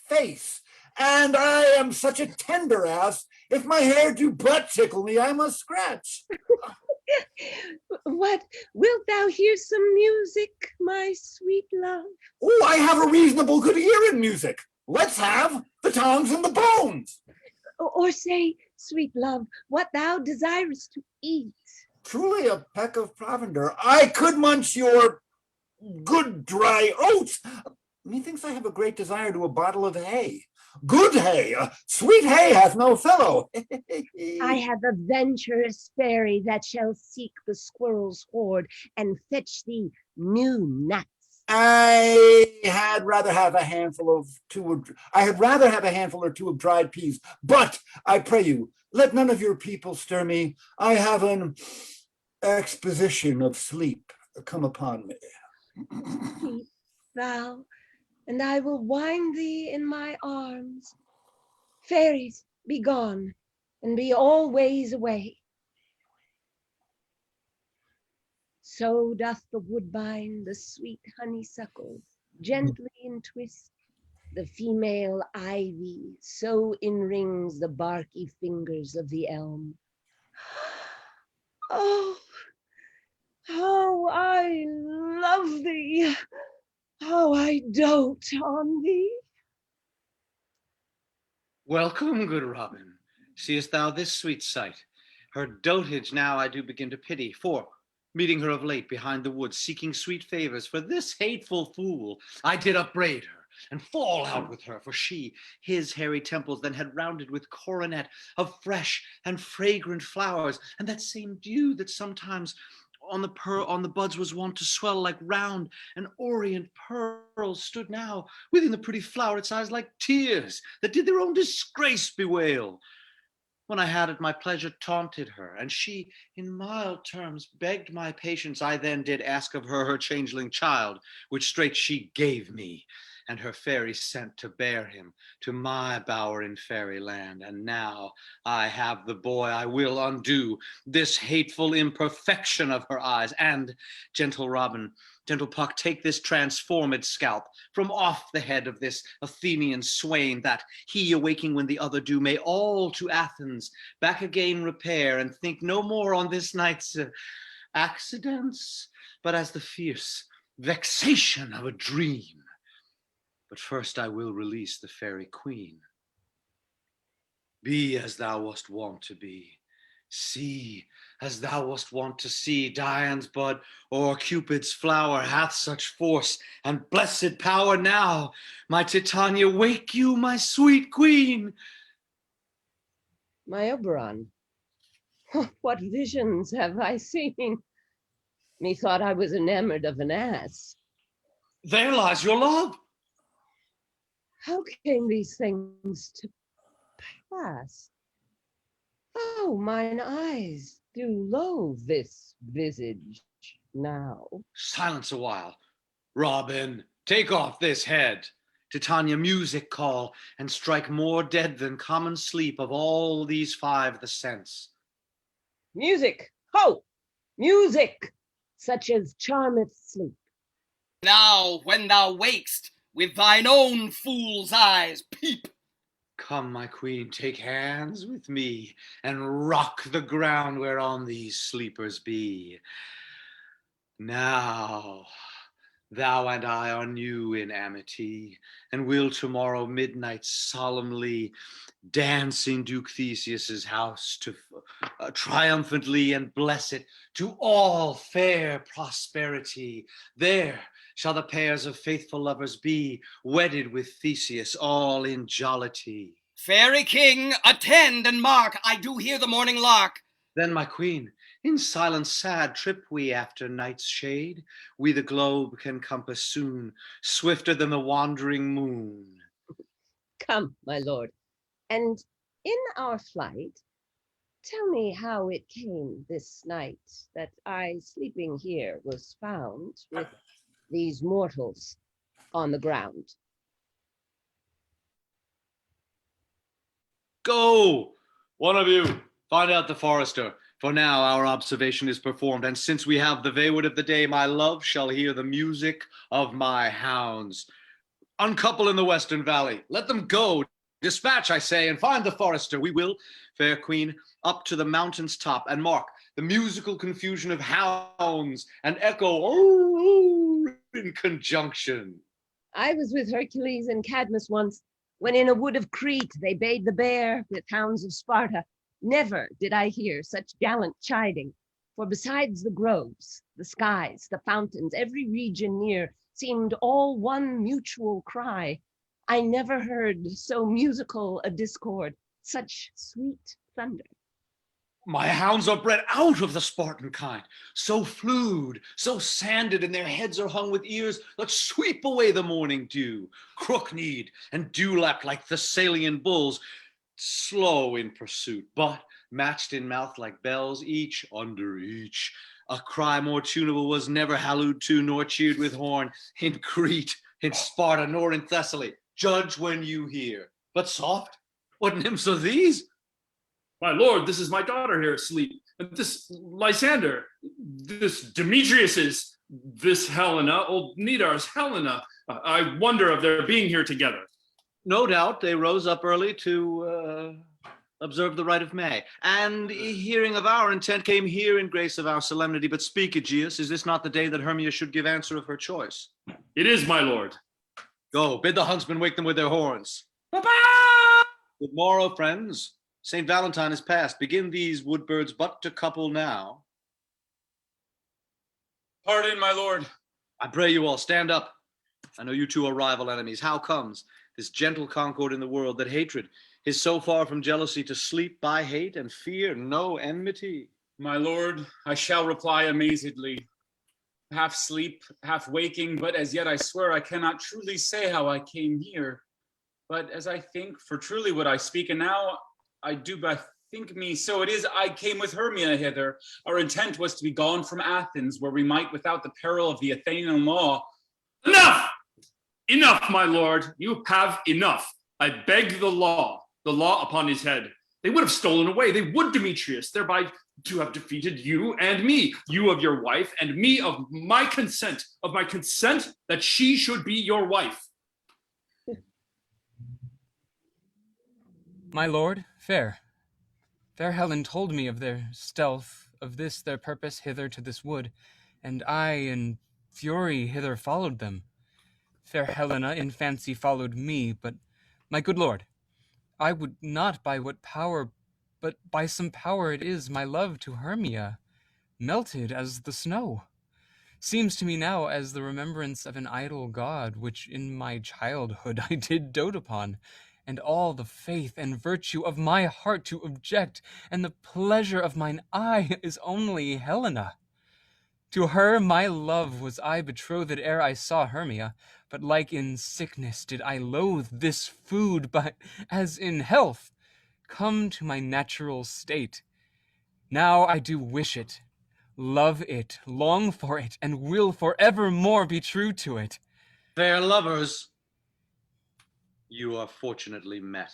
face, and I am such a tender ass, if my hair do but tickle me, I must scratch. What, wilt thou hear some music, my sweet love? Oh, I have a reasonable good ear in music. Let's have the tongs and the bones. Or say, sweet love, what thou desirest to eat. Truly a peck of provender. I could munch your good dry oats. Methinks I have a great desire to a bottle of hay. Good hay, sweet hay hath no fellow. I have a venturous fairy that shall seek the squirrel's hoard and fetch thee new nuts. I had rather have a handful or two of dried peas, but I pray you, let none of your people stir me. I have an exposition of sleep come upon me. Sleep thou, and I will wind thee in my arms. Fairies, be gone, and be always away. So doth the woodbine the sweet honeysuckle gently entwist, the female ivy so enrings the barky fingers of the elm. Oh, how I love thee! How I dote on thee! Welcome, good Robin. Seest thou this sweet sight? Her dotage now I do begin to pity, for, meeting her of late behind the woods, seeking sweet favors for this hateful fool, I did upbraid her, and fall out with her, for she his hairy temples then had rounded with coronet of fresh and fragrant flowers, and that same dew that sometimes on the buds was wont to swell like round and orient pearls stood now within the pretty floweret's eyes like tears that did their own disgrace bewail. When I had at my pleasure taunted her, and she in mild terms begged my patience, I then did ask of her changeling child, which straight she gave me, and her fairy sent to bear him to my bower in fairyland. And now I have the boy, I will undo this hateful imperfection of her eyes. And, gentle Robin, gentle Puck, take this transformed scalp from off the head of this Athenian swain, that he, awaking when the other do, may all to Athens back again repair, and think no more on this night's accidents, but as the fierce vexation of a dream. But first I will release the fairy queen. Be as thou wast wont to be. See as thou wast wont to see. Dian's bud or Cupid's flower hath such force and blessed power now. My Titania, wake you, my sweet queen. My Oberon, what visions have I seen? Methought I was enamored of an ass. There lies your love. How came these things to pass? Oh, mine eyes do loathe this visage now. Silence a while. Robin, take off this head. Titania, music call, and strike more dead than common sleep of all these five the sense. Music, ho! Music, such as charmeth sleep. Now, when thou wakest, with thine own fool's eyes peep. Come, my queen, take hands with me, and rock the ground whereon these sleepers be. Now, thou and I are new in amity, and will tomorrow midnight solemnly dance in Duke Theseus's house to triumphantly and bless it to all fair prosperity. There shall the pairs of faithful lovers be, wedded with Theseus, all in jollity. Fairy king, attend and mark, I do hear the morning lark. Then, my queen, in silence sad trip we after night's shade. We the globe can compass soon, swifter than the wandering moon. Come, my lord, and in our flight, tell me how it came this night that I, sleeping here, was found with these mortals on the ground. Go, one of you, find out the forester, for now our observation is performed, and since we have the wayward of the day, my love shall hear the music of my hounds. Uncouple in the western valley, let them go. Dispatch, I say, and find the forester. We will, fair queen, up to the mountain's top, and mark the musical confusion of hounds and echo in conjunction. I was with Hercules and Cadmus once, when in a wood of Crete they bayed the bear with hounds of Sparta. Never did I hear such gallant chiding, for besides the groves, the skies, the fountains, every region near seemed all one mutual cry. I never heard so musical a discord, such sweet thunder. My hounds are bred out of the Spartan kind, so flued, so sanded, and their heads are hung with ears that sweep away the morning dew, crook-kneed and dew-lapped like Thessalian bulls, slow in pursuit, but matched in mouth like bells, each under each. A cry more tunable was never hallooed to, nor cheered with horn, in Crete, in Sparta, nor in Thessaly. Judge when you hear. But soft, what nymphs are these? My lord, this is my daughter here asleep. This Lysander, this Demetrius's, this Helena, old Nidar's Helena. I wonder of their being here together. No doubt they rose up early to observe the rite of May, and hearing of our intent came here in grace of our solemnity. But speak, Aegeus, is this not the day that Hermia should give answer of her choice? It is, my lord. Go, bid the huntsmen wake them with their horns. Papa! Good morrow, friends. St. Valentine is past. Begin these wood birds but to couple now. Pardon, my lord. I pray you all, stand up. I know you two are rival enemies. How comes this gentle concord in the world that hatred is so far from jealousy to sleep by hate and fear no enmity? My lord, I shall reply amazedly, half sleep, half waking, but as yet I swear I cannot truly say how I came here. But as I think, for truly would I speak, and now I do bethink me, so it is I came with Hermia hither. Our intent was to be gone from Athens, where we might, without the peril of the Athenian law. Enough! Enough, my lord. You have enough. I beg the law upon his head. They would have stolen away. They would, Demetrius, thereby to have defeated you and me, you of your wife, and me of my consent that she should be your wife. My lord, fair Helen told me of their stealth, of this their purpose hither to this wood, and I in fury hither followed them. Fair Helena in fancy followed me, but, my good lord, I would not by what power, but by some power it is my love to Hermia, melted as the snow. Seems to me now as the remembrance of an idol god, which in my childhood I did dote upon, and all the faith and virtue of my heart to object, and the pleasure of mine eye is only Helena. To her my love was I betrothed ere I saw Hermia, but like in sickness did I loathe this food, but as in health come to my natural state. Now I do wish it, love it, long for it, and will forevermore be true to it. Fair lovers, you are fortunately met.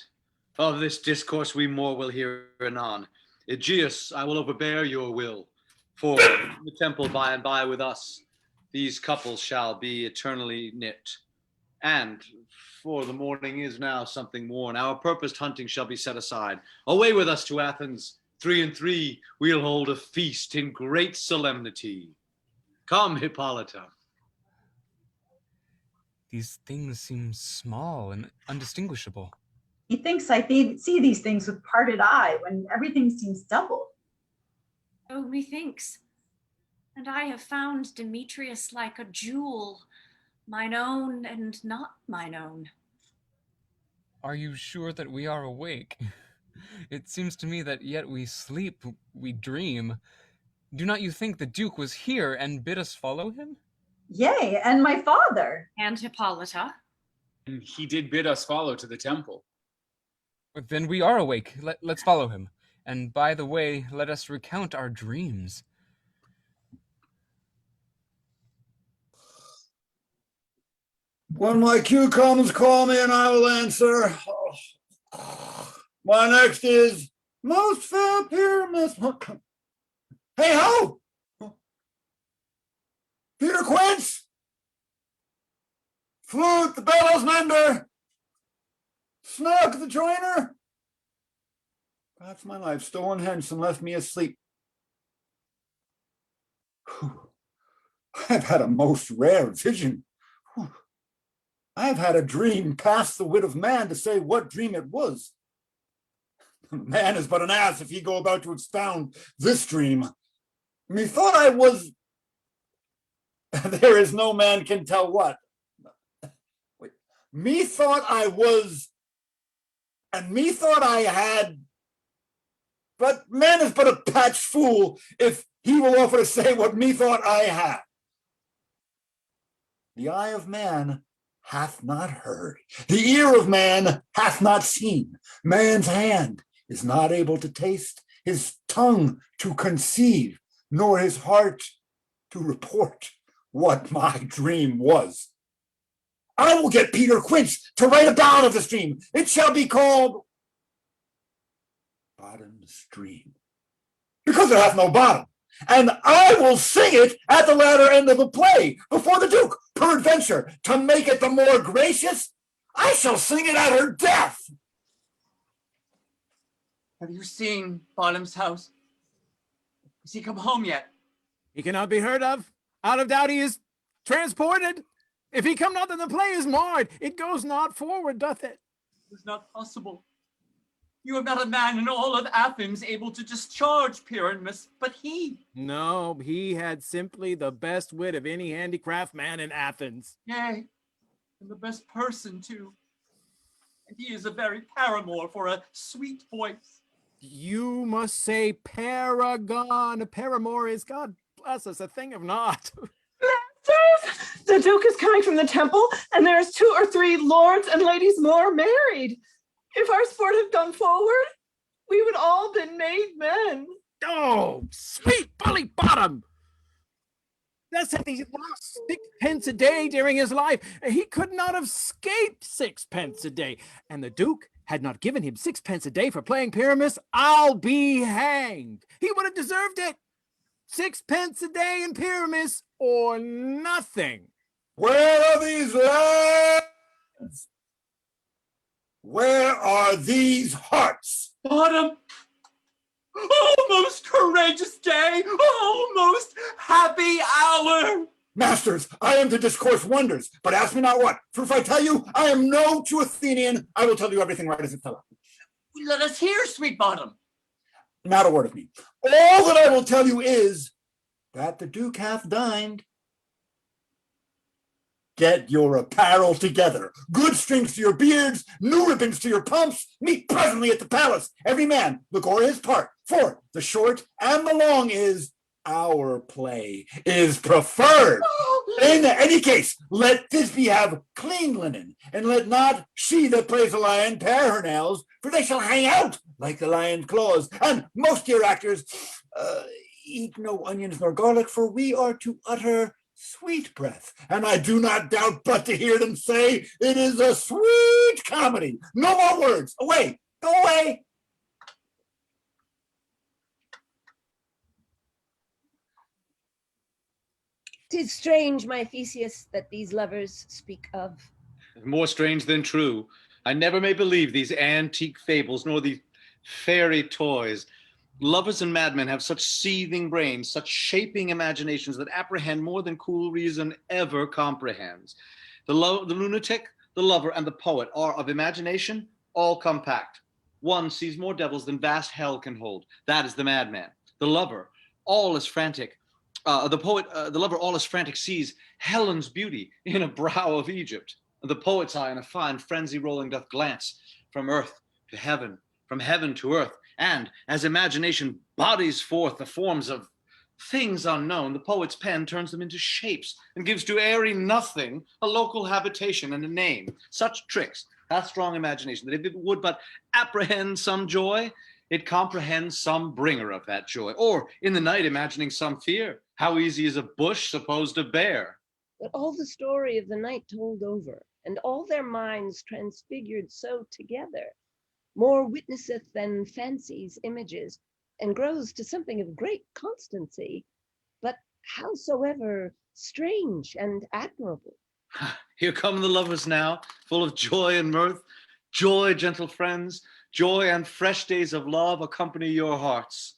Of this discourse we more will hear anon. Aegeus, I will overbear your will. For the temple by and by with us, these couples shall be eternally knit. And for the morning is now something worn, our purposed hunting shall be set aside. Away with us to Athens, 3 and 3, we'll hold a feast in great solemnity. Come, Hippolyta. These things seem small and undistinguishable. He thinks I see these things with parted eye when everything seems doubled. Oh, methinks. And I have found Demetrius like a jewel, mine own and not mine own. Are you sure that we are awake? It seems to me that yet we sleep, we dream. Do not you think the Duke was here and bid us follow him? Yea, and my father. And Hippolyta. And he did bid us follow to the temple. Then we are awake. Let's follow him. And by the way, let us recount our dreams. When my cue comes, call me and I will answer. My next is most fair pyramid. Hey ho! Peter Quince! Flute the bellows mender! Snug the joiner! Perhaps my life stolen hence and left me asleep. I've had a most rare vision. I've had a dream past the wit of man to say what dream it was. Man is but an ass if he go about to expound this dream. Methought I was... There is no man can tell what. Wait. Methought I was... And methought I had... But man is but a patched fool if he will offer to say what methought I had. The eye of man hath not heard. The ear of man hath not seen. Man's hand is not able to taste, his tongue to conceive, nor his heart to report what my dream was. I will get Peter Quince to write a ballad of this dream. It shall be called Bottom's Dream, because it hath no bottom. And I will sing it at the latter end of the play before the Duke, peradventure, to make it the more gracious. I shall sing it at her death. Have you seen Bottom's house? Has he come home yet? He cannot be heard of. Out of doubt he is transported. If he come not, then the play is marred. It goes not forward, doth it? It is not possible. You have not a man in all of Athens able to discharge Pyramus, but he. No, he had simply the best wit of any handicraft man in Athens. Yea, And the best person, too. And he is a very paramour for a sweet voice. You must say paragon. A paramour is, God bless us, a thing of naught. Masters, the Duke is coming from the temple, and there's 2 or 3 lords and ladies more married. If our sport had gone forward, we would all been made men. Oh, sweet bully bottom! That said, he lost 6 pence a day during his life. He could not have escaped 6 pence a day. And the Duke had not given him 6 pence a day for playing Pyramus. I'll be hanged. He would have deserved it. 6 pence a day in Pyramus or nothing. Where are these lads? Where are these hearts? Bottom! Oh, most courageous day! Oh, most happy hour! Masters, I am to discourse wonders, but ask me not what. For if I tell you I am no true Athenian, I will tell you everything right as it fell out. Let us hear, sweet Bottom. Not a word of me. All that I will tell you is that the Duke hath dined. Get your apparel together. Good strings to your beards, new ribbons to your pumps. Meet presently at the palace. Every man look o'er his part. For the short and the long is our play is preferred. In any case, let Thisbe have clean linen, and let not she that plays the lion pare her nails, for they shall hang out like the lion's claws. And most dear actors, eat no onions nor garlic, for we are to utter sweet breath, and I do not doubt but to hear them say it is a sweet comedy. No more words. Away, go away. 'Tis strange, my Theseus, that these lovers speak of. More strange than true. I never may believe these antique fables, nor these fairy toys. Lovers and madmen have such seething brains, such shaping imaginations that apprehend more than cool reason ever comprehends. The lunatic, the lover, and the poet are of imagination all compact. One sees more devils than vast hell can hold. That is the madman. The lover, all is frantic. The lover, all is frantic, sees Helen's beauty in a brow of Egypt. The poet's eye in a fine frenzy rolling doth glance from earth to heaven, from heaven to earth. And as imagination bodies forth the forms of things unknown, the poet's pen turns them into shapes and gives to airy nothing a local habitation and a name. Such tricks hath strong imagination, that if it would but apprehend some joy, it comprehends some bringer of that joy. Or in the night imagining some fear, how easy is a bush supposed a bear? But all the story of the night told over, and all their minds transfigured so together, more witnesseth than fancy's images, and grows to something of great constancy, but howsoever strange and admirable. Here come the lovers now, full of joy and mirth. Joy, gentle friends, joy and fresh days of love accompany your hearts.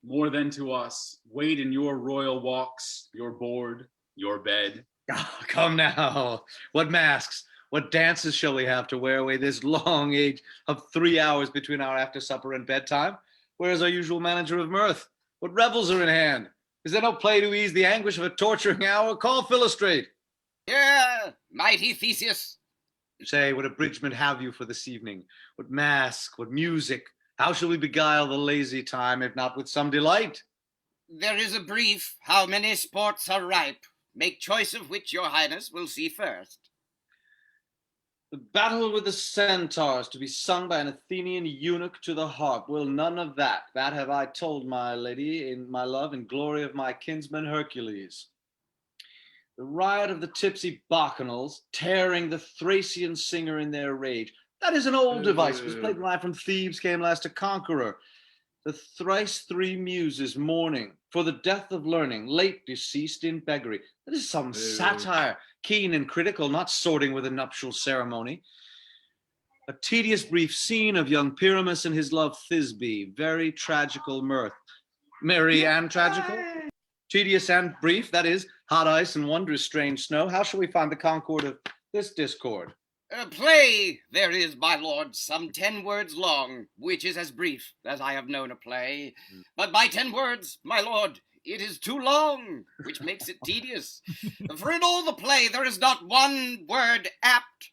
More than to us, wait in your royal walks, your board, your bed. Oh, come now, what masks, what dances shall we have to wear away this long age of 3 hours between our after supper and bedtime? Where is our usual manager of mirth? What revels are in hand? Is there no play to ease the anguish of a torturing hour? Call Philostrate. Yeah, mighty Theseus. Say, what abridgment have you for this evening? What mask, what music? How shall we beguile the lazy time, if not with some delight? There is a brief. How many sports are ripe? Make choice of which your highness will see first. The battle with the Centaurs, to be sung by an Athenian eunuch to the harp. Will none of that. That have I told my lady, in my love and glory of my kinsman Hercules. The riot of the tipsy bacchanals, tearing the Thracian singer in their rage. That is an old device. It was played when I from Thebes came last a conqueror. The thrice 3 muses mourning for the death of learning, late deceased in beggary. That is some satire, keen and critical, not sorting with a nuptial ceremony. A tedious brief scene of young Pyramus and his love Thisbe, very tragical mirth. Merry and tragical? Tedious and brief, that is, hot ice and wondrous strange snow. How shall we find the concord of this discord? Play there is, my lord, some 10 words long, which is as brief as I have known a play. But by 10 words, my lord, it is too long, which makes it tedious. For in all the play there is not one word apt,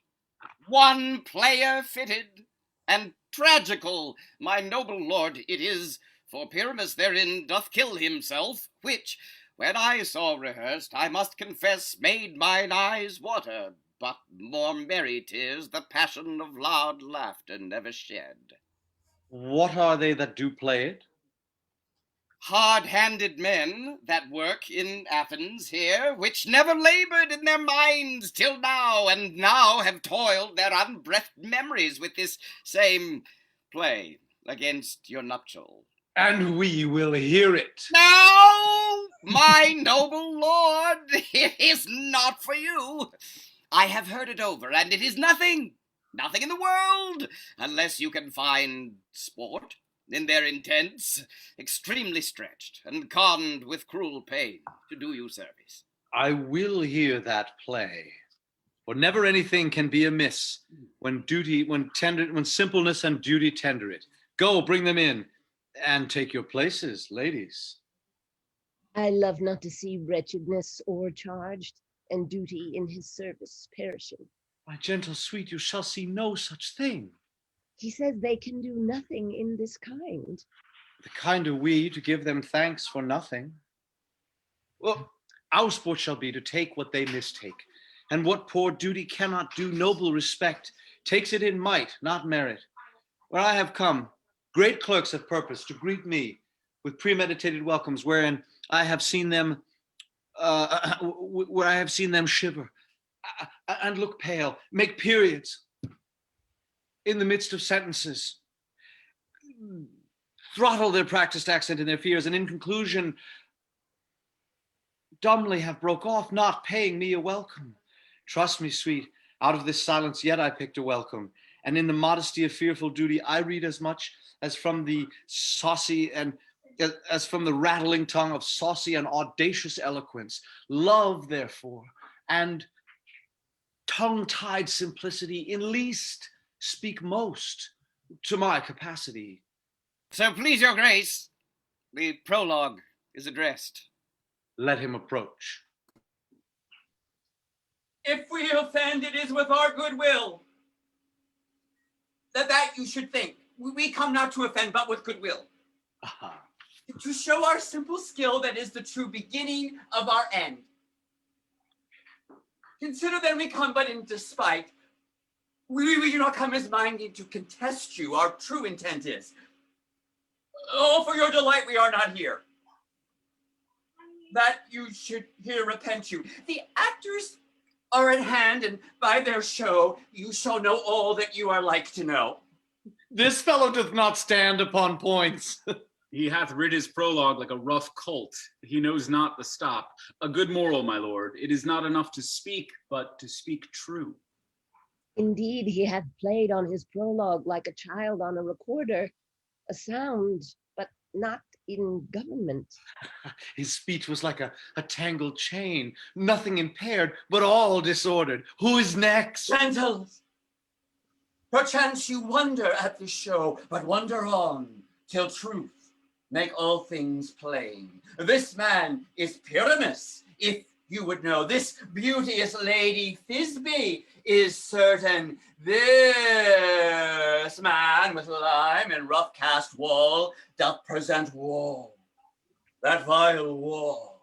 one player fitted, and tragical, my noble lord, it is, for Pyramus therein doth kill himself, which, when I saw rehearsed, I must confess made mine eyes water, but more merry 'tis the passion of loud laughter never shed. What are they that do play it? Hard-handed men that work in Athens here, which never labored in their minds till now, and now have toiled their unbreathed memories with this same play against your nuptial. And we will hear it. Now, my noble lord, it is not for you. I have heard it over, and it is nothing in the world, unless you can find sport in their intents, extremely stretched and conned with cruel pain to do you service. I will hear that play, for never anything can be amiss when simpleness and duty tender it. Go, bring them in, and take your places, ladies. I love not to see wretchedness o'ercharged, and duty in his service perishing. My gentle sweet, you shall see no such thing. He says they can do nothing in this kind. The kind are we to give them thanks for nothing. Well, our sport shall be to take what they mistake, and what poor duty cannot do, noble respect takes it in might, not merit. Where I have come, great clerks of purpose to greet me with premeditated welcomes, wherein I have seen them, shiver and look pale, make periods in the midst of sentences, throttle their practiced accent in their fears, and in conclusion, dumbly have broke off, not paying me a welcome. Trust me, sweet, out of this silence yet I picked a welcome, and in the modesty of fearful duty I read as much as from the rattling tongue of saucy and audacious eloquence. Love, therefore, and tongue-tied simplicity in least speak most to my capacity. So please your grace, the prologue is addressed. Let him approach. If we offend, it is with our goodwill. That you should think. We come not to offend, but with goodwill. Aha. To show our simple skill that is the true beginning of our end. Consider then we come but in despite. We do not come as minding to contest you. Our true intent is. Oh, for your delight we are not here. That you should here repent you. The actors are at hand, and by their show you shall know all that you are like to know. This fellow doth not stand upon points. He hath rid his prologue like a rough colt. He knows not the stop. A good moral, my lord. It is not enough to speak, but to speak true. Indeed, he hath played on his prologue like a child on a recorder, a sound, but not in government. His speech was like a tangled chain, nothing impaired, but all disordered. Who is next? Gentles, perchance you wonder at the show, but wonder on, till truth make all things plain. This man is Pyramus, if you would know. This beauteous lady Thisbe is certain. This man with lime and rough cast wall doth present wall, that vile wall,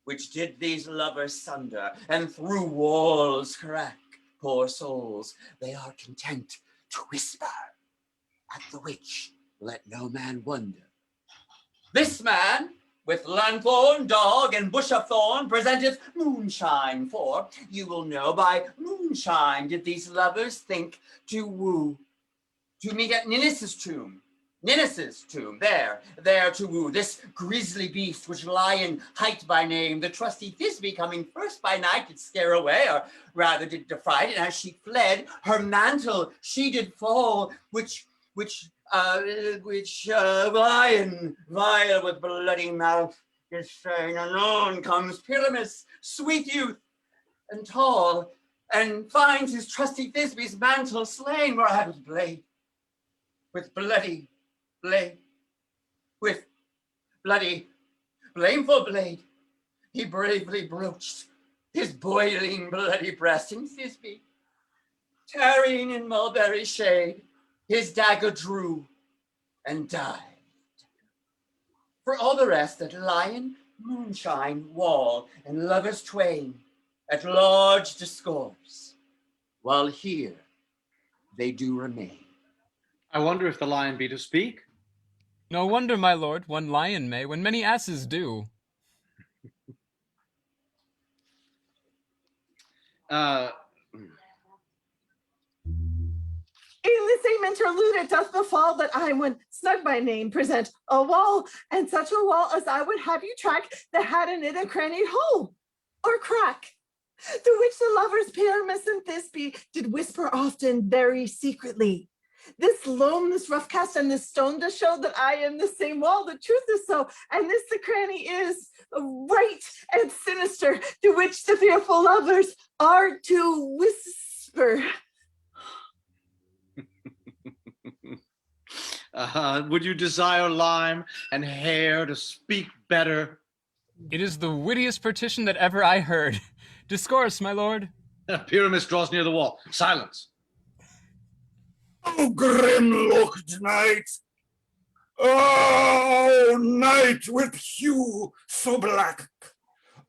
which did these lovers sunder, and through walls crack, poor souls, they are content to whisper, at the which let no man wonder. This man, with lanthorn, dog, and bush of thorn, presenteth moonshine, for you will know by moonshine did these lovers think to woo, to meet at Ninus' tomb, there to woo this grisly beast which lion hight by name, the trusty Thisbe coming first by night did scare away, or rather did defright, and as she fled, her mantle she did fall, which lion, vile with bloody mouth, is saying, anon comes Pyramus, sweet youth and tall, and finds his trusty Thisbe's mantle slain where I was blade, with bloody blade, with bloody blameful blade he bravely broached his boiling bloody breast in Thisbe. Tarrying in mulberry shade, his dagger drew and died. For all the rest that lion, moonshine, wall, and lovers twain at large discourse, while here they do remain. I wonder if the lion be to speak. No wonder, my lord, one lion may, when many asses do. In the same interlude it doth befall that I would, snug by name, present a wall, and such a wall as I would have you track that had in it a crannied hole or crack, through which the lovers Pyramus and Thisbe did whisper often very secretly. This loam, this rough cast, and this stone does show that I am the same wall. The truth is so, and this the cranny is right and sinister, through which the fearful lovers are to whisper. Would you desire lime and hair to speak better? It is the wittiest petition that ever I heard. Discourse, my lord. Pyramus draws near the wall. Silence. Oh, grim-looked night! Oh, night with hue so black!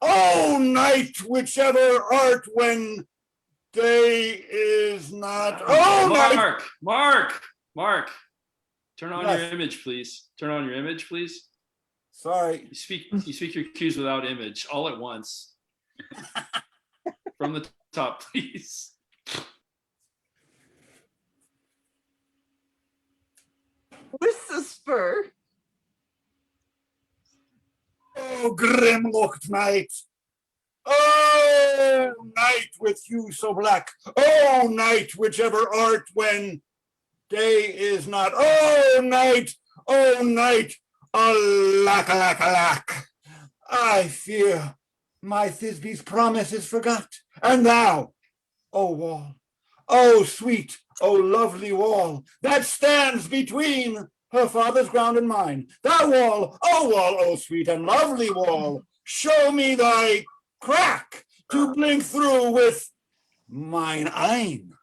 Oh, night whichever art when day is not. Oh, night! Mark! Turn on your image, please. Turn on your image, please. Sorry. You speak your cues without image, all at once. From the top, please. Whisper. Oh, grim-looked night! Oh, night with hue so black! Oh, night whichever art when day is not. Oh, night! Oh, night! Alack, alack, alack! I fear my Thisbe's promise is forgot. And thou, O wall, O sweet, O lovely wall, that stands between her father's ground and mine. Thou wall, O sweet and lovely wall, show me thy crack to blink through with mine eyne.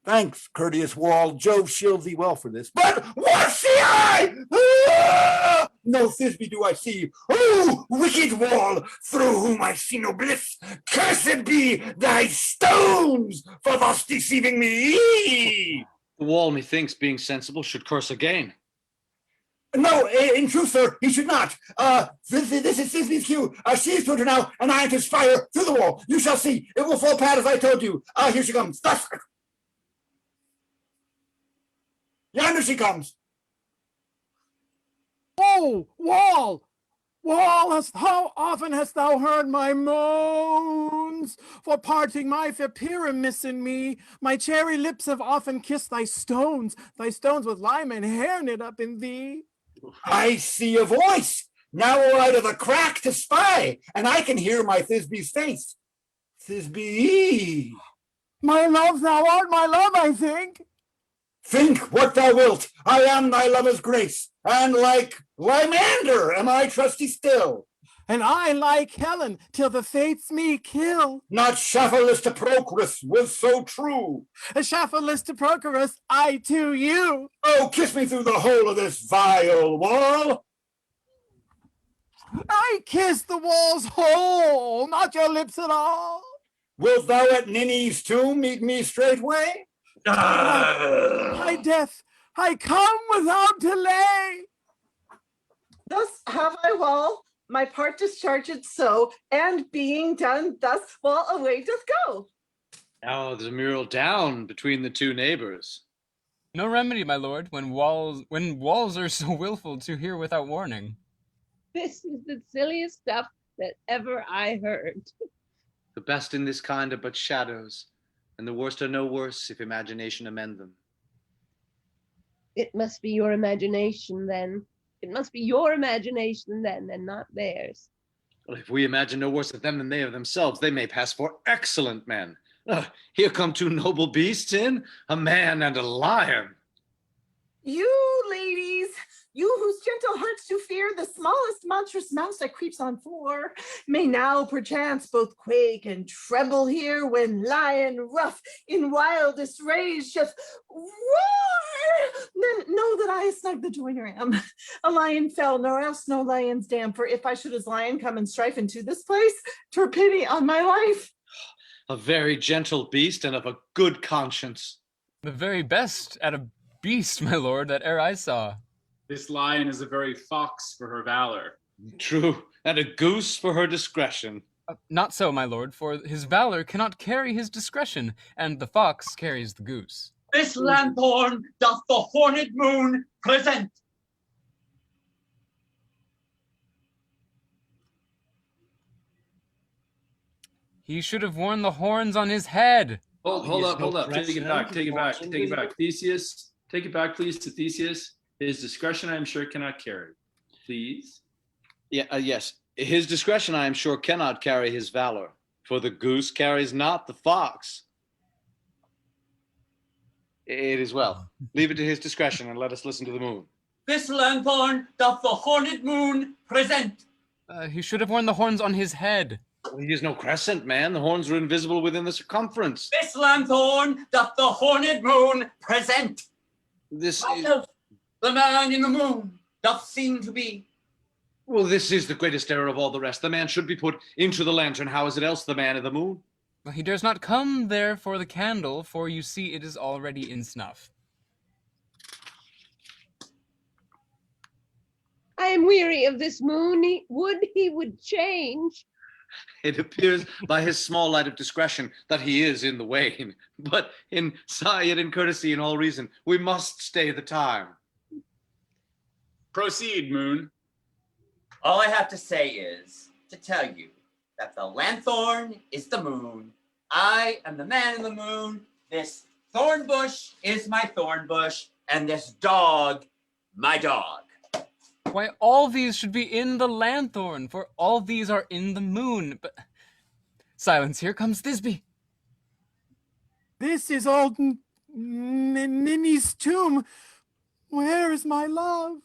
Thanks, courteous wall. Jove shield thee well for this. But what see I? Ah! No Thisbe do I see. Oh, wicked wall, through whom I see no bliss. Cursed be thy stones for thus deceiving me. The wall, methinks, being sensible, should curse again. No, in truth, sir, he should not. This is Thisbe's cue. She is to enter now, and I am to fire through the wall. You shall see. It will fall pat as I told you. Here she comes. Thus. Yonder she comes. Oh, wall! Wall, how often hast thou heard my moans? For parting my fair Pyramus and me, my cherry lips have often kissed thy stones with lime and hair knit up in thee. I see a voice. Now out of the crack to spy, and I can hear my Thisbe's face. Thisbe. My love, thou art my love, I think. Think what thou wilt. I am thy lover's grace, and like Lymander am I trusty still. And I like Helen, till the fates me kill. Not Shafalus to Procrus was so true. A Shafalus to Procrus, I to you. Oh, kiss me through the hole of this vile wall. I kiss the wall's hole, not your lips at all. Wilt thou at Ninny's tomb meet me straightway? My death, I come without delay. Thus have I wall, my part discharged so, and being done thus, wall away doth go. Now there's a mural down between the two neighbors. No remedy, my lord, when walls are so willful to hear without warning. This is the silliest stuff that ever I heard. The best in this kind are but shadows, and the worst are no worse if imagination amend them. It must be your imagination then. It must be your imagination then, and not theirs. Well, if we imagine no worse of them than they of themselves, they may pass for excellent men. Here come two noble beasts in, a man and a lion. You ladies, You whose gentle hearts do fear the smallest monstrous mouse that creeps on floor, may now perchance both quake and tremble here when lion rough in wildest rage just roar. Then know that I snug the joiner am. A lion fell, nor else no lion's dam. For if I should as lion come in strife into this place, 'twere pity on my life. A very gentle beast and of a good conscience. The very best at a beast, my lord, that e'er I saw. This lion is a very fox for her valor. True, and a goose for her discretion. Not so, my lord, for his valor cannot carry his discretion, and the fox carries the goose. This lanthorn doth the horned moon present. He should have worn the horns on his head. Hold up. Take it back. Theseus, take it back, please, to Theseus. His discretion, I'm sure, cannot carry. Please. Yes. His discretion, I am sure, cannot carry his valor, for the goose carries not the fox. It is well. Leave it to his discretion, and let us listen to the moon. This lanthorn doth the horned moon present. He should have worn the horns on his head. He is no crescent, man. The horns are invisible within the circumference. This lanthorn doth the horned moon present. This What is... of the man in the moon doth seem to be. Well, this is the greatest error of all the rest. The man should be put into the lantern. How is it else the man in the moon? Well, he dares not come there for the candle, for you see it is already in snuff. I am weary of this moon. He would change. It appears by his small light of discretion that he is in the wane. But in yet in courtesy and all reason, we must stay the time. Proceed, Moon. All I have to say is to tell you that the lanthorn is the moon. I am the man in the moon. This thorn bush is my thorn bush, and this dog, my dog. Why, all these should be in the lanthorn, for all these are in the moon. But silence, here comes Thisbe. This is old Ninny's tomb. Where is my love?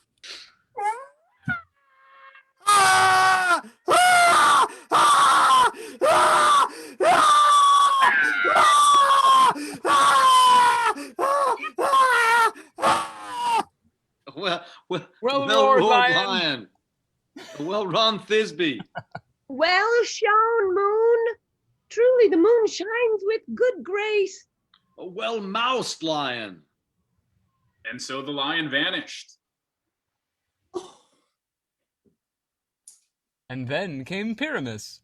Ah! Ah! Ah! Ah! Well, Well roared, roared, lion. Well run, Thisbe. Well shone, moon. Truly, the moon shines with good grace. A well moused lion. And so the lion vanished. And then came Pyramus.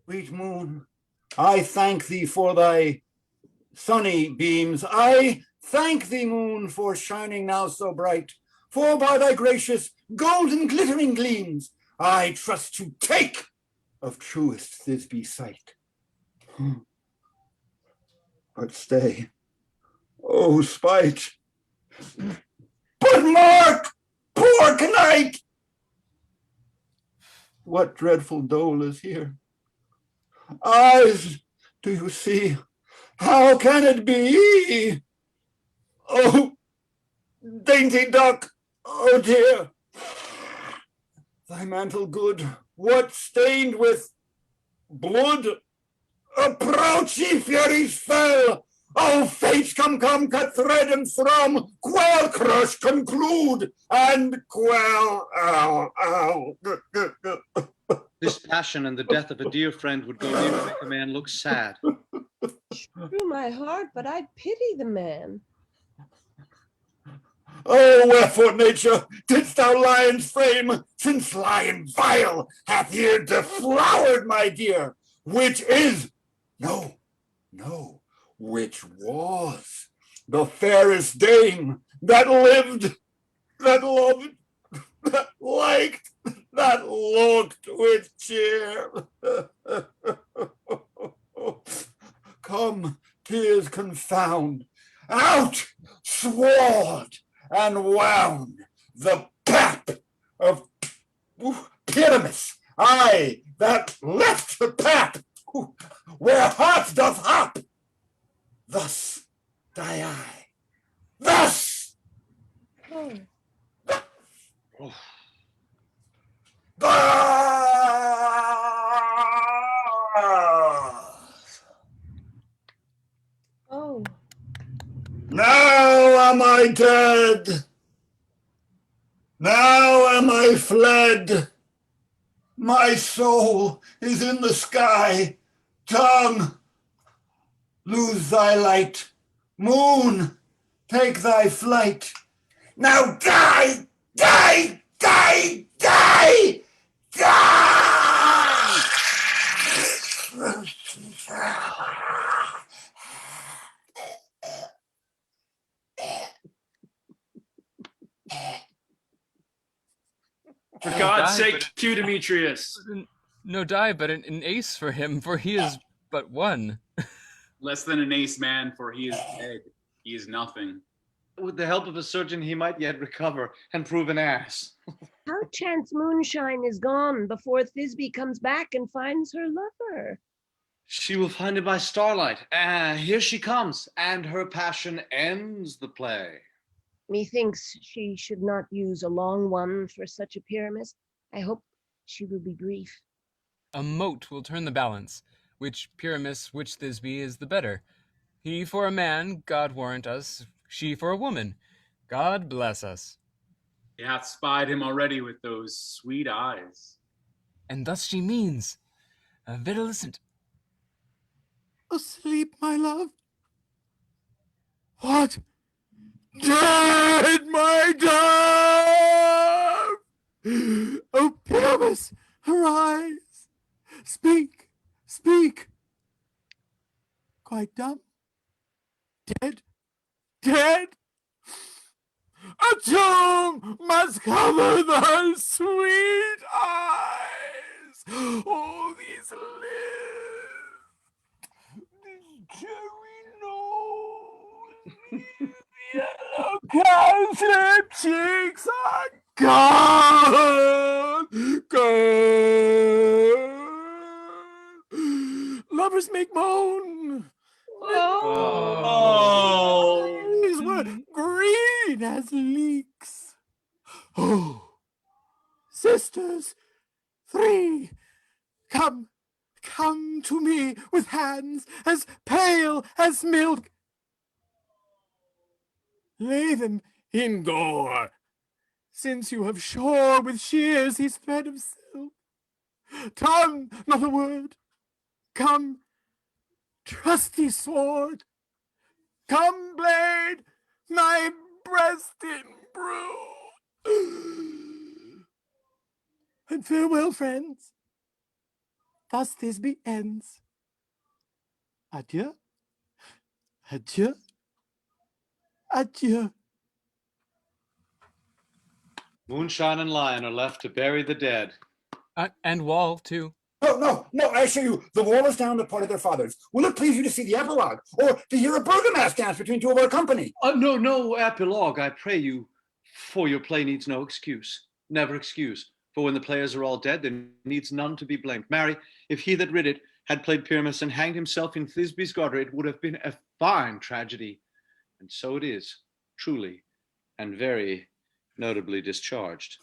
Sweet moon, I thank thee for thy sunny beams. I thank thee, moon, for shining now so bright. For by thy gracious golden glittering gleams, I trust to take of truest Thisbe sight. But stay, oh spite, but mark, poor knight! What dreadful dole is here? Eyes, do you see? How can it be? Oh, dainty duck, oh dear. Thy mantle good, what stained with blood? Approach, ye furies fell. Oh, fates, come, cut thread and thrum, quell, crush, conclude, and quell. Ow. This passion and the death of a dear friend would go near to make a man look sad. Through my heart, but I pity the man. Oh, wherefore, nature, didst thou lion's frame, since lion vile hath here deflowered my dear, which is, no, which was the fairest dame that lived, that loved, that liked, that looked with cheer. Come, tears confound, out, sword, and wound the pap of Pyramus, I that left the pap, where heart doth hop. Thus die I, thus Oh. Oh. Now am I dead. Now am I fled. My soul is in the sky. Tongue, lose thy light. Moon, take thy flight. Now die, die, die, die, die! For No God's die, sake, cue Demetrius. No die, but an ace for him, for he is but one. Less than an ace, man, for he is dead. He is nothing. With the help of a surgeon, he might yet recover and prove an ass. How chance moonshine is gone before Thisbe comes back and finds her lover? She will find it by starlight. Here she comes, and her passion ends the play. Methinks she should not use a long one for such a pyramus. I hope she will be brief. A mote will turn the balance. Which Pyramus, which Thisbe is the better? He for a man, God warrant us. She for a woman, God bless us. He hath spied him already with those sweet eyes. And thus she means. Videlicent. Asleep, my love? What? Dead, my dove! Oh, Pyramus, arise! Speak, speak! Quite dumb? Dead? Dead? A tomb must cover the sweet eyes! Oh, these lips! This cherry nose! Yellow cowslip cheeks are gone, gone. Lovers make moan. Oh. Eyes were green as leeks. Oh, sisters, three, come, come to me with hands as pale as milk. Lay them in gore, since you have shore with shears his thread of silk. Tongue, not a word. Come, trusty sword. Come, blade, my breast imbrue. And farewell, friends. Thus Thisbe ends. Adieu. Adieu. Adieu. Moonshine and Lion are left to bury the dead. And Wall, too. No, I assure you, the wall is down the part of their fathers. Will it please you to see the epilogue, or to hear a burgomask dance between two of our company? No epilogue, I pray you, for your play needs no excuse, never excuse. For when the players are all dead, there needs none to be blamed. Marry, if he that writ it had played Pyramus and hanged himself in Thisbe's garter, it would have been a fine tragedy. And so it is, truly, and very notably discharged.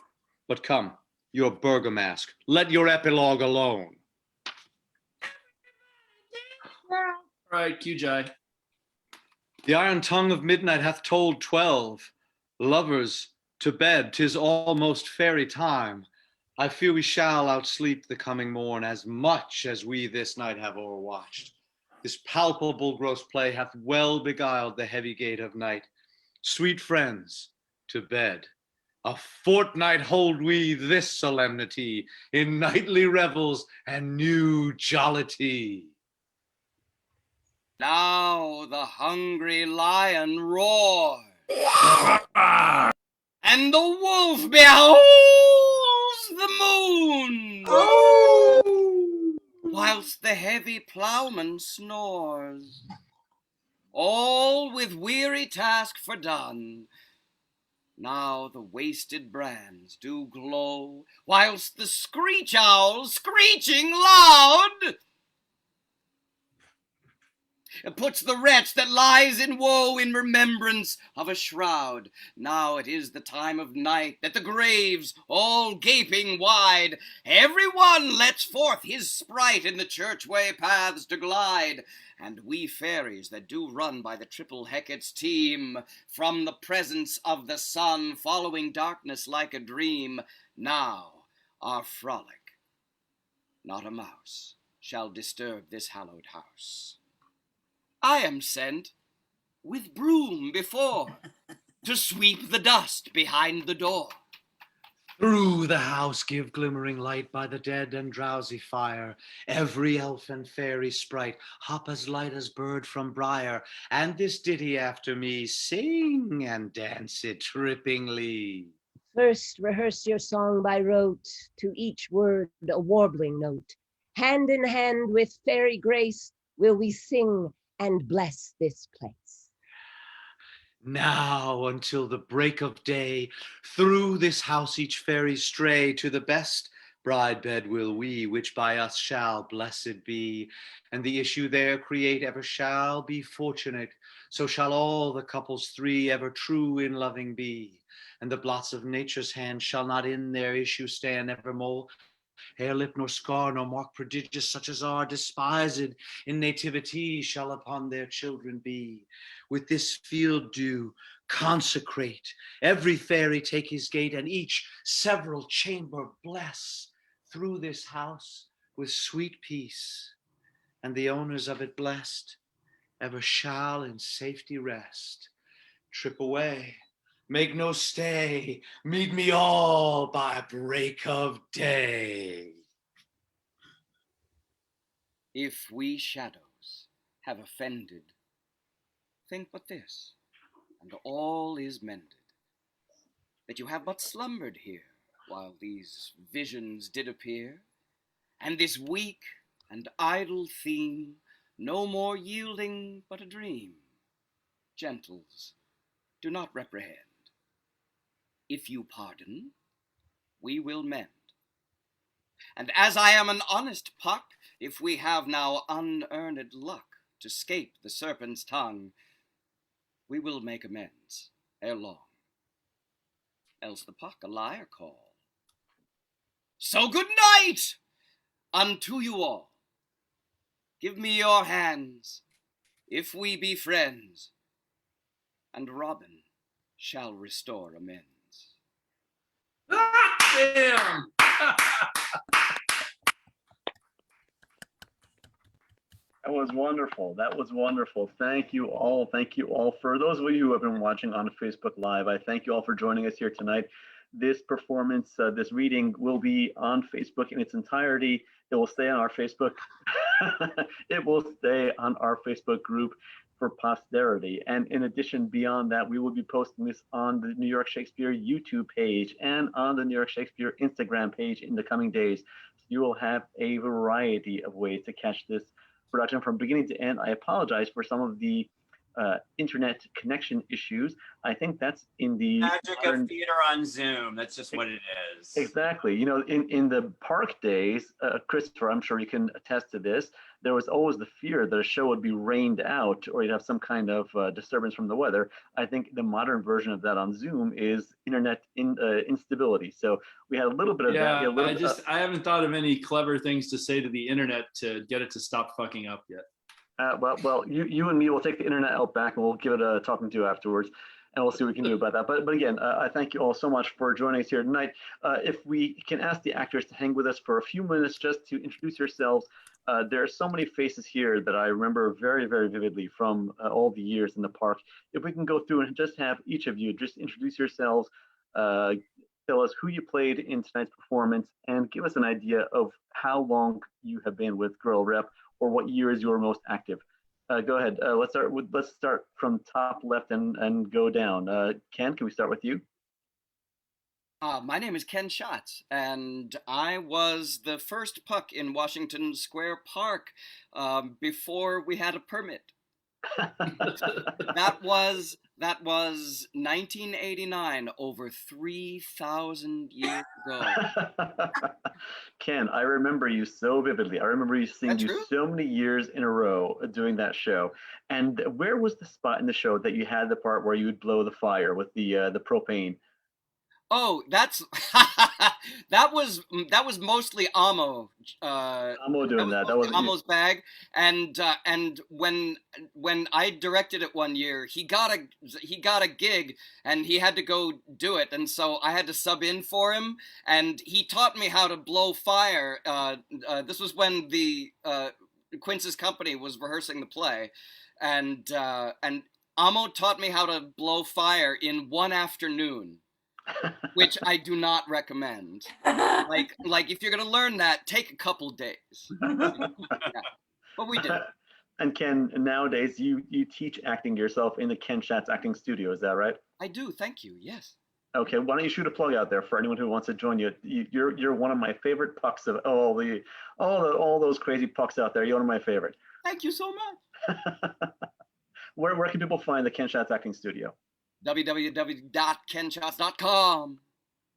But come, your burgomask, let your epilogue alone. Right, Q-Jai. The iron tongue of midnight hath told 12. Lovers, to bed, 'tis almost fairy time. I fear we shall outsleep the coming morn, as much as we this night have o'erwatched. This palpable gross play hath well beguiled the heavy gate of night. Sweet friends, to bed. A fortnight hold we this solemnity in nightly revels and new jollity. Now the hungry lion roars, and the wolf beholds the moon, whilst the heavy ploughman snores. All with weary task fordone, now the wasted brands do glow, whilst the screech owl, screeching loud, puts the wretch that lies in woe in remembrance of a shroud. Now it is the time of night, that the graves, all gaping wide, every one lets forth his sprite in the churchway paths to glide. And we fairies that do run by the triple Hecate's team, from the presence of the sun, following darkness like a dream, now our frolic. Not a mouse shall disturb this hallowed house. I am sent, with broom before, to sweep the dust behind the door. Through the house give glimmering light by the dead and drowsy fire. Every elf and fairy sprite hop as light as bird from briar. And this ditty after me, sing and dance it trippingly. First rehearse your song by rote, to each word a warbling note. Hand in hand with fairy grace will we sing and bless this place. Now until the break of day, through this house each fairy stray, to the best bride bed will we, which by us shall blessed be. And the issue there create ever shall be fortunate, so shall all the couples three ever true in loving be. And the blots of nature's hand shall not in their issue stand evermore. Hair, lip, nor scar, nor mark prodigious, such as are despised in nativity, shall upon their children be. With this field dew consecrate, every fairy take his gate, and each several chamber bless. Through this house with sweet peace, and the owners of it blessed, ever shall in safety rest. Trip away, make no stay, meet me all by break of day. If we shadows have offended, think but this, and all is mended, that you have but slumbered here, while these visions did appear, and this weak and idle theme no more yielding but a dream. Gentles, do not reprehend. If you pardon, we will mend. And as I am an honest Puck, if we have now unearned luck to scape the serpent's tongue, we will make amends ere long, else the Puck a liar call. So good night unto you all. Give me your hands, if we be friends, and Robin shall restore amends. Damn! That was wonderful. That was wonderful. Thank you all. Thank you all. For those of you who have been watching on Facebook Live, I thank you all for joining us here tonight. This performance, this reading will be on Facebook in its entirety. It will stay on our Facebook. It will stay on our Facebook group for posterity. And in addition, beyond that, we will be posting this on the New York Shakespeare YouTube page and on the New York Shakespeare Instagram page in the coming days. So you will have a variety of ways to catch this production from beginning to end. I apologize for some of the internet connection issues. I think that's in the magic of theater on Zoom. That's just what it is. Exactly. You know, in the park days, Christopher, I'm sure you can attest to this, there was always the fear that a show would be rained out or you'd have some kind of disturbance from the weather. I think the modern version of that on Zoom is internet instability. So we had a little bit of that. Yeah, I haven't thought of any clever things to say to the internet to get it to stop fucking up yet. Well, you and me will take the internet out back and we'll give it a talking to afterwards, and we'll see what we can do about that. But again, I thank you all so much for joining us here tonight. If we can ask the actors to hang with us for a few minutes just to introduce yourselves. There are so many faces here that I remember very, very vividly from all the years in the park. If we can go through and just have each of you just introduce yourselves, tell us who you played in tonight's performance, and give us an idea of how long you have been with Girl Rep, or what years you were most active. Go ahead. Let's start from top left and go down. Ken, can we start with you? My name is Ken Schatz, and I was the first Puck in Washington Square Park before we had a permit. That was 1989, over 3,000 years ago. Ken, I remember you so vividly. I remember you seeing you so many years in a row doing that show. And where was the spot in the show that you had the part where you would blow the fire with the propane? Oh, that's that was mostly Amo. Amo doing that. That was Amo's bag, and when I directed it one year, he got a gig and he had to go do it, and so I had to sub in for him, and he taught me how to blow fire. This was when the Quince's company was rehearsing the play, and Amo taught me how to blow fire in one afternoon. Which I do not recommend. Like if you're gonna learn that, take a couple days. Yeah. But we did. And Ken, nowadays you teach acting yourself in the Ken Schatz acting studio. Is that right? I do. Thank you. Yes. Okay. Why don't you shoot a plug out there for anyone who wants to join you? You're one of my favorite pucks of all those crazy pucks out there. You're one of my favorite. Thank you so much. Where can people find the Ken Schatz acting studio? www.kenschatz.com.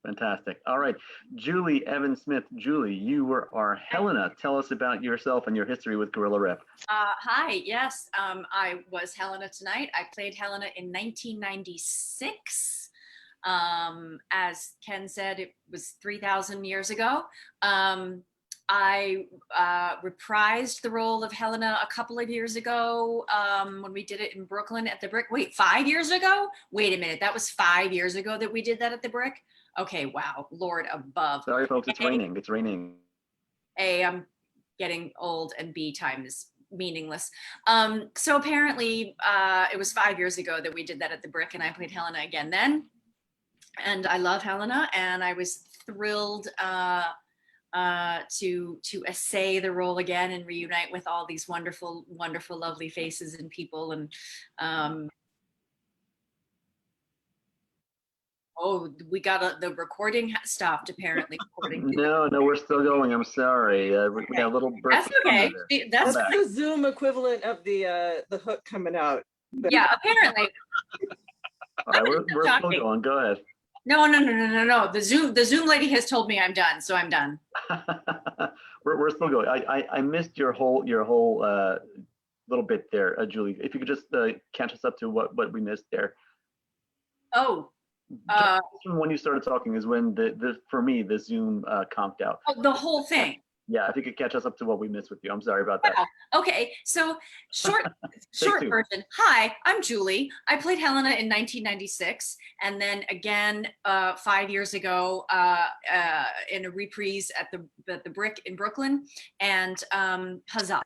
Fantastic. All right. Julie Evans-Smith. Julie, you were our Helena. Tell us about yourself and your history with Gorilla Rep. Hi, yes. I was Helena tonight. I played Helena in 1996. As Ken said, it was 3,000 years ago. I reprised the role of Helena a couple of years ago when we did it in Brooklyn at the Brick. Wait, 5 years ago? Wait a minute, that was 5 years ago that we did that at the Brick? Okay, wow, Lord above. Sorry, folks, it's raining. It's raining. A, I'm getting old, and B, time is meaningless. So apparently it was 5 years ago that we did that at the Brick, and I played Helena again then. And I love Helena, and I was thrilled to essay the role again and reunite with all these wonderful, wonderful, lovely faces and people. And oh, we got the recording stopped apparently. No, we're still going. I'm sorry. We got a little burst. That's okay. That's the Zoom equivalent of the hook coming out. Yeah, apparently. All right, we're still going. Go ahead. No. The Zoom lady has told me I'm done, so I'm done. we're still going. I missed your whole little bit there, Julie. If you could just catch us up to what we missed there. Oh. When you started talking is when for me the Zoom comped out. Oh, the whole thing. Yeah, if you could catch us up to what we missed with you. I'm sorry about that. Wow. Okay, so short version. Hi, I'm Julie. I played Helena in 1996, and then again 5 years ago in a reprise at the Brick in Brooklyn, and huzzah.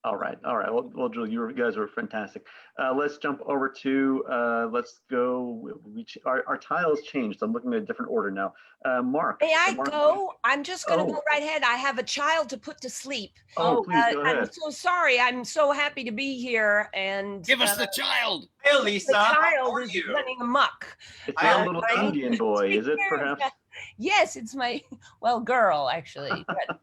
All right. Well, Julie, you guys were fantastic. Let's jump over to, let's go, our tiles changed. I'm looking at a different order now. Mark. May I Mark, go? I'm just going to go right ahead. I have a child to put to sleep. Please go ahead. I'm so sorry. I'm so happy to be here. And give us the child. Hey, Lisa. The child how are is you? running amok. It's a little Indian boy, is it perhaps? Yes, it's my, girl, actually. But,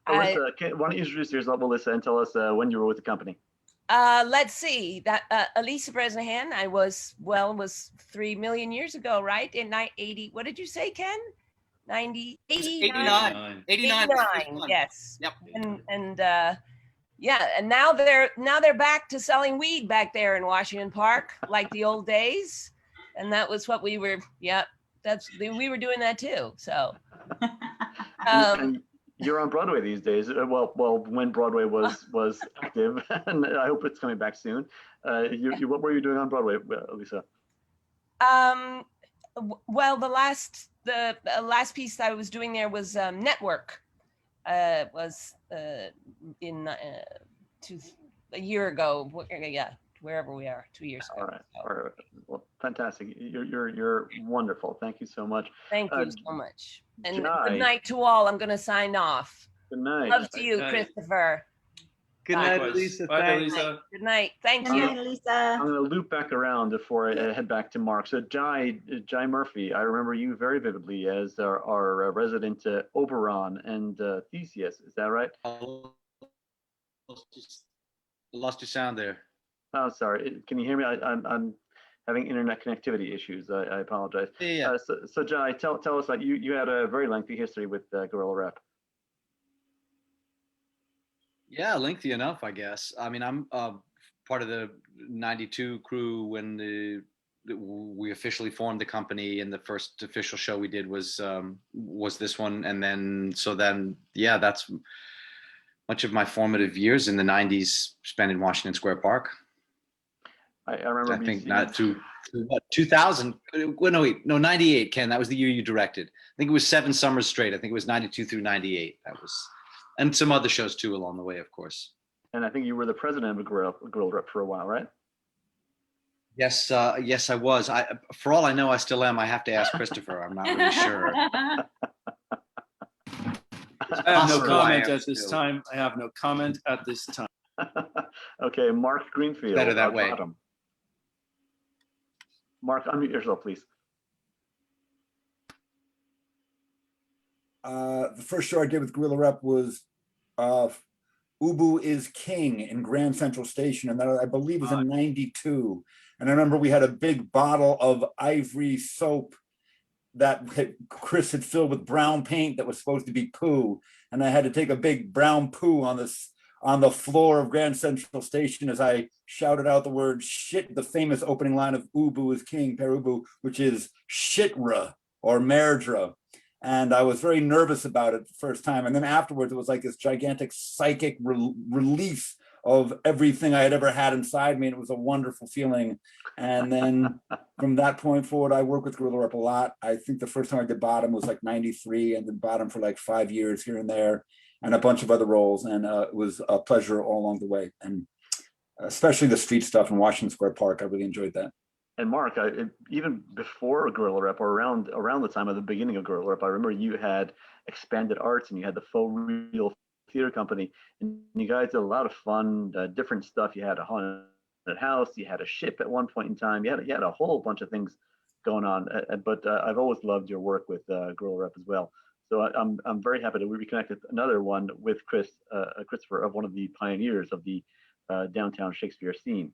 Alyssa, why don't you introduce yourself, Alyssa, and tell us when you were with the company? Let's see. That Elisa Bresnahan, I was 3 million years ago, right? In 1980. What did you say, Ken? 89. 89. Yes. Yep. And now they're back to selling weed back there in Washington Park, like the old days. And that was what we were. Yeah, we were doing that too. So. And you're on Broadway these days. Well, when Broadway was active, and I hope it's coming back soon. What were you doing on Broadway, Lisa? Well, the last piece I was doing there was Network. Was in a year ago. Yeah, wherever we are, 2 years ago. All right. Well, fantastic. You're wonderful. Thank you so much. Thank you so much. And Jai. good night to all. I'm going to sign off. Good night. Love to you, Christopher. Good night, Lisa. Bye, Thanks. Lisa. Good night. Thank Good you. night, Lisa. I'm going to loop back around before I head back to Mark. So Jai Murphy, I remember you very vividly as our resident Oberon and Theseus. Is that right? Lost your sound there. Oh, sorry. Can you hear me? I'm having internet connectivity issues. I apologize. Yeah. So Jai, tell us that you had a very lengthy history with Gorilla Rep. Yeah, lengthy enough, I guess. I mean, I'm part of the '92 crew when we officially formed the company, and the first official show we did was this one, and then yeah, that's much of my formative years in the '90s spent in Washington Square Park. I remember. I think not to what 2000. Well, no, 98. Ken, that was the year you directed. I think it was 7 summers straight. I think it was '92 through '98. That was, and some other shows too along the way, of course. And I think you were the president of Gorilla Rep for a while, right? Yes, yes, I was. For all I know, I still am. I have to ask Christopher. I'm not really sure. I have no comment at this time. I have no comment at this time. Okay, Mark Greenfield. Better that way. Bottom. Mark, unmute yourself, please. The first show I did with Gorilla Rep was Ubu is King in Grand Central Station, and that I believe was in '92. And I remember we had a big bottle of ivory soap that Chris had filled with brown paint that was supposed to be poo, and I had to take a big brown poo on the floor of Grand Central Station as I shouted out the word shit, the famous opening line of Ubu is King, Per Ubu, which is shitra or merdra. And I was very nervous about it the first time. And then afterwards, it was like this gigantic psychic release of everything I had ever had inside me. And it was a wonderful feeling. And then from that point forward, I worked with Gorilla Rep a lot. I think the first time I did Bottom was like '93, and then Bottom for like 5 years here and there, and a bunch of other roles. And it was a pleasure all along the way. And especially the street stuff in Washington Square Park. I really enjoyed that. And Mark, even before Gorilla Rep, or around the time of the beginning of Gorilla Rep, I remember you had Expanded Arts and you had the Faux Real Theater Company, and you guys did a lot of fun, different stuff. You had a haunted house, you had a ship at one point in time, you had a whole bunch of things going on. But I've always loved your work with Gorilla Rep as well. So I'm very happy that we reconnected another one with Christopher, of one of the pioneers of the downtown Shakespeare scene.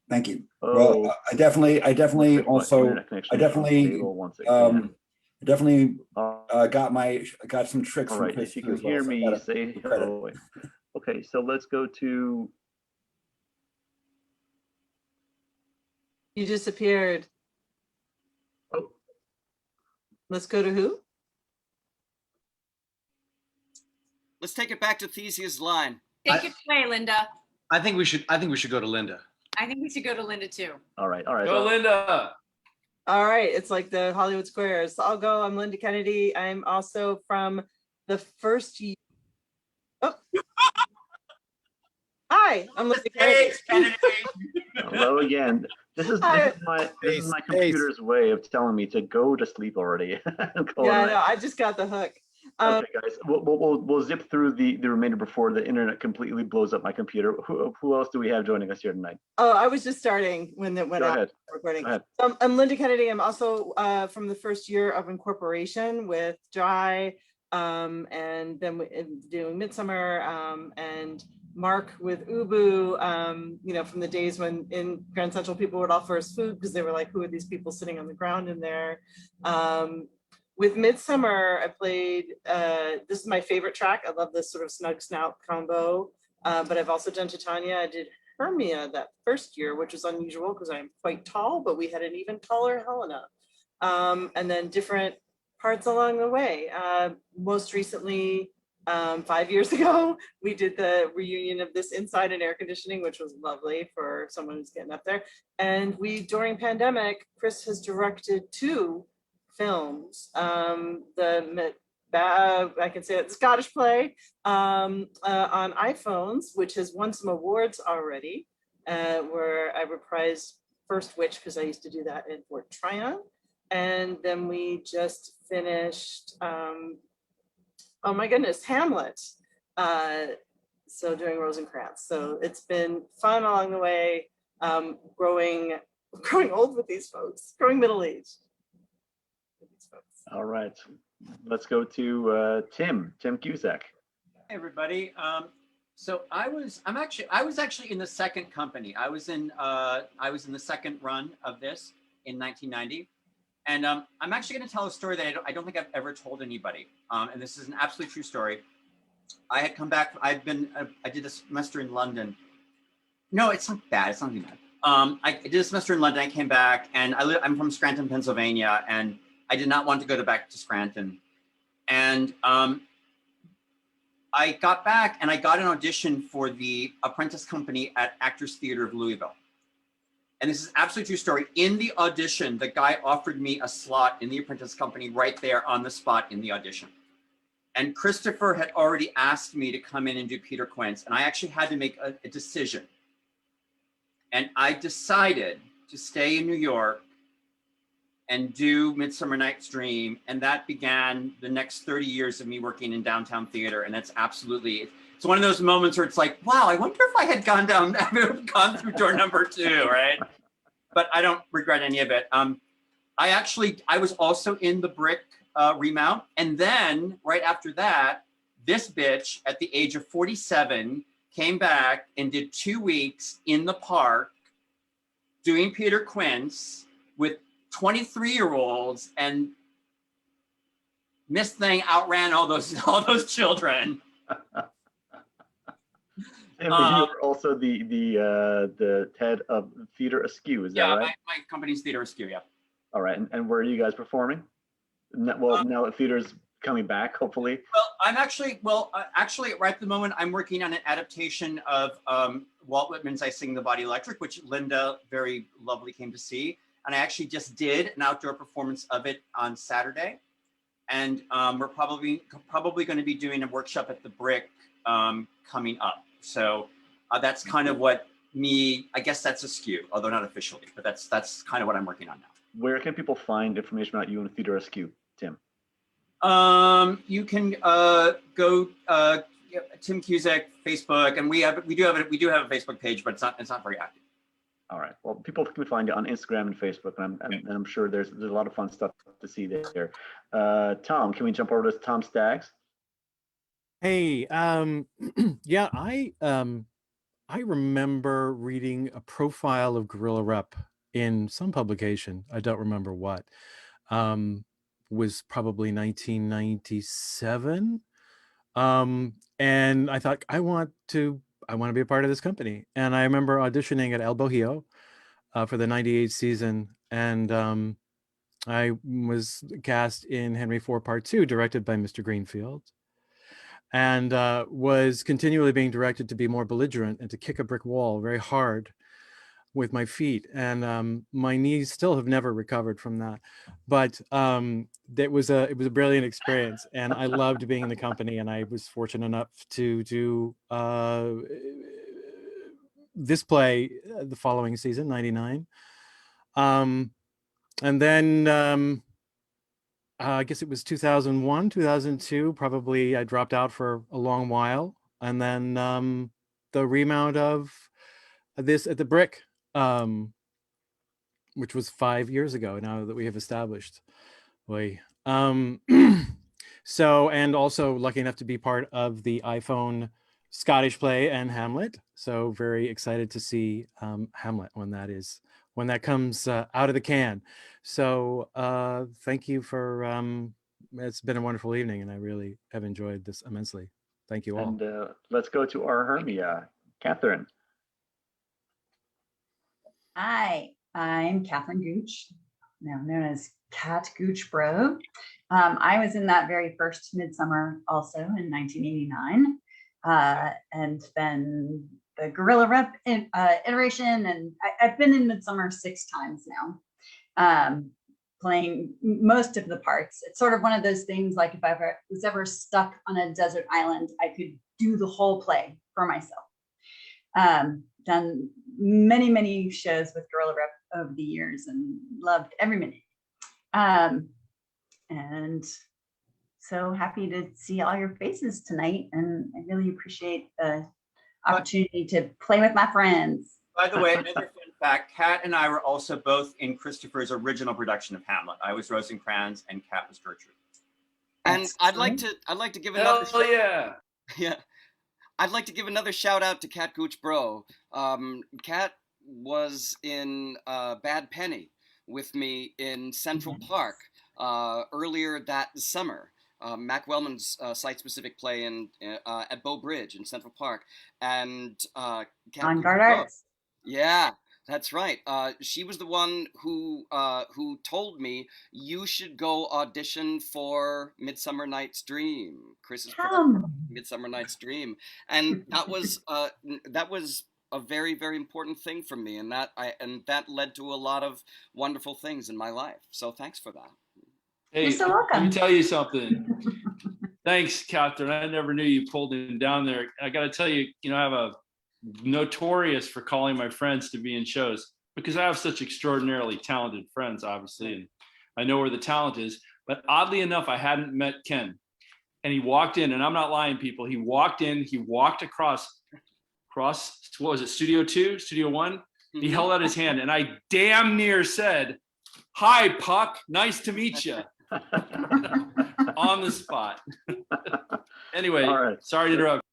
Thank you. Oh, well, I definitely also, I definitely got some tricks. All right, if you can hear me, say hello. Okay, so let's go to. You disappeared. Oh. Let's go to who? Let's take it back to Theseus' line. Take it away, Linda. I think we should go to Linda. I think we should go to Linda too. All right. Go, Linda. All right, it's like the Hollywood Squares. I'll go. I'm Linda Kennedy. I'm also from the first year. Oh. Hi, I'm Linda Kennedy. Hello again. This is my computer's way of telling me to go to sleep already. Yeah, no, I just got the hook. Okay, guys, we'll zip through the remainder before the internet completely blows up my computer. Who else do we have joining us here tonight? Oh, I was just starting when I was recording. I'm Linda Kennedy. I'm also from the first year of incorporation with Jai, and then doing Midsummer, and Mark with Ubu. You know, from the days when in Grand Central people would offer us food because they were like, "Who are these people sitting on the ground in there?" With Midsummer, I played, this is my favorite track. I love this sort of snug snout combo, but I've also done Titania. I did Hermia that first year, which was unusual because I'm quite tall, but we had an even taller Helena. And then different parts along the way. Most recently, 5 years ago, we did the reunion of This Inside and Air Conditioning, which was lovely for someone who's getting up there. And during pandemic, Chris has directed 2 films, I can say it, the Scottish play on iPhones, which has won some awards already, where I reprised First Witch because I used to do that in Fort Tryon. And then we just finished, oh my goodness, Hamlet. So doing Rosencrantz. So it's been fun along the way, growing old with these folks, growing middle-aged. All right, let's go to Tim Cusack. Hey everybody. So I was actually in the second company. I was in the second run of this in 1990. And I'm actually going to tell a story that I don't think I've ever told anybody. And this is an absolutely true story. I had come back. I did a semester in London. No, it's not bad. It's not even bad. I did a semester in London. I came back, and I'm from Scranton, Pennsylvania, and I did not want to go back to Scranton. And I got back, and I got an audition for the apprentice company at Actors Theater of Louisville. And this is absolutely true story. In the audition, the guy offered me a slot in the apprentice company right there on the spot in the audition. And Christopher had already asked me to come in and do Peter Quince, and I actually had to make a decision. And I decided to stay in New York and do Midsummer Night's Dream, and that began the next 30 years of me working in downtown theater. And that's absolutely, it's one of those moments where it's like, wow, I wonder if I had gone through door number 2, right? But I don't regret any of it. I was also in the Brick remount, and then right after that, this bitch at the age of 47 came back and did 2 weeks in the park doing Peter Quince with 23-year-olds, and Miss Thing outran all those children. And you were also the head of Theater Askew, is that right? Yeah, my company's Theater Askew, yeah. All right, and where are you guys performing? Well, now that theater's coming back, hopefully. Well, I'm actually right at the moment, I'm working on an adaptation of Walt Whitman's I Sing the Body Electric, which Linda very lovely came to see. And I actually just did an outdoor performance of it on Saturday. And we're probably going to be doing a workshop at the Brick coming up. So that's kind of what I guess that's Askew, although not officially, but that's kind of what I'm working on now. Where can people find information about you and Theater Askew, Tim? You can go Tim Cusack Facebook, and we do have a Facebook page, but it's not very active. All right. Well, people can find you on Instagram and Facebook, and I'm sure there's a lot of fun stuff to see there. Tom, can we jump over to Tom Staggs? Hey, yeah, I remember reading a profile of Gorilla Rep in some publication. I don't remember what. Was probably 1997. And I thought, I want to be a part of this company. And I remember auditioning at El Bohio for the 98 season. And I was cast in Henry IV Part 2, directed by Mr. Greenfield. And was continually being directed to be more belligerent and to kick a brick wall very hard with my feet. And my knees still have never recovered from that. But it was a brilliant experience. And I loved being in the company. And I was fortunate enough to do this play the following season, 99. And then I guess it was 2001, 2002, probably I dropped out for a long while. And then the remount of this at the Brick, which was 5 years ago now that we have established. So, and also lucky enough to be part of the iPhone Scottish play and Hamlet. So very excited to see Hamlet when that comes out of the can. So thank you for, it's been a wonderful evening and I really have enjoyed this immensely. Thank you all. And let's go to our Hermia, Catherine. Hi, I'm Catherine Gooch, now known as Cat Gooch Bro. I was in that very first Midsummer also in 1989. And then the Gorilla Rep iteration, and I've been in Midsummer 6 times now, playing most of the parts. It's sort of one of those things, like if I was ever stuck on a desert island, I could do the whole play for myself. Done many, many shows with Gorilla Rep over the years and loved every minute. And so happy to see all your faces tonight, and I really appreciate the opportunity to play with my friends. By the way, another fun fact, Kat and I were also both in Christopher's original production of Hamlet. I was Rosencrantz and Kat was Gertrude. And I'd like to give another yeah. yeah. I'd like to give another shout out to Kat Gooch Bro. Kat was in Bad Penny with me in Central Park earlier that summer. Mac Wellman's site-specific play at Bow Bridge in Central Park, and Kat On Gooch Guard Bro. Arts. Yeah, that's right. She was the one who told me you should go audition for Midsummer Night's Dream, Chris's production, Midsummer Night's Dream, and that was a very, very important thing for me, and that led to a lot of wonderful things in my life. So thanks for that. Hey, You're so let welcome. me tell you something. Thanks, Catherine. I never knew you pulled him down there. I got to tell you, I have a notorious for calling my friends to be in shows because I have such extraordinarily talented friends, obviously, and I know where the talent is. But oddly enough, I hadn't met Ken, and he walked in, and I'm not lying, people. He walked in, he walked across. What was it? Studio 2, Studio 1. He held out his hand, and I damn near said, "Hi, Puck. Nice to meet you." On the spot. Anyway, All right. Sorry to interrupt.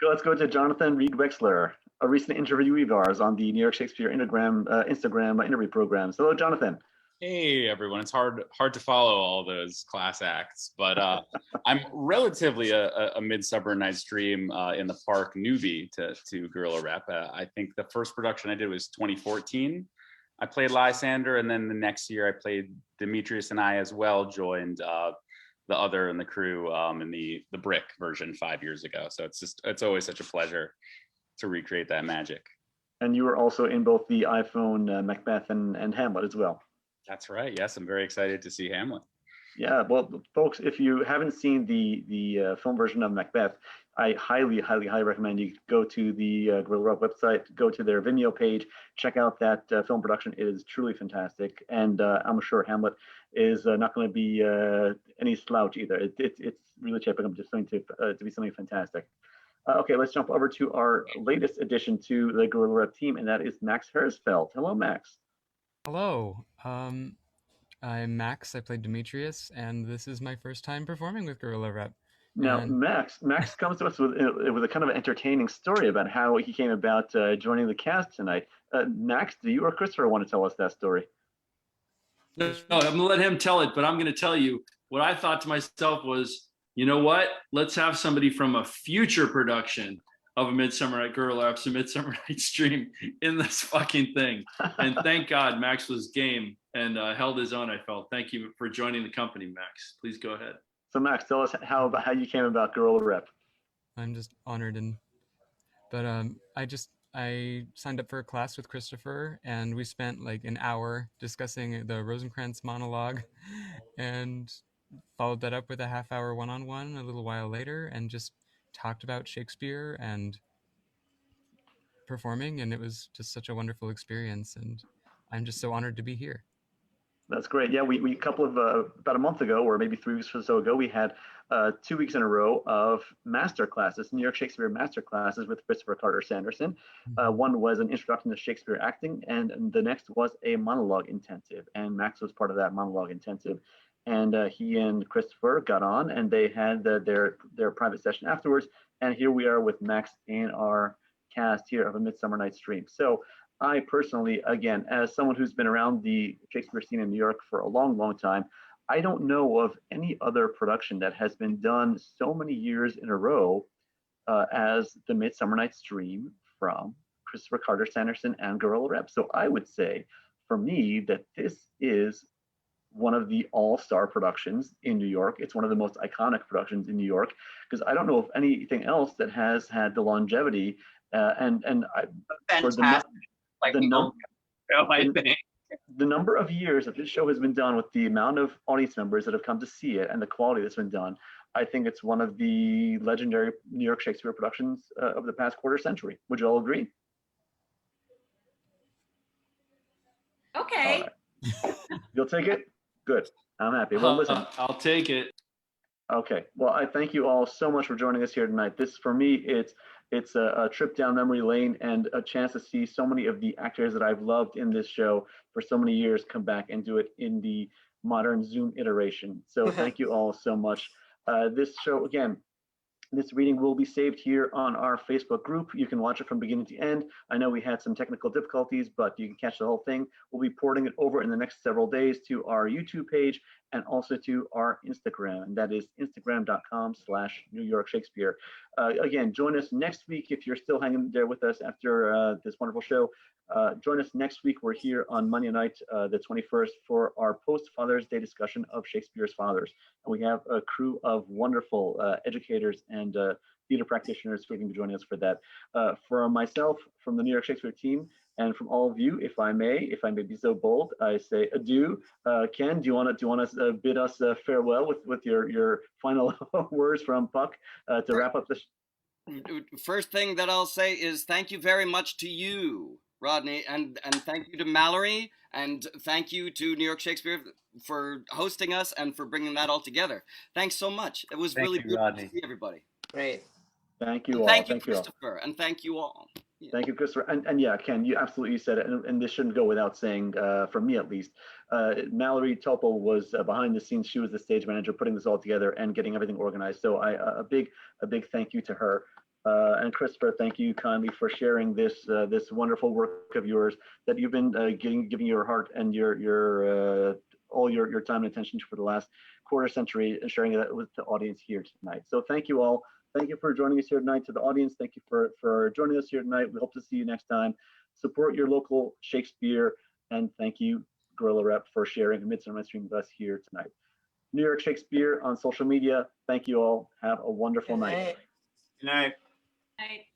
Let's go to Jonathan Reed Wexler, a recent interviewee of ours on the New York Shakespeare Instagram interview programs. Hello, Jonathan. Hey everyone, it's hard to follow all those class acts, but I'm relatively a Midsummer Night's Dream in the Park newbie to Guerrilla Rep. I think the first production I did was 2014. I played Lysander, and then the next year I played Demetrius, and I as well joined the other in the crew in the Brick version 5 years ago. So it's always such a pleasure to recreate that magic. And you were also in both the iPhone Macbeth and Hamlet as well. That's right. Yes, I'm very excited to see Hamlet. Yeah, well, folks, if you haven't seen the film version of Macbeth, I highly recommend you go to the Guerrilla Rep website, go to their Vimeo page, check out that film production. It is truly fantastic, and I'm sure Hamlet is not going to be any slouch either. It's really shaping up to be something fantastic. Okay, let's jump over to our latest addition to the Guerrilla Rep team, and that is Max Hersfeld. Hello, Max. Hello. I'm Max. I played Demetrius, and this is my first time performing with Guerrilla Rep. Now, And Max comes to us with a kind of entertaining story about how he came about joining the cast tonight. Max, do you or Christopher want to tell us that story? No, I'm going to let him tell it, but I'm going to tell you what I thought to myself was, you know what? Let's have somebody from a future production of a Midsummer Night Guerrilla Reps, a Midsummer Night's Dream in this fucking thing. And thank God Max was game and held his own, I felt. Thank you for joining the company, Max. Please go ahead. So Max, tell us how you came about Guerrilla Rep. I'm just honored, but I signed up for a class with Christopher, and we spent like an hour discussing the Rosencrantz monologue, and followed that up with a half-hour one-on-one a little while later, and just talked about Shakespeare and performing, and it was just such a wonderful experience, and I'm just so honored to be here. That's great. Yeah, we about a month ago, or maybe 3 weeks or so ago, we had 2 weeks in a row of master classes, New York Shakespeare master classes with Christopher Carter Sanderson. One was an introduction to Shakespeare acting, and the next was a monologue intensive, and Max was part of that monologue intensive. And he and Christopher got on, and they had their private session afterwards. And here we are with Max in our cast here of A Midsummer Night's Dream. So I personally, again, as someone who's been around the Shakespeare scene in New York for a long, long time, I don't know of any other production that has been done so many years in a row as The Midsummer Night's Dream from Christopher Carter Sanderson and Guerrilla Rep. So I would say, for me, that this is one of the all-star productions in New York. It's one of the most iconic productions in New York, because I don't know of anything else that has had the longevity the number of years that this show has been done, with the amount of audience members that have come to see it and the quality that's been done. I think it's one of the legendary New York Shakespeare productions of the past quarter century. Would you all agree? Okay. Right. You'll take it? Good. I'm happy. Well, listen. I'll take it. Okay. Well, I thank you all so much for joining us here tonight. This, for me, it's a trip down memory lane and a chance to see so many of the actors that I've loved in this show for so many years come back and do it in the modern Zoom iteration. So thank you all so much. This show, again, This reading will be saved here on our Facebook group. You can watch it from beginning to end. I know we had some technical difficulties, but you can catch the whole thing. We'll be porting it over in the next several days to our YouTube page and also to our Instagram, and that is instagram.com/New York Shakespeare. Again, join us next week if you're still hanging there with us after this wonderful show. Join us next week. We're here on Monday night, the 21st, for our post-Father's Day discussion of Shakespeare's fathers. And we have a crew of wonderful educators and theater practitioners who are going to be joining us for that. For myself, from the New York Shakespeare team, and from all of you, if I may be so bold, I say adieu. Ken, do you want to bid us farewell with your final words from Puck to wrap up this? First thing that I'll say is thank you very much to you, Rodney, and thank you to Mallory, and thank you to New York Shakespeare for hosting us and for bringing that all together. Thanks so much. It was really beautiful to see everybody. Great. Thank you And all. thank you, Thank you all. Christopher, and thank you all. Yeah. Thank you, Christopher. And yeah, Ken, you absolutely said it, and this shouldn't go without saying, from me at least. Mallory Topol was behind the scenes. She was the stage manager, putting this all together and getting everything organized. So a big thank you to her. And Christopher, thank you kindly for sharing this wonderful work of yours that you've been giving your heart and your all your time and attention to for the last quarter century, and sharing that with the audience here tonight. So thank you all. Thank you for joining us here tonight. To the audience, thank you for joining us here tonight. We hope to see you next time. Support your local Shakespeare, and thank you, Gorilla Rep, for sharing Midsummer Stream with us here tonight. New York Shakespeare on social media. Thank you all. Have a wonderful night. Good night. Night.